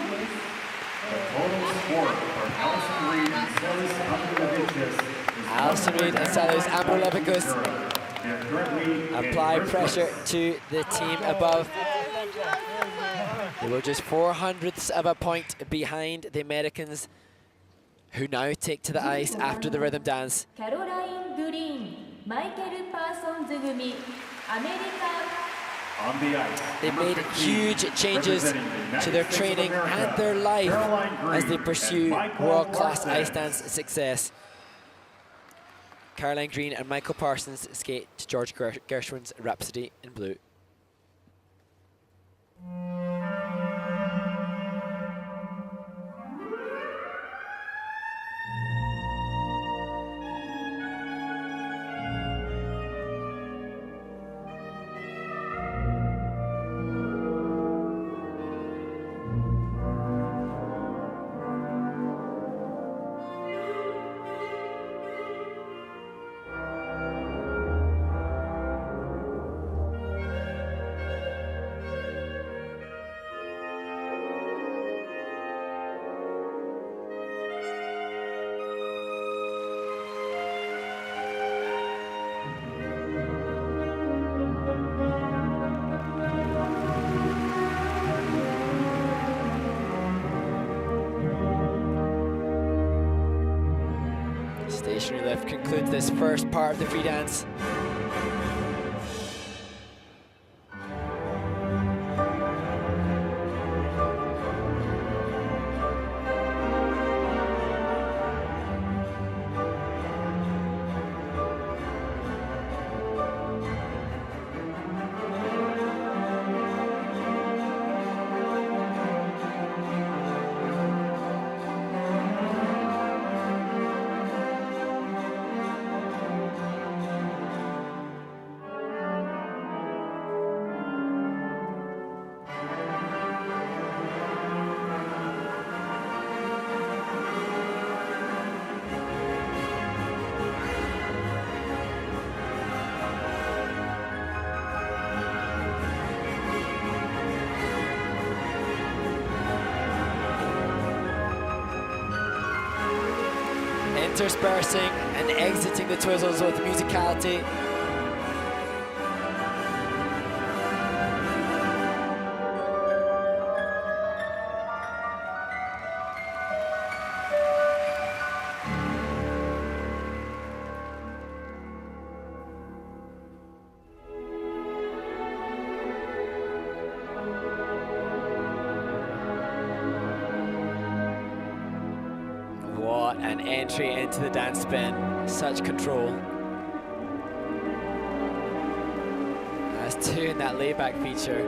Alison Reed and Salius Ambrulevikas apply pressure to the team above. They were just 0.04 of a point behind the Americans, who now take to the ice after the rhythm dance. They made huge changes to their training and their life as they pursue world-class ice dance success. Caroline Green and Michael Parsons skate to George Gershwin's Rhapsody in Blue. Stationary lift concludes this first part of the free dance. interspersing and exiting the twizzles with musicality. What an entry into the dance spin, such control. As two in that layback feature.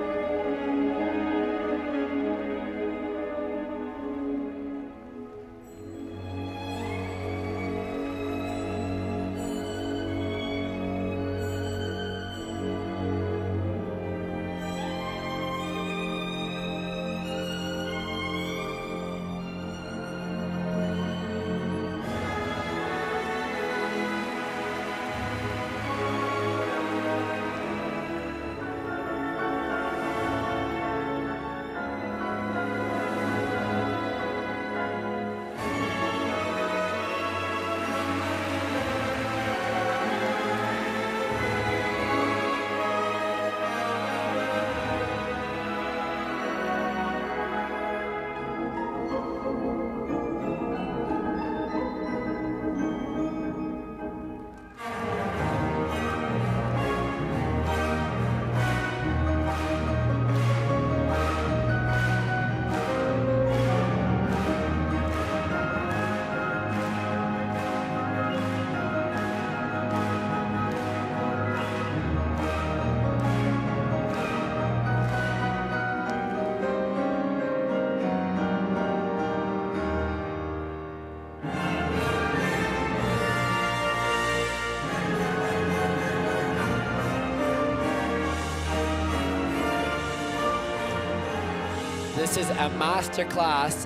This is a masterclass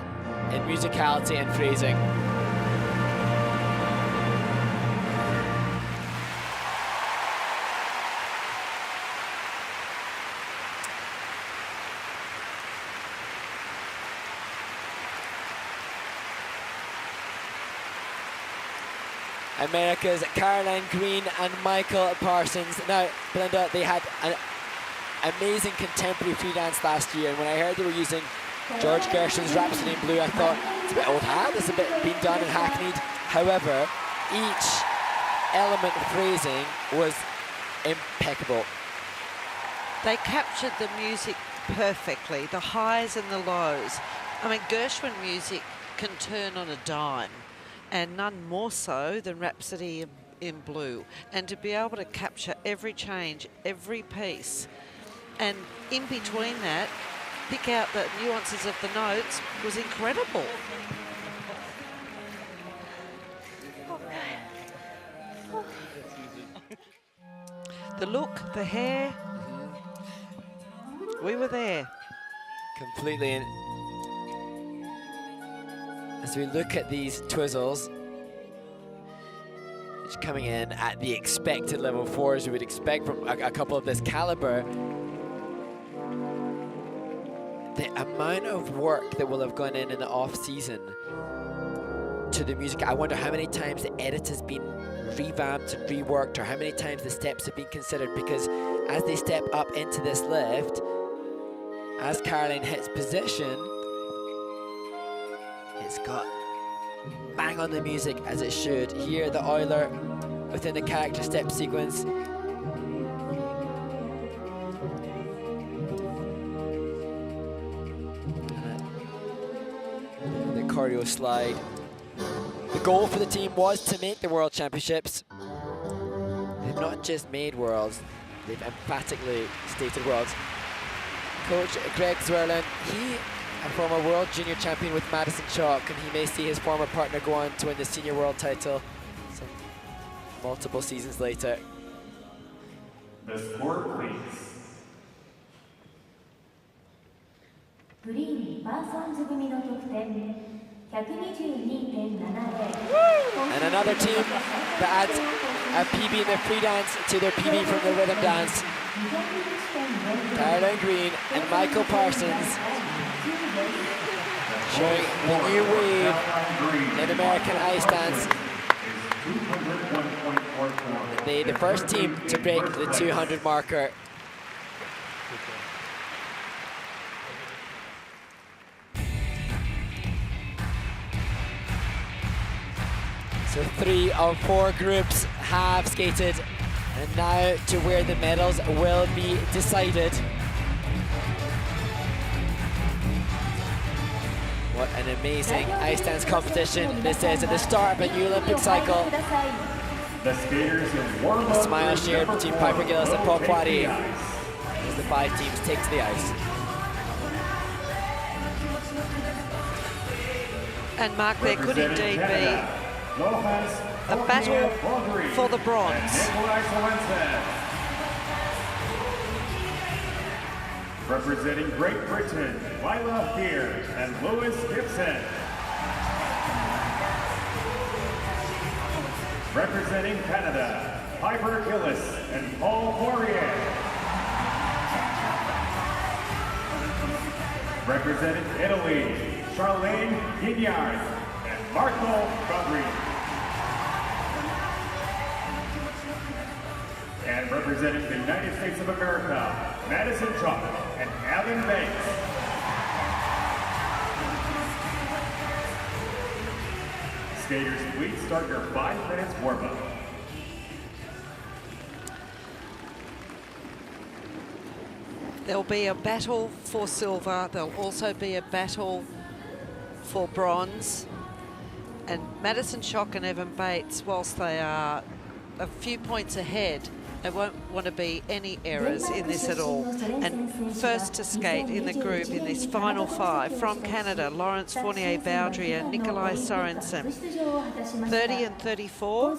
in musicality and phrasing. America's Caroline Green and Michael Parsons. Now, Belinda, they had an amazing contemporary free dance last year, and when I heard they were using George Gershwin's Rhapsody in Blue, I thought, it's a bit old hat, it's a bit been done and hackneyed. However, each element of phrasing was impeccable. They captured the music perfectly, the highs and the lows. I mean, Gershwin music can turn on a dime, and none more so than Rhapsody in Blue. And to be able to capture every change, every piece, and in between that, pick out the nuances of the notes was incredible. The look, the hair, we were there. Completely. As we look at these twizzles, it's coming in at the expected level 4, as we would expect from a couple of this caliber. The amount of work that will have gone in the off-season to the music, I wonder how many times the edit has been revamped and reworked, or how many times the steps have been considered, because as they step up into this lift, as Caroline hits position, it's got bang on the music as it should. Here, the Euler within the character step sequence. The choreo slide. The goal for the team was to make the World Championships. They've not just made Worlds, they've emphatically stated Worlds. Coach Greg Zwerlin, he a former World Junior Champion with Madison Chock, and he may see his former partner go on to win the Senior World title some multiple seasons later. The score, please. And another team that adds a PB in their free dance to their PB from the rhythm dance. Caroline Green and Michael Parsons showing the new wave in American ice dance. 201.44. The first team to break the 200 marker. So 3 of 4 groups have skated, and now to where the medals will be decided. What an amazing ice dance competition this is at the start of a new Olympic cycle. The skaters in warm-up. A smile shared between Piper Gilles and Paul Poirier as the 5 teams take to the ice. And Mark, there could indeed be a battle for the bronze. Representing Great Britain, Lilah here and Louis Gibson. Representing Canada, Piper Gilles and Paul Poirier. Representing Italy, Charlene Guignard and Marco Fabbri. And representing the United States of America, Madison Chock and Alan Banks. Skaters, please start your 5 minutes warm-up. There'll be a battle for silver. There'll also be a battle for bronze. And Madison Chock and Evan Bates, whilst they are a few points ahead, there won't want to be any errors in this at all. And first to skate in the group in this final 5 from Canada, Laurence Fournier-Baudry and Nikolai Sorensen. 30 and 34.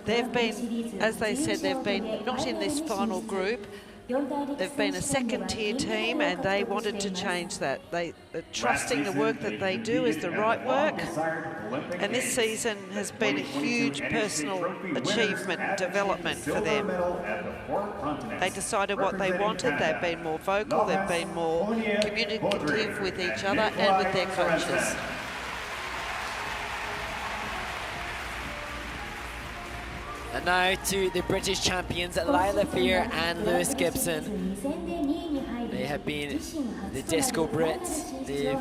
They've been, as they said, they've been not in this final group. They've been a second-tier team, and they wanted to change that. They're trusting the work that they do is the right work, and this season has been a huge personal achievement and development for them. They decided what they wanted. They've been more vocal, they've been more communicative with each other and with their coaches. And now to the British champions, Lilah Fear and Louis Gibson. They have been the disco Brits. They've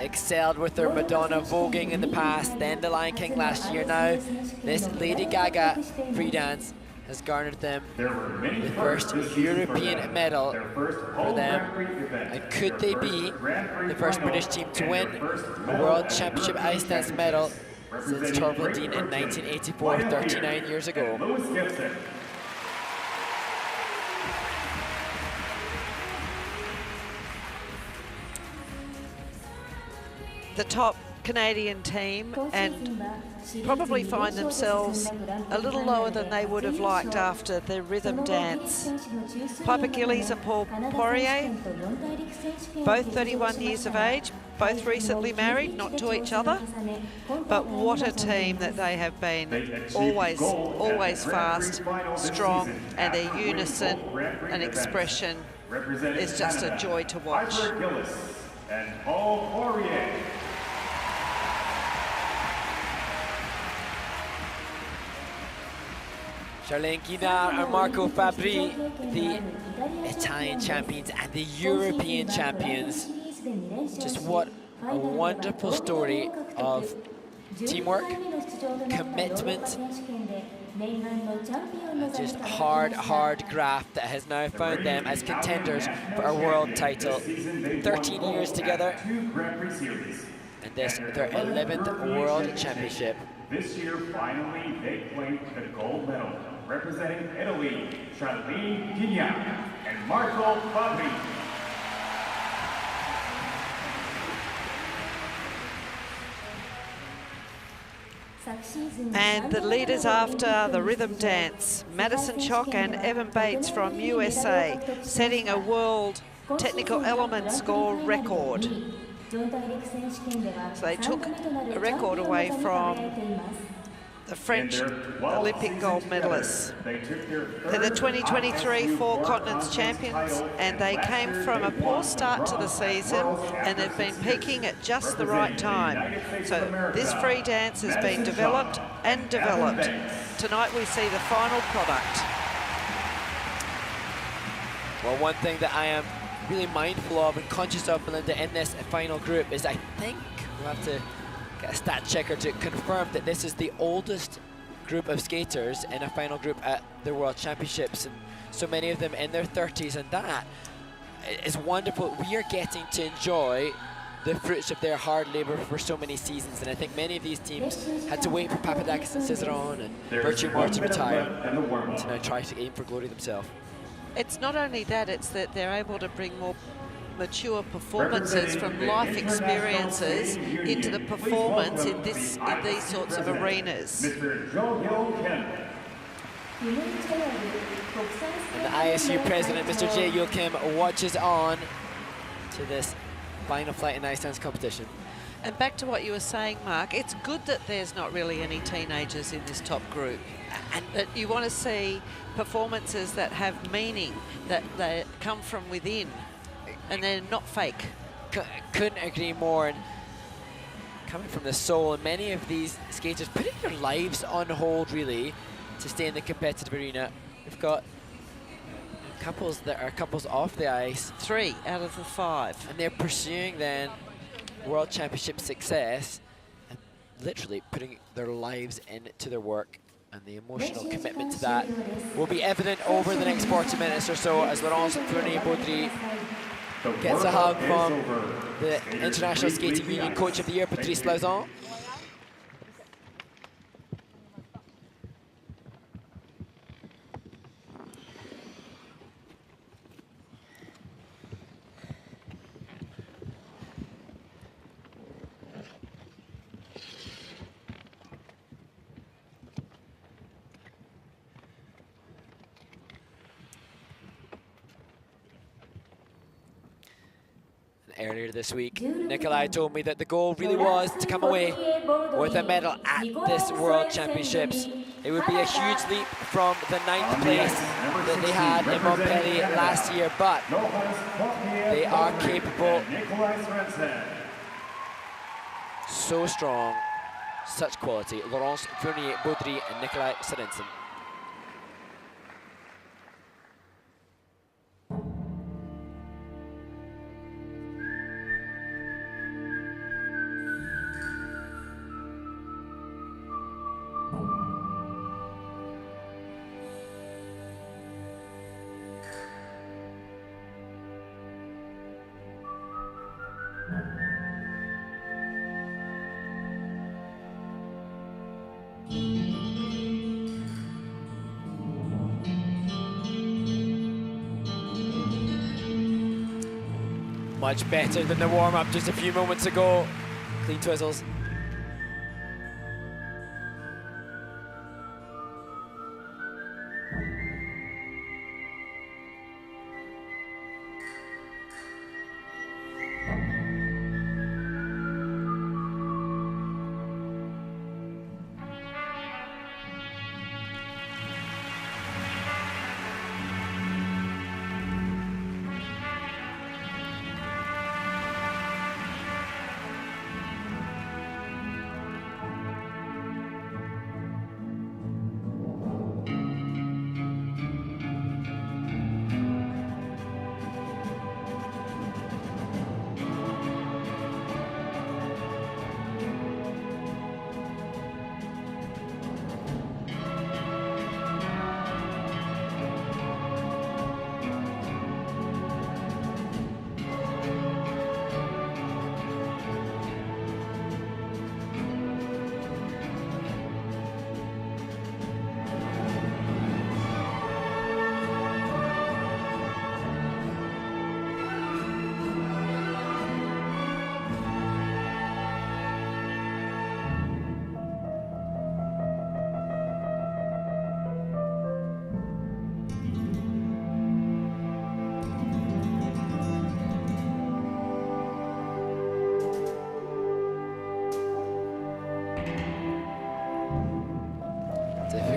excelled with their Madonna voguing in the past, then the Lion King last year. Now this Lady Gaga free dance has garnered them the first European medal for them. And could they be the first British team to win a World Championship ice dance medal since Torvill Dean in 1984, 39 years ago. The top Canadian team, and probably find themselves a little lower than they would have liked after the rhythm dance. Piper Gilles and Paul Poirier, both 31 years of age, both recently married, not to each other, but what a team that they have been. Always fast, strong, and their unison and expression is just a joy to watch. Piper Gilles and Paul Poirier. Charlene Guignard and Marco Fabbri, the Italian champions and the European champions. Just what a wonderful story of teamwork, commitment, just hard graft that has now found them as contenders for a world title. 13 years together, and this their 11th World Championship. This year, finally, they claimed the gold medal, representing Italy, Charlene Guignard and Marco Fabbri. And the leaders after the rhythm dance, Madison Chock and Evan Bates from USA, setting a world technical element score record. So they took a record away from the French Olympic gold medalists. They're the 2023 Four Continents champions, and they came from a poor start to the season, and they've been peaking at just the right time. So this free dance has been developed and developed. Tonight we see the final product. Well, one thing that I am really mindful of and conscious of, Belinda, in this final group is I think we'll have to get a stat checker to confirm that this is the oldest group of skaters in a final group at the World Championships, and so many of them in their 30s, and that is wonderful. We are getting to enjoy the fruits of their hard labour for so many seasons, and I think many of these teams had to wait for Papadakis and Cizeron and Virtue to retire to now try to aim for glory themselves. It's not only that, it's that they're able to bring more mature performances from life experiences into the performance in these sorts of arenas. And the ISU president, Mr. Jae-Yul Kim, watches on to this final flight in ice dance competition. And back to what you were saying, Mark, it's good that there's not really any teenagers in this top group, and that you want to see performances that have meaning, that they come from within, and they're not fake. Couldn't agree more. And coming from the soul, and many of these skaters putting their lives on hold, really, to stay in the competitive arena. We've got couples that are couples off the ice. 3 out of the 5. And they're pursuing then World Championship success and literally putting their lives into their work, and the emotional commitment to that will be evident over the next 40 minutes or so as Laurence Fournier-Baudry gets a hug from the International Skating Union Coach of the Year, Patrice Lauzon. Earlier this week, Nikolai told me that the goal really was to come away with a medal at this World Championships. It would be a huge leap from the 9th place that they had in Montpellier last year, but they are capable. So strong, such quality. Laurence Fournier-Baudry and Nikolai Sorensen. Much better than the warm-up just a few moments ago. Clean twizzles.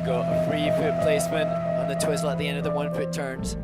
go. A free foot placement on the twizzle at the end of the 1 foot turns.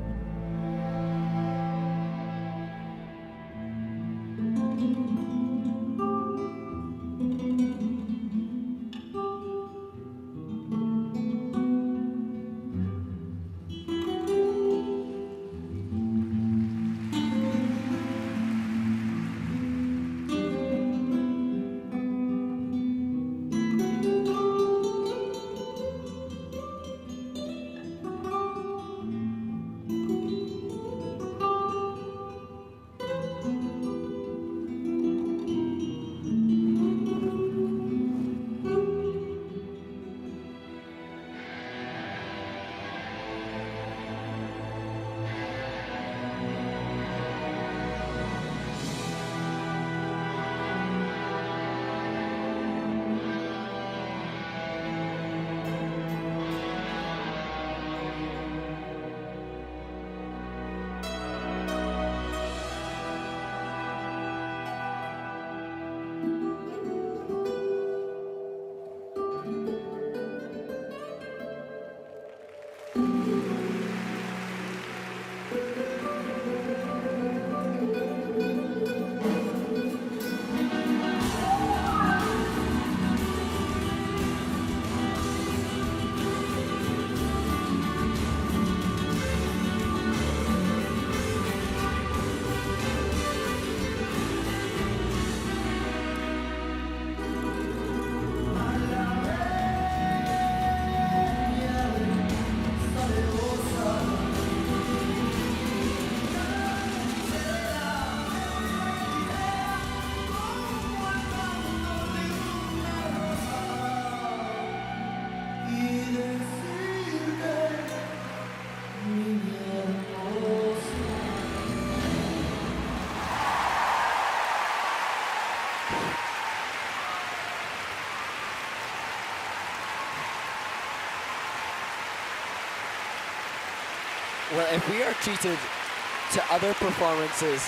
Well, if we are treated to other performances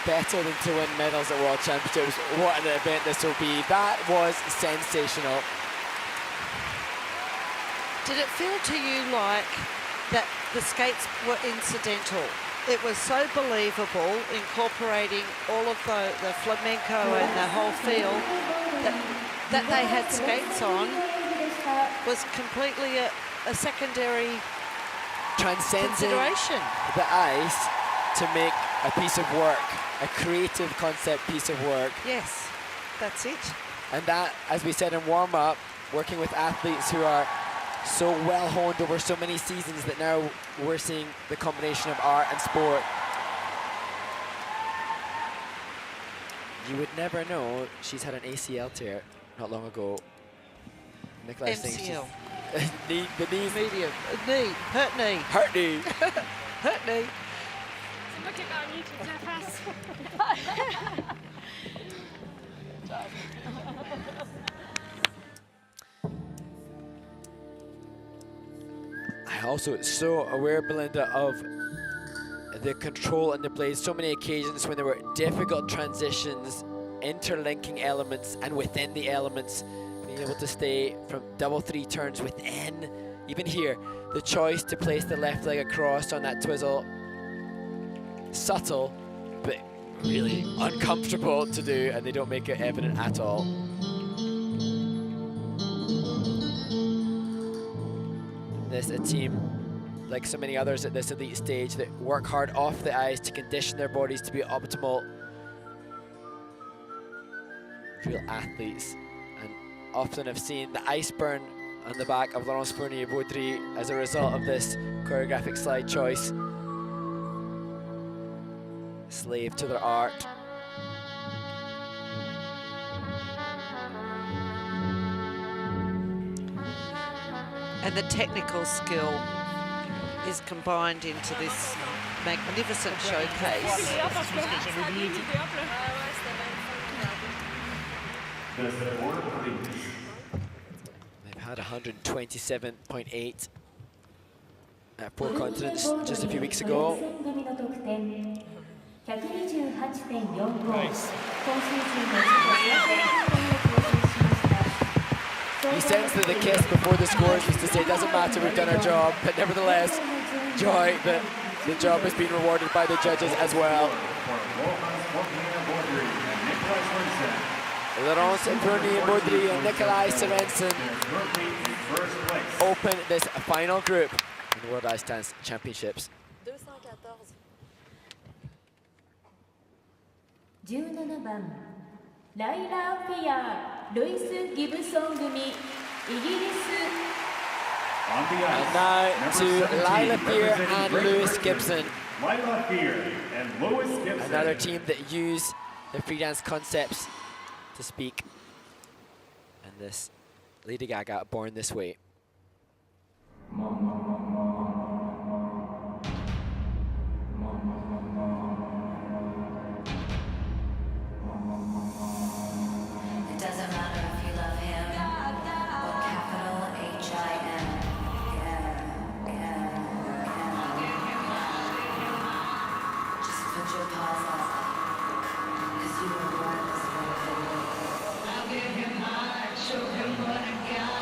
better than to win medals at World Championships, what an event this will be. That was sensational. Did it feel to you like that the skates were incidental? It was so believable, incorporating all of the flamenco and the whole feel that they had skates on was completely a secondary consideration. The ice to make a piece of work, a creative concept piece of work. Yes, that's it. And that, as we said in warm-up, working with athletes who are so well honed over so many seasons that now we're seeing the combination of art and sport. You would never know she's had an ACL tear not long ago. Nicolai's MCL. The knee. Medium. Knee. Hurt knee. Hurt knee. Hurt knee. Look at that on YouTube, so fast. I also so aware, Belinda, of the control in the blades. So many occasions when there were difficult transitions, interlinking elements, and within the elements, being able to stay from double three turns within. Even here, the choice to place the left leg across on that twizzle, subtle, but really uncomfortable to do, and they don't make it evident at all. This a team, like so many others at this elite stage, that work hard off the ice to condition their bodies to be optimal. Real athletes, and often have seen the ice burn on the back of Laurence Fournier-Vaudry as a result of this choreographic slide choice. Slave to their art. And the technical skill is combined into this magnificent showcase. They've had 127.8 at 4 continents just a few weeks ago. Nice. He sends the kiss before the scores just to say, it doesn't matter, we've done our job, but nevertheless, joy that the job has been rewarded by the judges as well. Laurence Fournier-Baudry and Nikolai Sorensen open this final group in the World Ice Dance Championships. 17番ライラ・フィア、ルイス・ギブソン組、イギリス。 And now to Lilah Fear and Lewis Gibson. Lilah Fear and Lewis Gibson. Another team that use the free dance concepts to speak. And this Lady Gaga, Born This Way. It doesn't matter if you love him or capital H-I-M. Just put your paws up, 'cause you were born this way. I'll give him heart, show him what I got.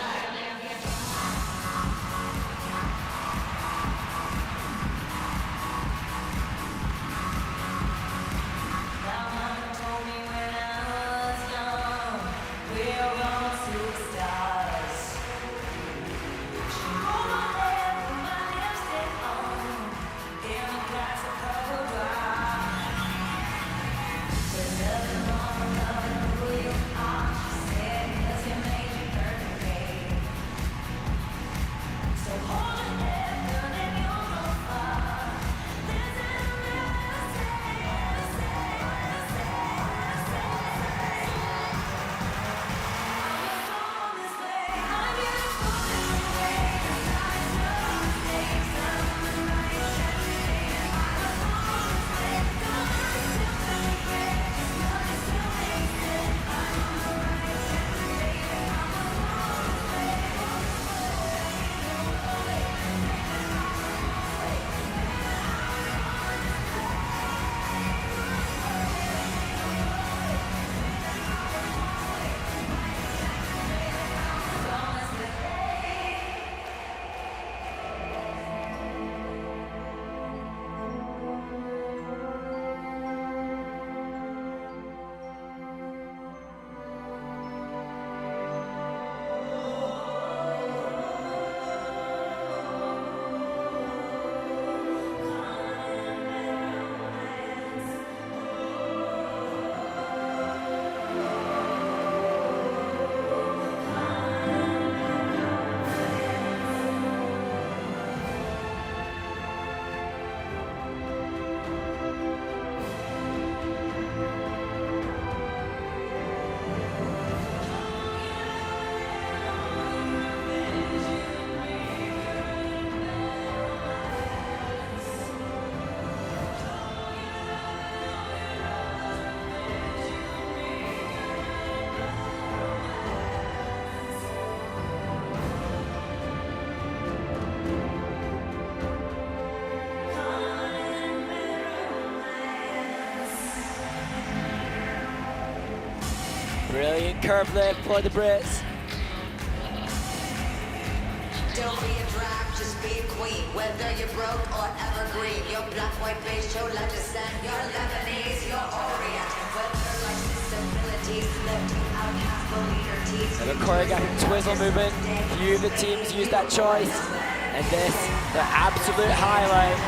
Brilliant curve lift for the Brits. Don't be a drag, just be a queen. Whether you're broke or evergreen, your black, white, beige, chola descent, your Lebanese, your Orient. Whether life's disabilities, lifting outcast for leader teeth. And a choreographic twizzle movement. Few of the teams use that choice. And this, the absolute highlight.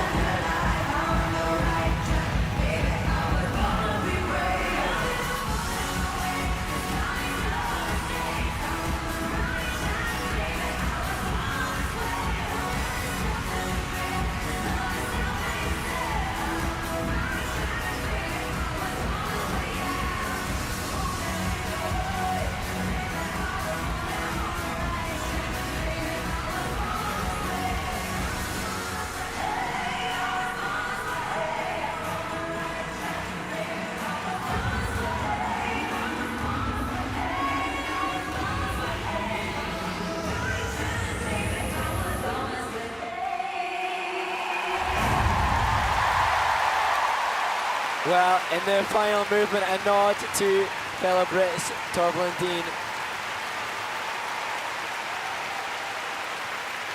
Well, in their final movement, a nod to fellow Brits, Torvill and Dean.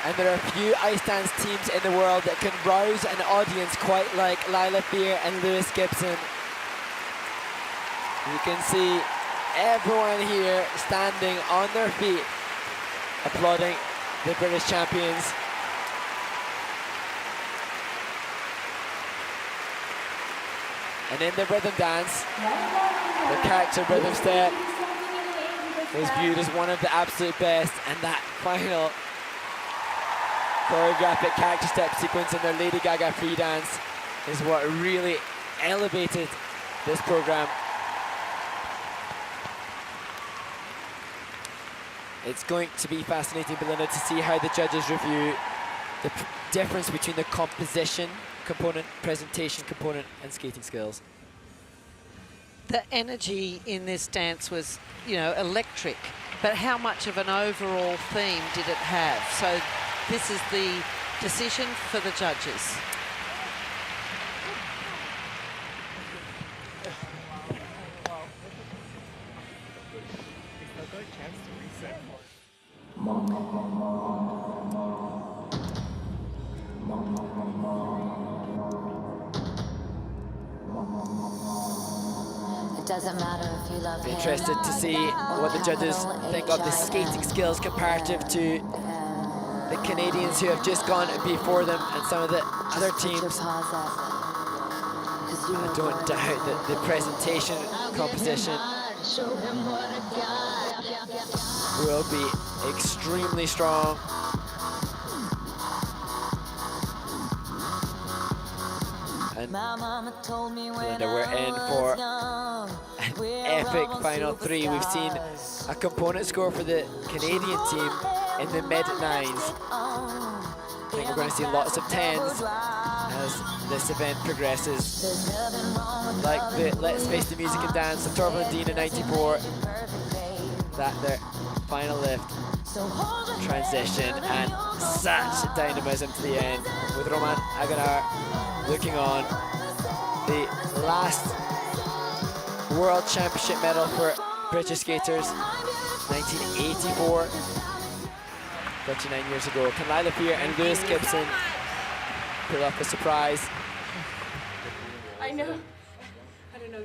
And there are few ice dance teams in the world that can rouse an audience quite like Lilah Fear and Lewis Gibson. You can see everyone here standing on their feet, applauding the British champions. And in the rhythm dance, the character rhythm step is viewed as one of the absolute best, and that final choreographic character step sequence in their Lady Gaga free dance is what really elevated this program. It's going to be fascinating, Belinda, to see how the judges review the difference between the composition component, presentation component, and skating skills. The energy in this dance was, you know, electric, but how much of an overall theme did it have? So this is the decision for the judges. It doesn't matter if you love him. Interested to see what the judges think of the skating skills comparative to the Canadians who have just gone before them and some of the other teams. I don't doubt that the presentation composition will be extremely strong. And Belinda, we're in for an epic final three. We've seen a component score for the Canadian team in the mid-9s. I think we're going to see lots of 10s as this event progresses. Like the Let's Face the Music and Dance of Torvill and Dean in 94. That their final lift, transition, and such dynamism to the end with Roman Aguilar looking on. The last World Championship medal for British skaters, 1984, 39 years ago. Can Lilah Fear and Lewis Gibson pull up a surprise? I know. I don't know.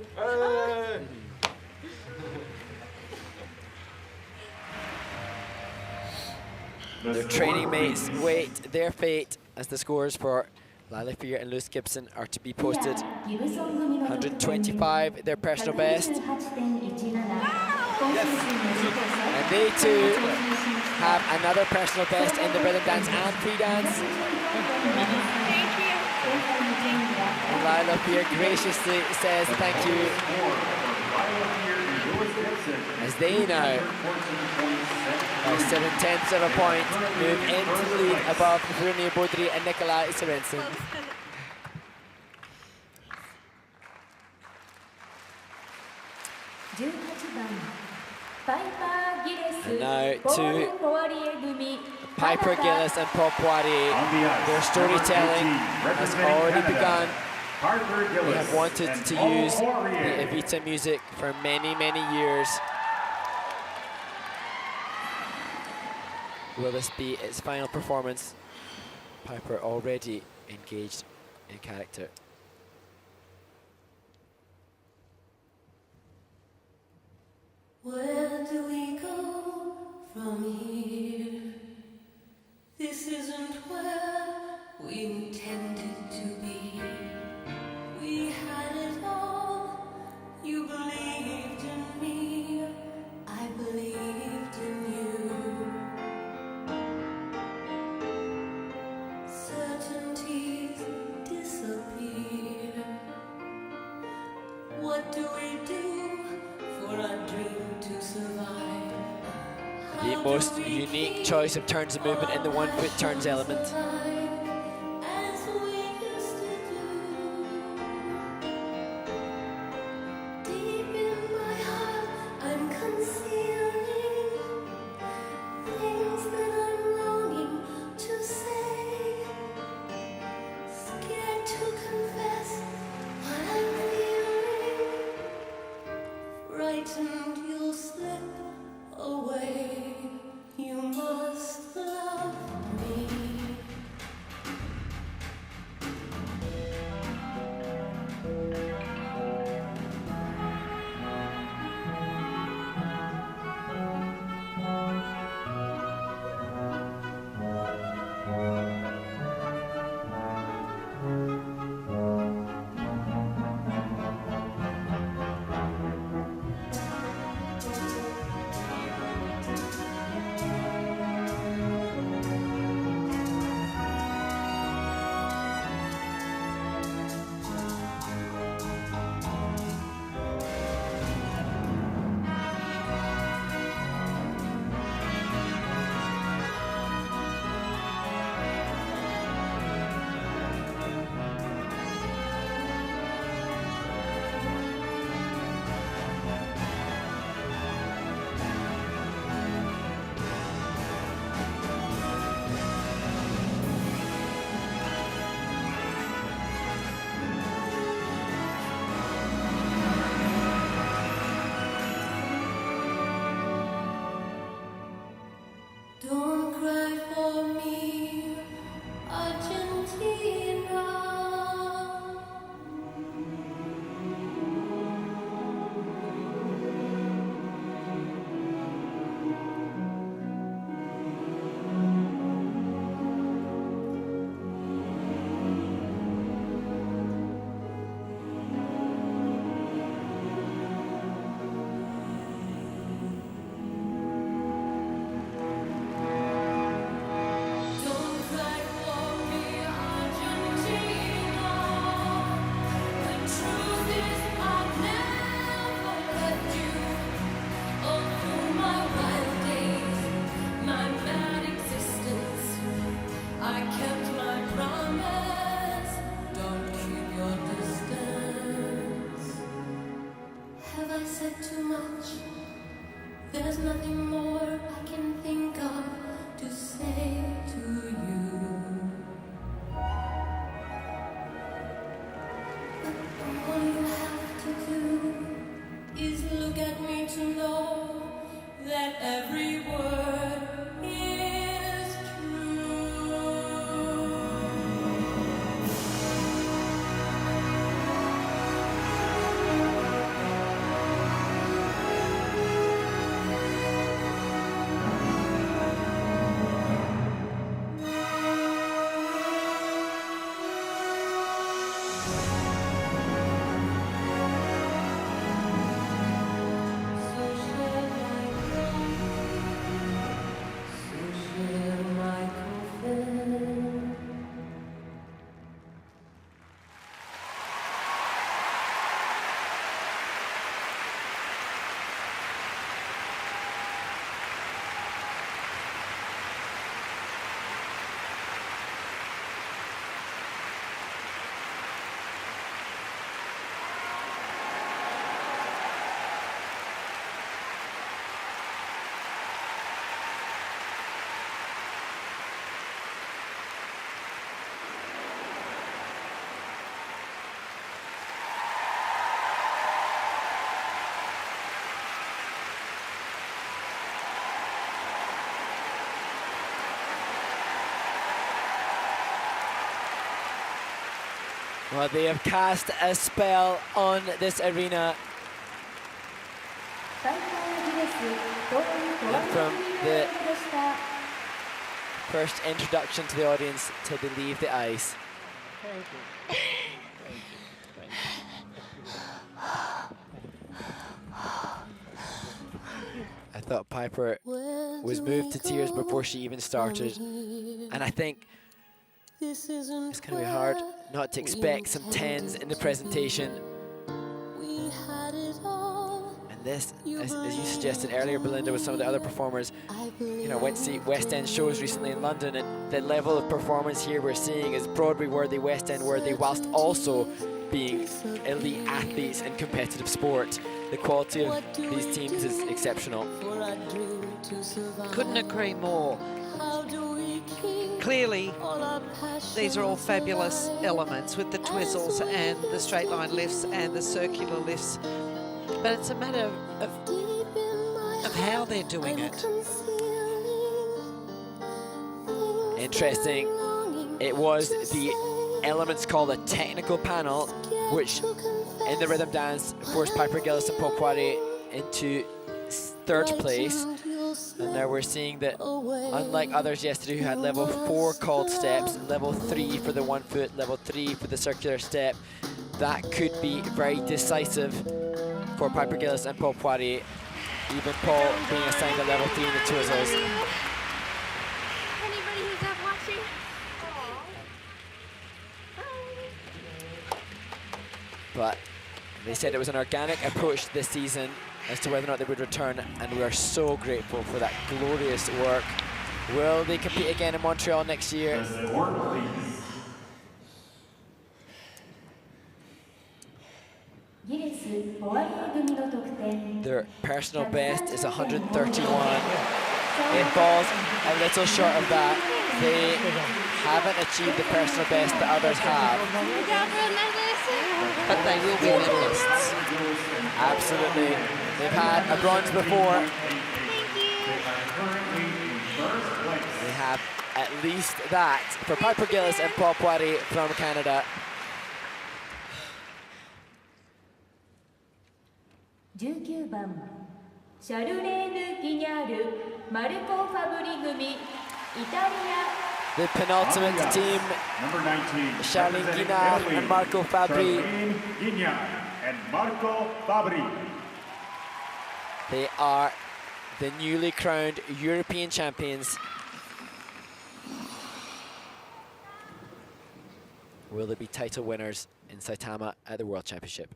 Their training mates wait their fate as the scores for Lilah Fear and Lewis Gibson are to be posted. 125, their personal best. And they too have another personal best in the rhythm dance and free dance. And Lilah Fear graciously says thank you as they now, by 7/10 of a point, move into the lead above Bruni Baudry and Nikolai Sorensen. And now to Piper Gilles and Paul Poirier. Their storytelling has already begun. They have wanted to use the Evita music for many, many years. Will this be its final performance? Piper already engaged in character. Where do we go from here? This isn't where we intended to be. We had it all. You believed in me. I believed in you. Certainties disappear. What do we do for our dream to survive? The most unique choice of turns and movement in the 1-foot turns element. As we used to do. Deep in my heart, I'm concealing things that I'm longing to say. Scared to confess what I'm feeling. Frightened you'll slip away. You must love me. said too much. There's nothing more I can think of to say to you. But all you have to do is look at me to know that every word is true. Well, they have cast a spell on this arena. And from the first introduction to the audience till they leave the ice. Thank you. Thank you. I thought Piper was moved to tears before she even started. And I think it's going to be hard not to expect some 10s in the presentation. And this, as you suggested earlier, Belinda, with some of the other performers, you know, went to see West End shows recently in London, and the level of performance here we're seeing is Broadway worthy, West End worthy, whilst also being elite athletes in competitive sport. The quality of these teams is exceptional. Couldn't agree more. Clearly, these are all fabulous elements with the twizzles and the straight line lifts and the circular lifts. But it's a matter of how they're doing it. Interesting. It was the elements called a technical panel, which in the rhythm dance forced Piper Gilles and Paul Poirier into third place. And now we're seeing that, unlike others yesterday who had level 4 called steps, level 3 for the 1 foot, level 3 for the circular step, that could be very decisive for Piper Gilles and Paul Poirier. Even Paul being assigned a level 3 in the twizzles. Anybody who's not watching? But they said it was an organic approach this season as to whether or not they would return, and we are so grateful for that glorious work. Will they compete again in Montreal next year? Their personal best is 131. It falls a little short of that. They haven't achieved the personal best that others have. But they will be medalists. Absolutely. They've had a bronze before. They have at least that for Piper Gilles and Paul Poirier from Canada. The penultimate team, number 19, Charlene Guignard and Marco Fabbri. Guignard and Marco Fabbri. They are the newly crowned European champions. Will they be title winners in Saitama at the World Championship?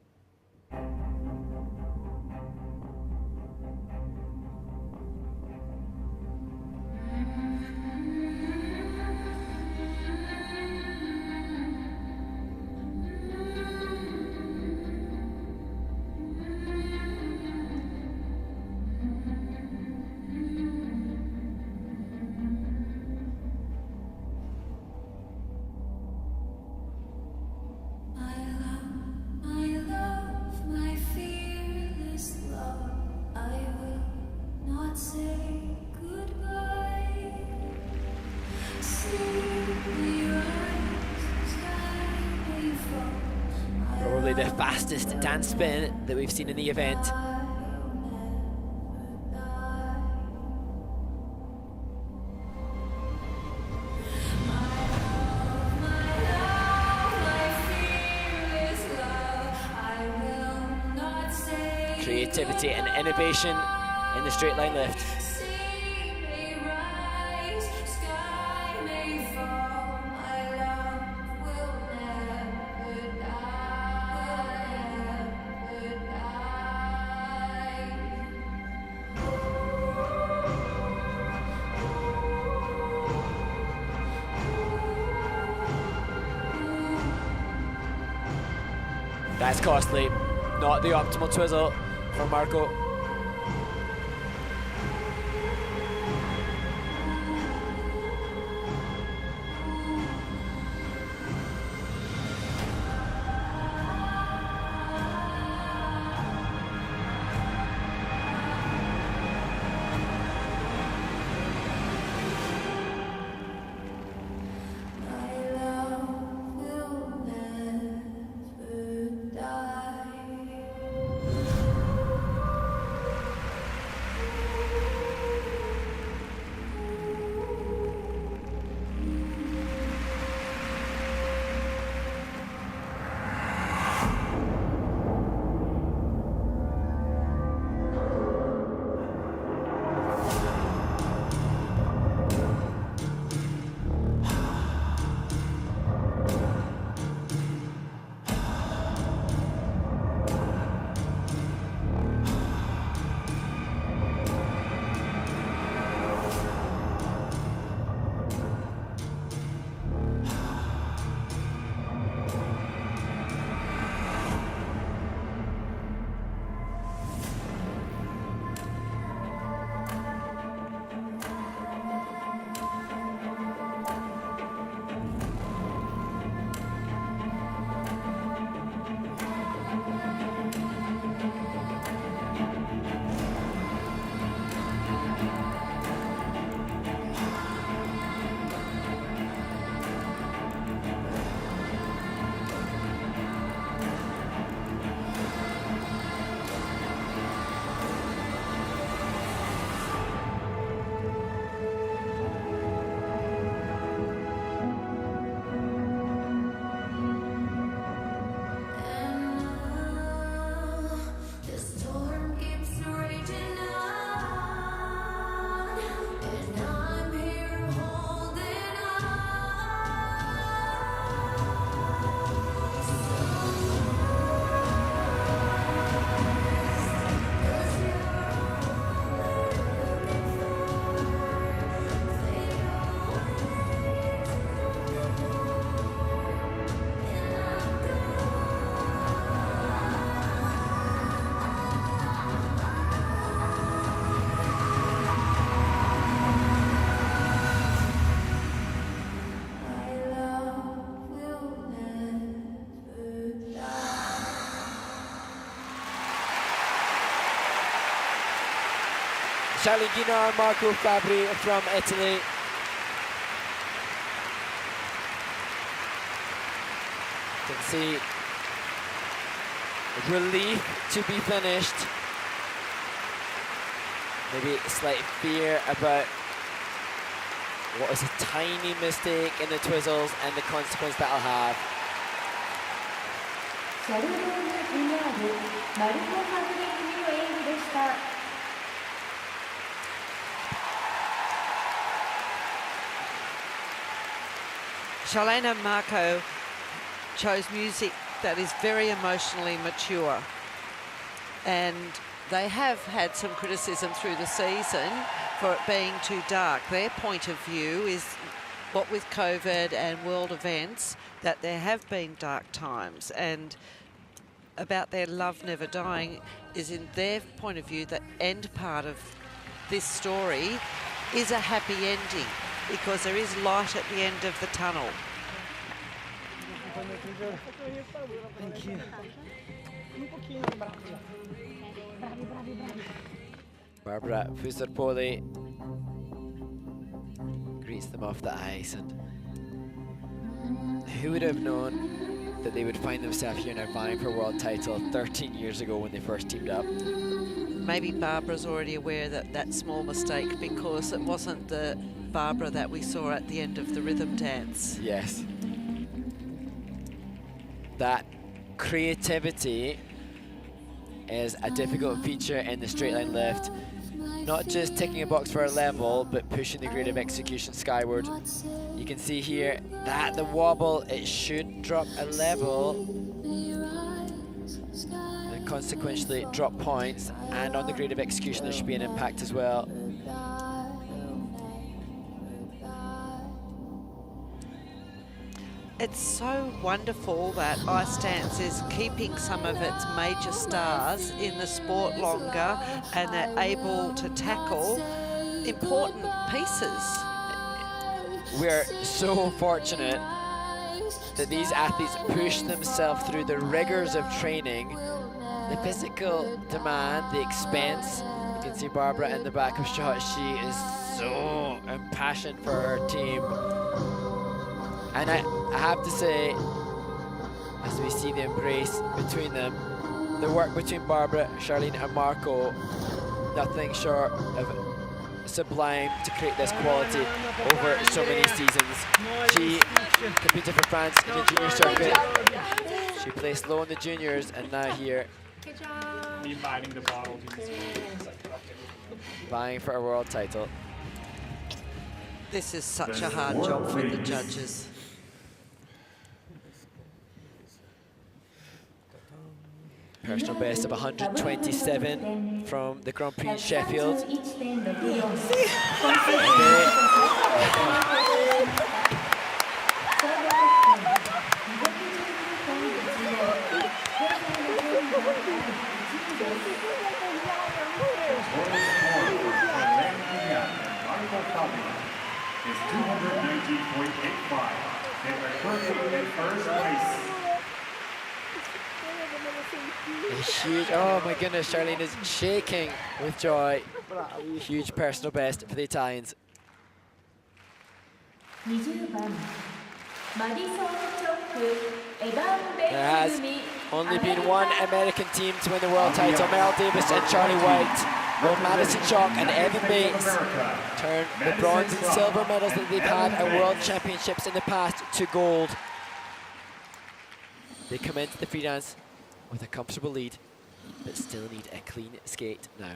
the fastest dance spin that we've seen in the event. Creativity and innovation in the straight line lift. That's costly, not the optimal twizzle for Marco. Guignard and Marco Fabbri from Italy. You can see relief to be finished. Maybe a slight fear about what was a tiny mistake in the twizzles and the consequence that'll have. Charlene and Marco chose music that is very emotionally mature, and they have had some criticism through the season for it being too dark. Their point of view is, what with COVID and world events, that there have been dark times, and about their love never dying is, in their point of view, the end part of this story is a happy ending, because there is light at the end of the tunnel. Thank you. Barbara Fusarpoli greets them off the ice, and who would have known that they would find themselves here now vying for a world title 13 years ago when they first teamed up. Maybe Barbara's already aware that that small mistake, because it wasn't the Barbara that we saw at the end of the rhythm dance. Yes. That creativity is a difficult feature in the straight line lift. Not just ticking a box for a level, but pushing the grade of execution skyward. You can see here that the wobble, it should drop a level and consequently drop points, and on the grade of execution there should be an impact as well. It's so wonderful that ice dance is keeping some of its major stars in the sport longer, and they're able to tackle important pieces. We're so fortunate that these athletes push themselves through the rigors of training, the physical demand, the expense. You can see Barbara in the back of shot. She is so impassioned for her team. And I have to say, as we see the embrace between them, the work between Barbara, Charlene and Marco, nothing short of sublime to create this quality over so many seasons. She competed for France in the junior circuit. She placed low in the juniors, and now here, vying for a world title. This is such a hard job for the judges. Personal best of 127 from the Grand Prix in Sheffield. Is 219.85. They are currently in first place. Huge, oh my goodness, Charlene is shaking with joy. Huge personal best for the Italians. There has only been one American team to win the world title, Mel Davis and Charlie White. Will Madison, Chock and Evan Bates turn the bronze and silver medals that they've had at World Championships in the past to gold. They come into the free dance with a comfortable lead, but still need a clean skate now.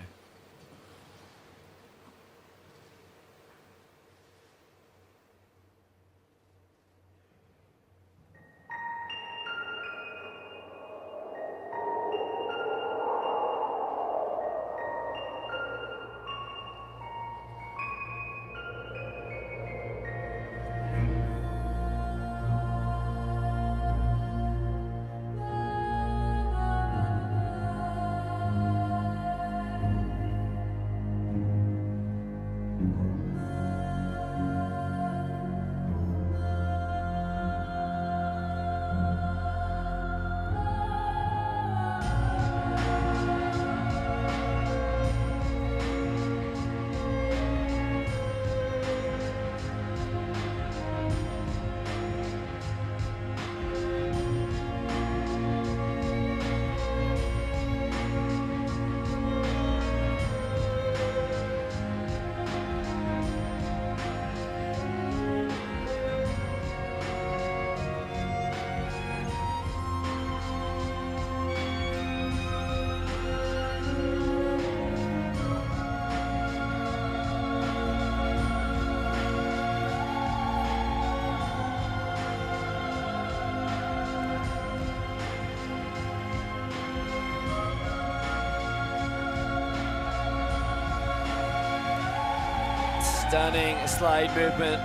Stunning slide movement.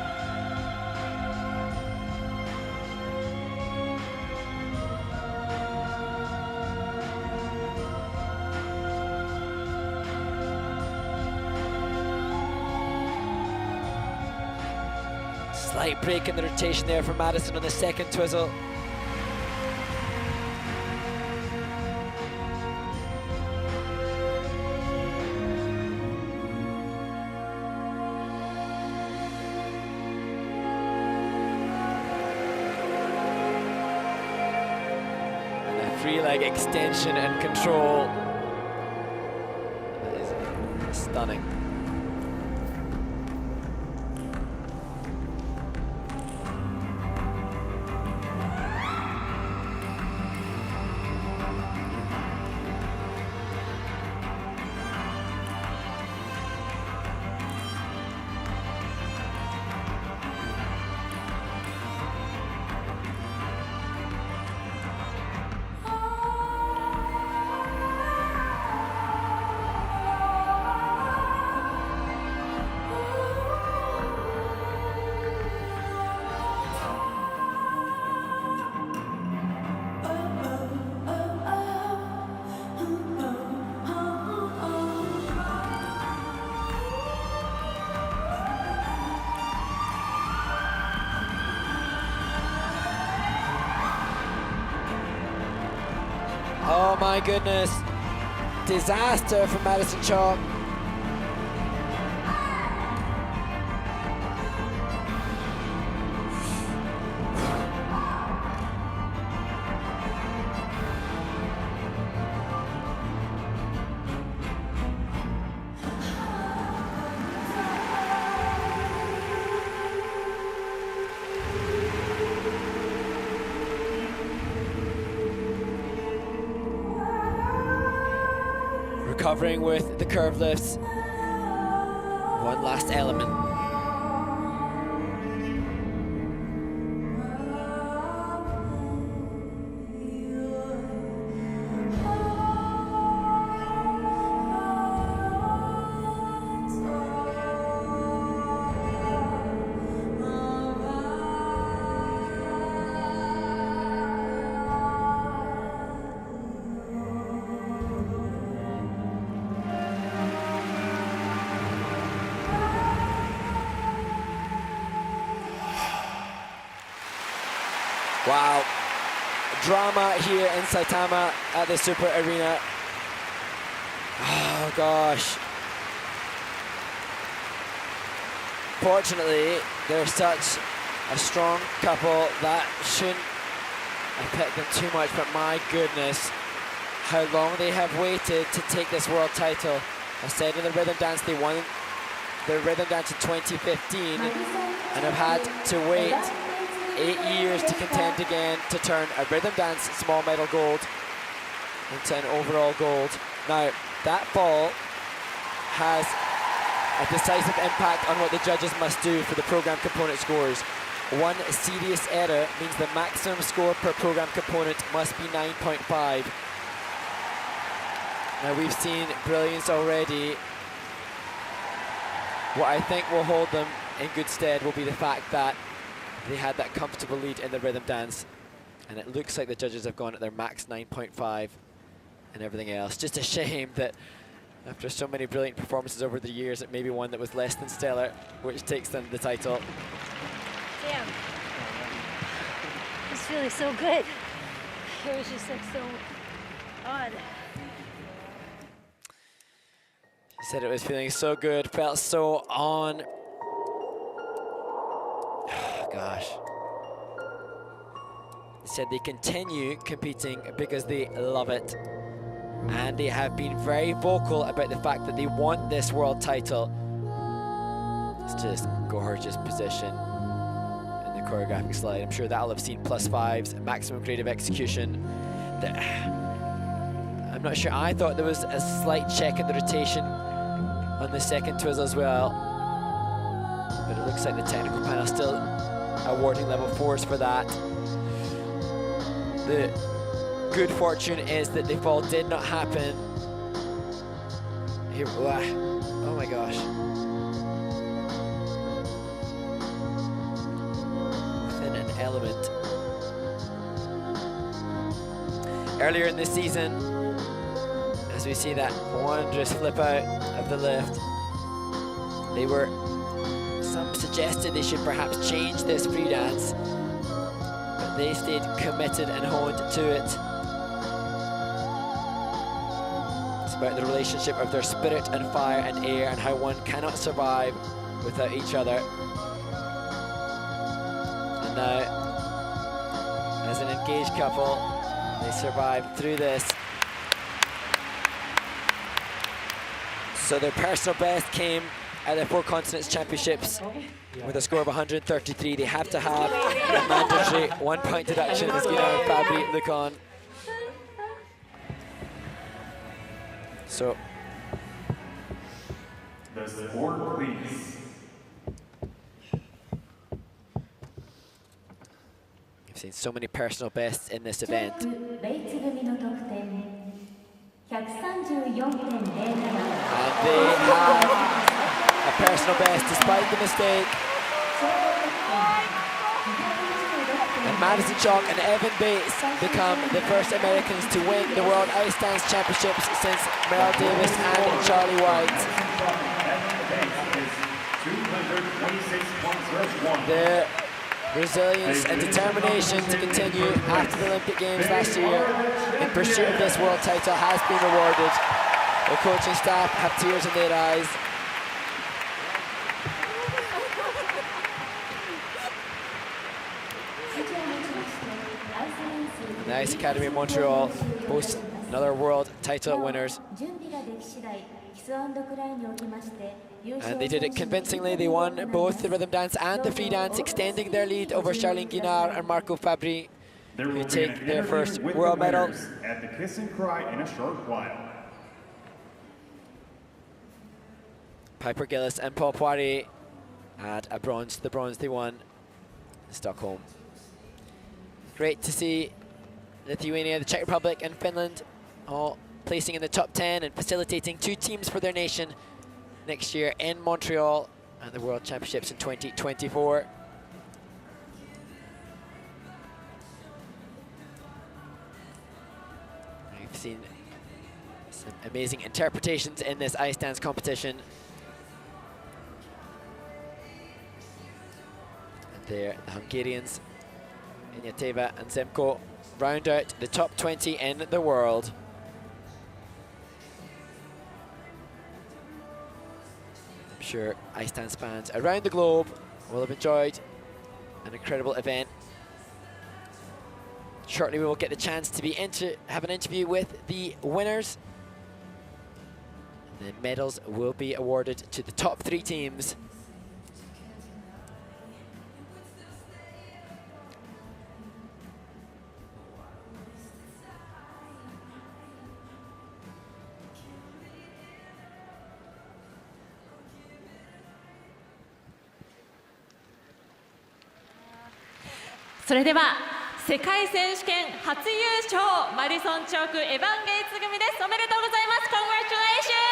Slight break in the rotation there for Madison on the second twizzle. leg extension and control. That is stunning. Oh my goodness, disaster for Madison Chock. Recovering with the curve lifts. One last element. Wow, drama here in Saitama at the Super Arena. Oh gosh. Fortunately, they're such a strong couple that shouldn't affect them too much, but my goodness, how long they have waited to take this world title. I said in the rhythm dance they won the rhythm dance in 2015 and have had to wait 8 years to contend again to turn a rhythm dance small medal gold into an overall gold. Now, that fall has a decisive impact on what the judges must do for the program component scores. One serious error means the maximum score per program component must be 9.5. Now, we've seen brilliance already. What I think will hold them in good stead will be the fact that they had that comfortable lead in the rhythm dance, and it looks like the judges have gone at their max 9.5 and everything else. Just a shame that after so many brilliant performances over the years, it may be one that was less than stellar, which takes them the title. Damn. It's feeling so good. It was just like so odd. She said it was feeling so good, felt so on. Gosh. They said they continue competing because they love it. And they have been very vocal about the fact that they want this world title. It's just gorgeous position in the choreographic slide. I'm sure that'll have seen +5s, maximum creative execution. I'm not sure, I thought there was a slight check in the rotation on the second twizzle as well. But it looks like the technical panel still awarding level 4s for that. The good fortune is that the fall did not happen. Here, oh my gosh. Within an element. Earlier in this season, as we see that wondrous flip out of the lift, some suggested they should perhaps change this free dance, but they stayed committed and honed to it. It's about the relationship of their spirit and fire and air and how one cannot survive without each other. And now, as an engaged couple, They survived through this. So their personal best came at the Four Continents Championships with a score of 133. They have to have a mandatory 1 point deduction as Guignard and Fabbri look on. So the score, please. We've seen so many personal bests in this event. And they have a personal best despite the mistake. And Madison, Chock and Evan Bates become the first Americans to win the World Ice Dance Championships since Merle Davis and Charlie White. Their resilience and determination to continue after the Olympic Games last year in pursuit of this world title has been rewarded. The coaching staff have tears in their eyes. The Ice Academy of Montreal hosts another world title winners. And they did it convincingly. They won both the rhythm dance and the free dance, extending their lead over Charlene Guignard and Marco Fabbri, who take their first world medal. At the Kiss and Cry in a short while. Piper Gilles and Paul Poirier had a bronze, the bronze they won in Stockholm. Great to see Lithuania, the Czech Republic and Finland all placing in the top 10 and facilitating 2 teams for their nation next year in Montreal at the World Championships in 2024. We've seen some amazing interpretations in this ice dance competition. And there, the Hungarians, Inyateva and Zemko, round out the top 20 in the world. I'm sure ice dance fans around the globe will have enjoyed an incredible event. Shortly we will get the chance to have an interview with the winners. And the medals will be awarded to the top 3 teams. So それでは世界選手権初優勝マディソン・チョーク・エヴァン・ゲイツ組です。おめでとうございます。Congratulations!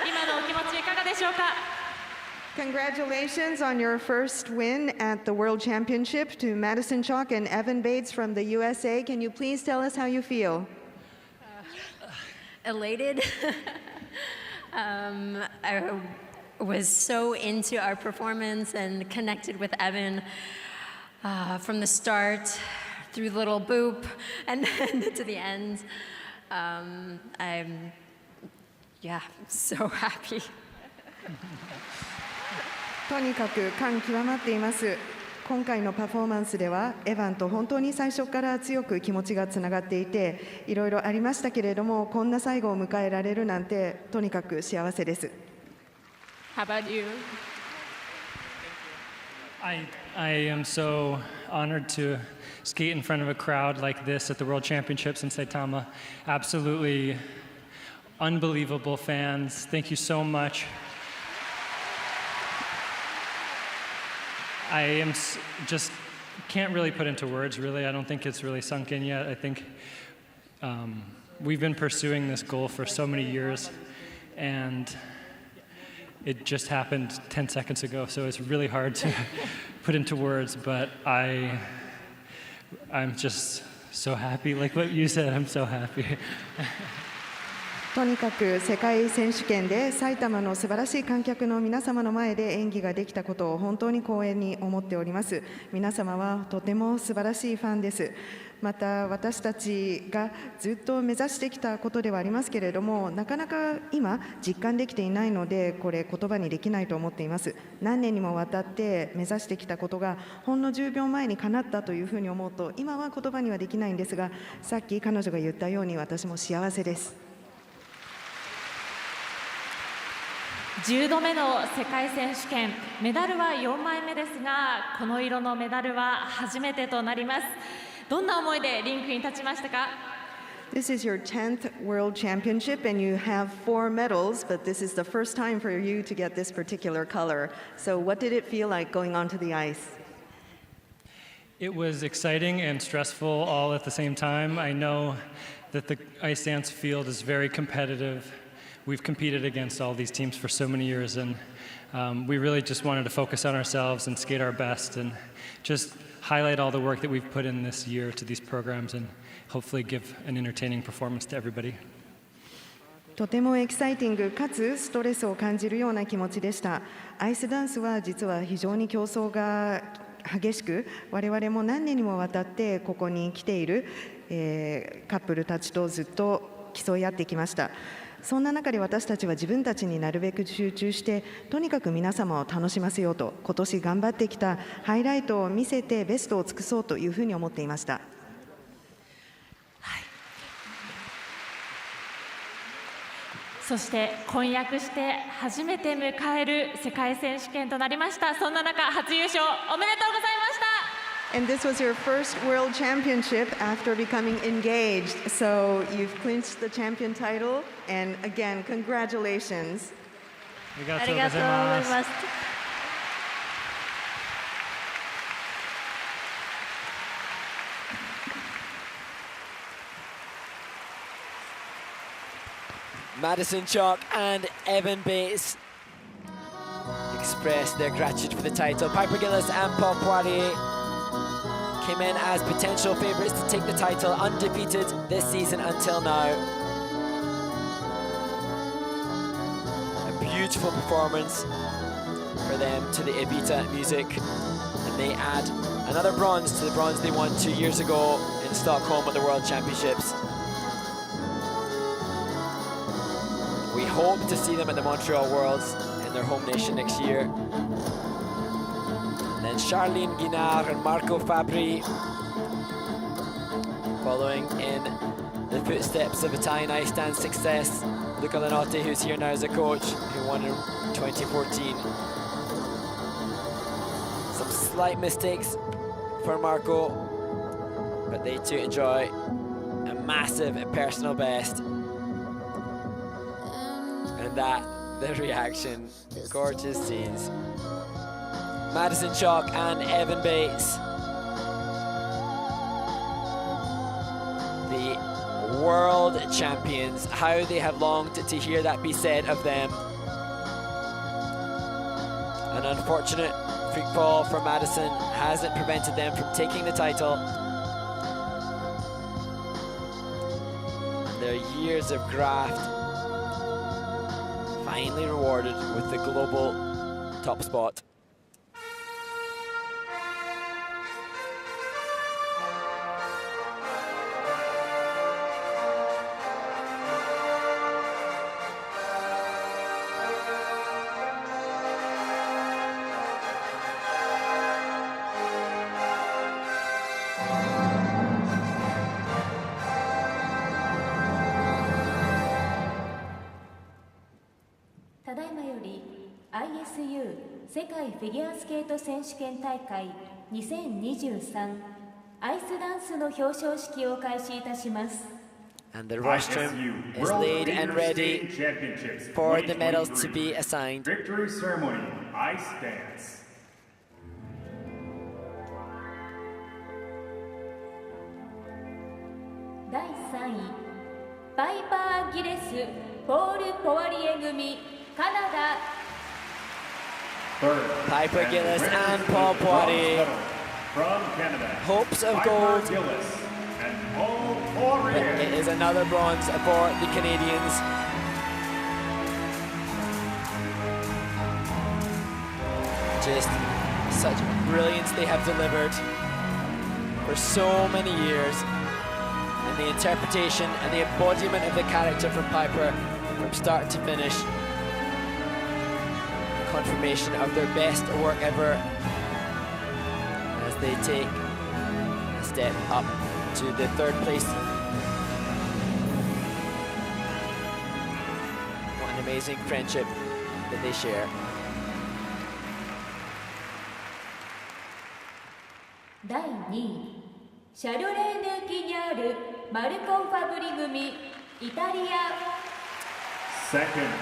今のお気持ちいかがでしょうか。 Congratulations on your first win at the World Championship to Madison, Chock and Evan Bates from the USA. Can you please tell us how you feel? Elated. I was so into our performance and connected with Evan from the start through the little boop and then to the end. I'm so happy. とにかく感極まっています。今回のパフォーマンスではエヴァンと本当に最初から強く気持ちがつながっていて、いろいろありましたけれども、こんな最後を迎えられるなんてとにかく幸せです。How about you? I am so honored to skate in front of a crowd like this at the World Championships in Saitama. Absolutely unbelievable fans. Thank you so much. I am just can't really put into words, really. I don't think it's really sunk in yet. I think we've been pursuing this goal for so many years, and it just happened 10 seconds ago, so it's really hard to put into words, but I'm just so happy. Like what you said, I'm so happy. とにかく世界選手権で埼玉の素晴らしい観客の皆様の前で演技ができたことを本当に光栄に思っております。皆様はとても素晴らしいファンです。また私たちがずっと目指してきたことではありますけれども、なかなか今実感できていないので、これ言葉にできないと思っています。何年にもわたって目指してきたことがほんの10秒前に叶ったというふうに思うと、今は言葉にはできないんですが、さっき彼女が言ったように私も幸せです。10度目の世界選手権、メダルは4枚目ですが、この色のメダルは初めてとなります。どんな思いでリンクに立ちましたか？ This is your 10th World Championship and you have 4 medals, but this is the first time for you to get this particular color. So what did it feel like going onto the ice? It was exciting and stressful all at the same time. I know that the ice dance field is very competitive. We've competed against all these teams for so many years, and we really just wanted to focus on ourselves and skate our best and just highlight all the work that we've put in this year to these programs and hopefully give an entertaining performance to everybody. とてもエキサイティングかつストレスを感じるような気持ちでした。アイスダンスは実は非常に競争が激しく、我々も何年にもわたってここに来ている、カップルたちとずっと競い合ってきました。そんな中で私たちは自分たちになるべく集中して、とにかく皆様を楽しませようと、今年頑張ってきたハイライトを見せてベストを尽くそうというふうに思っていました。そして婚約して初めて迎える世界選手権となりました。そんな中、初優勝おめでとうございました。And this was your first World Championship after becoming engaged. So you've clinched the champion title, and again, congratulations. ありがとうございます。Madison, Chock and Evan Bates expressed their gratitude for the title. Piper Gilles and Paul Poirier came in as potential favourites to take the title, undefeated this season until now. A beautiful performance for them to the Evita music, and they add another bronze to the bronze they won 2 years ago in Stockholm at the World Championships. We hope to see them at the Montreal Worlds in their home nation next year. And then Charlene Guignard and Marco Fabbri following in the footsteps of Italian ice dance success Luca Lanotti, who's here now as a coach, who won in 2014. Some slight mistakes for Marco, but they too enjoy a massive personal best. And that, the reaction, gorgeous scenes. Madison, Chock and Evan Bates, the world champions. How they have longed to hear that be said of them. An unfortunate freak fall for Madison hasn't prevented them from taking the title. And their years of graft finally rewarded with the global top spot. ISU 世界フィギュアスケート選手権大会2023アイスダンスの表彰式を開始いたします。And the rostrum is laid and ready for the medals to be assigned. Victory ceremony, ice dance. 第3位パイパー・ギレス・ポール・ポワリエ組カナダ。Piper Gilles and Paul Poirier. Hopes of gold. But it is another bronze for the Canadians. Just such brilliance they have delivered for for so many years, and the interpretation and the embodiment of the character from Piper from start to finish. Confirmation of their best work ever as they take a step up to the 3rd place. What an amazing friendship that they share. Second,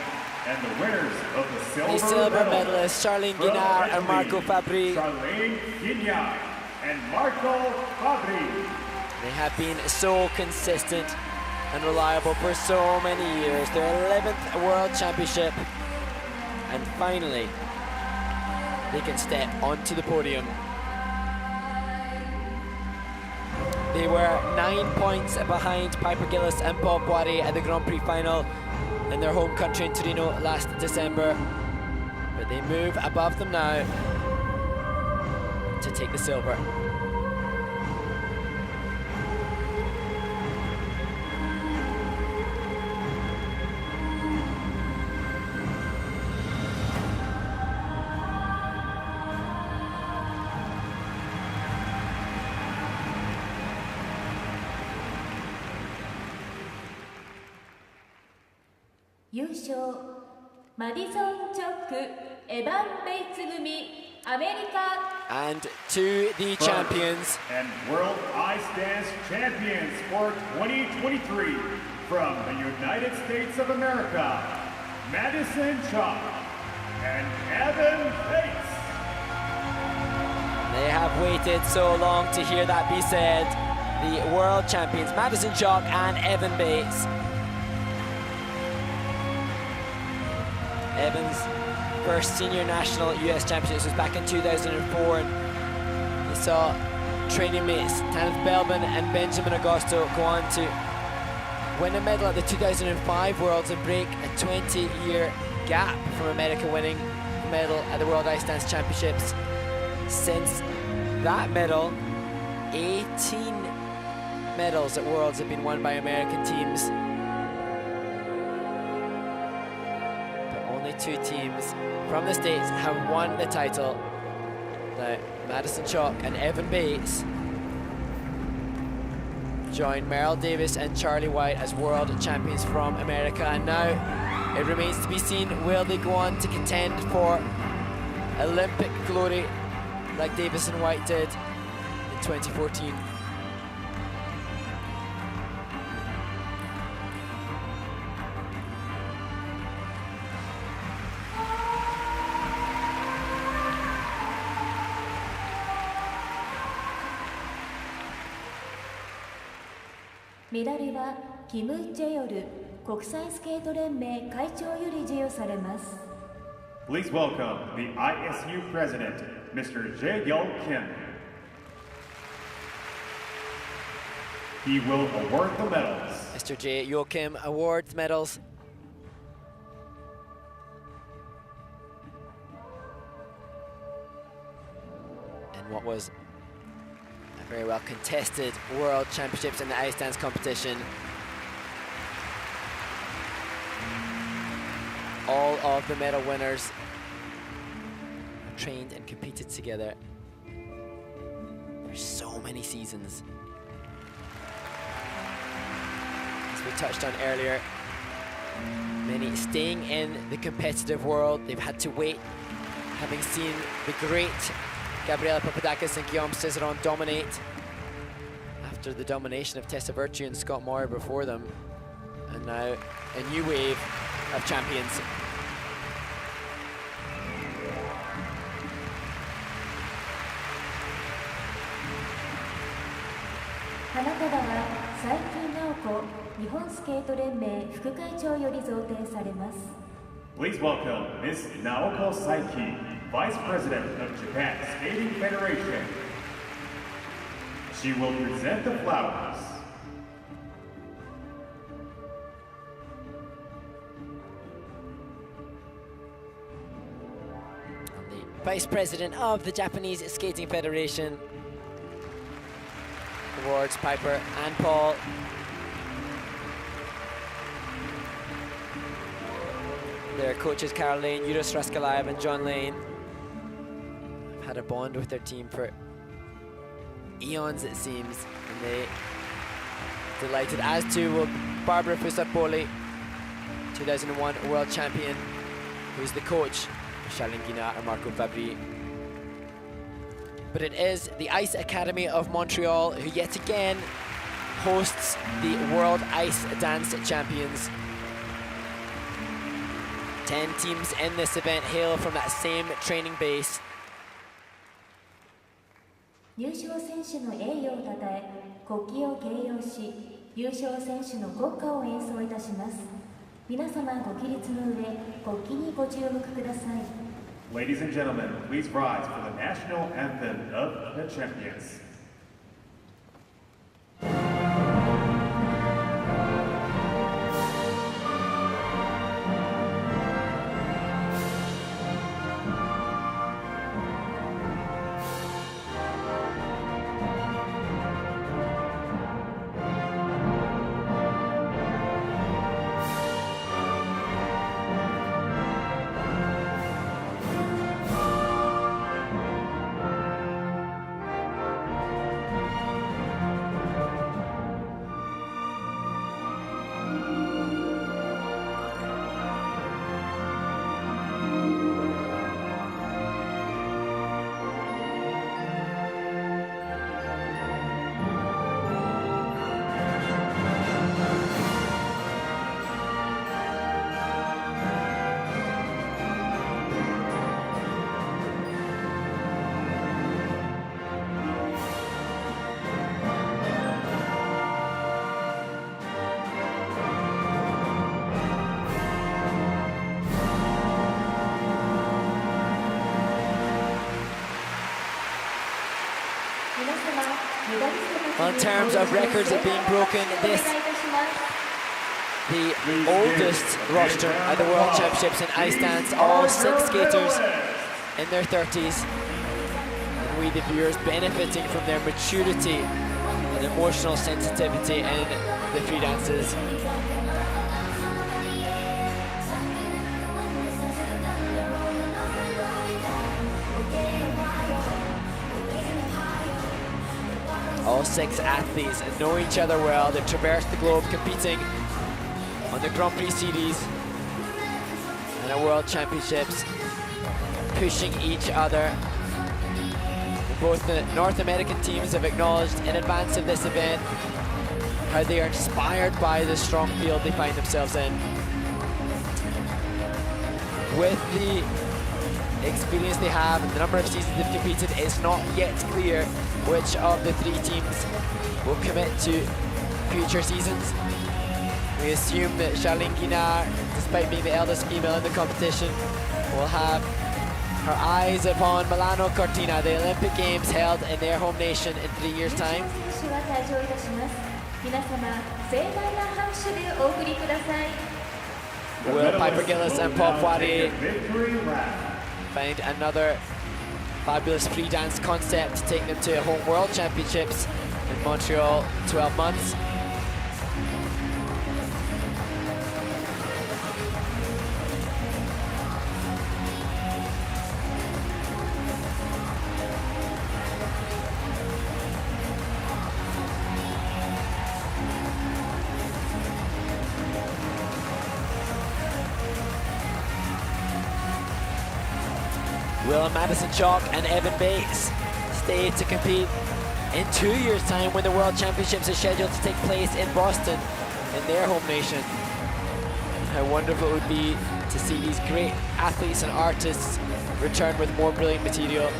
and the winners of the The silver medalists, Charlene Guignard and Marco Fabbri. Charlene Guignard and Marco Fabbri. They have been so consistent and reliable for so many years. Their 11th World Championship, and finally they can step onto the podium. They were 9 points behind Piper Gilles and Bob Poirier at the Grand Prix final in their home country in Torino last December, but they move above them now to take the silver. Madison, Chock, Evan Bates組, America. And to the champions. And World Ice Dance champions for 2023 from the United States of America, Madison Chock and Evan Bates. They have waited so long to hear that be said. The world champions, Madison Chock and Evan Bates. Evan's first senior national US championships was back in 2004, and he saw training mates Tanith Belbin and Benjamin Augusto go on to win a medal at the 2005 Worlds and break a 20-year gap from America winning a medal at the World Ice Dance Championships. Since that medal, 18 medals at Worlds have been won by American teams. 2 teams from the States have won the title. Now, Madison Chock and Evan Bates join Merrill Davis and Charlie White as world champions from America, and now it remains to be seen, will they go on to contend for Olympic glory like Davis and White did in 2014.メダルはキム・ジェヨル国際スケート連盟会長より授与されます。Please welcome the ISU President, Mr. Jae-Yeol Kim. He will award the medals. Mr. Jae-Yeol Kim awards medals. And what was very well contested World Championships in the ice dance competition. All of the medal winners trained and competed together for so many seasons. As we touched on earlier, many staying in the competitive world. They've had to wait, having seen the great Gabriela Papadakis and Guillaume Cizeron dominate after the domination of Tessa Virtue and Scott Moir before them, and now a new wave of champions. Kanaは最近直子日本スケート連盟副会長より贈呈されます。Please welcome Ms. Naoko Saiki, Vice President of Japan Skating Federation. She will present the flowers. The Vice President of the Japanese Skating Federation, towards Piper and Paul. Their coaches Carol Lane, Yudis Raskalaev and John Lane have had a bond with their team for eons, it seems, and they delighted, as too will Barbara Fusarpoli, 2001 world champion, who's the coach of Charlene Guignard and Marco Fabbri. But it is the Ice Academy of Montreal who yet again hosts the World Ice Dance Champions. 10 teams in this event hail from that same training base. 優勝選手の栄誉をたたえ、国旗を掲揚し、優勝選手の国歌を演奏いたします。皆様ご起立の上、国旗にご注目ください。Ladies and gentlemen, please rise for the national anthem of the champions. In terms of records being broken, this the oldest roster at the World Championships in ice dance, all 6 skaters in their 30s. And we, the viewers, benefiting from their maturity and emotional sensitivity in the free dances. All 6 athletes know each other well. They've traversed the globe competing on the Grand Prix Series and at World Championships, pushing each other. Both the North American teams have acknowledged in advance of this event how they are inspired by the strong field they find themselves in. With the experience they have and the number of seasons they've competed, it's not yet clear which of the 3 teams will commit to future seasons. We assume that Charlene Guignard, despite being the eldest female in the competition, will have her eyes upon Milano Cortina, the Olympic Games held in their home nation in 3 years' time. Will Piper Gilles and Paul Poirier find another fabulous free dance concept to take them to home World Championships in Montreal in 12 months? Will Madison Chock and Evan Bates stay to compete in 2 years' time when the World Championships are scheduled to take place in Boston, in their home nation? How wonderful it would be to see these great athletes and artists return with more brilliant material.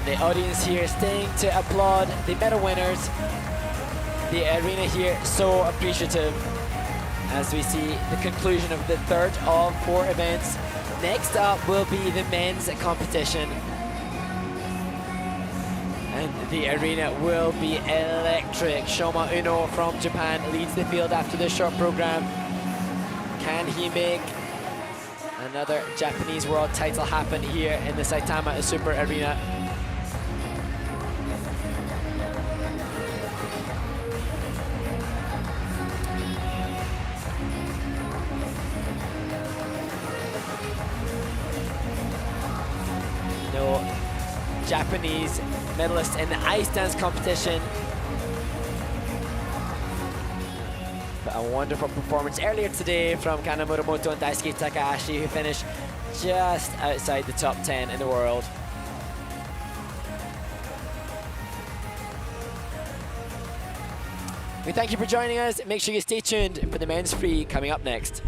The audience here staying to applaud the medal winners. The arena here so appreciative. as we see the conclusion of the third of 4 events. Next up will be the men's competition. And the arena will be electric. Shoma Uno from Japan leads the field after this short program. Can he make another Japanese world title happen here in the Saitama Super Arena? No Japanese medalists in the ice dance competition. But a wonderful performance earlier today from Kana, Muramoto and Daisuke Takahashi, who finished just outside the top 10 in the world. We thank you for joining us. Make sure you stay tuned for the men's free coming up next.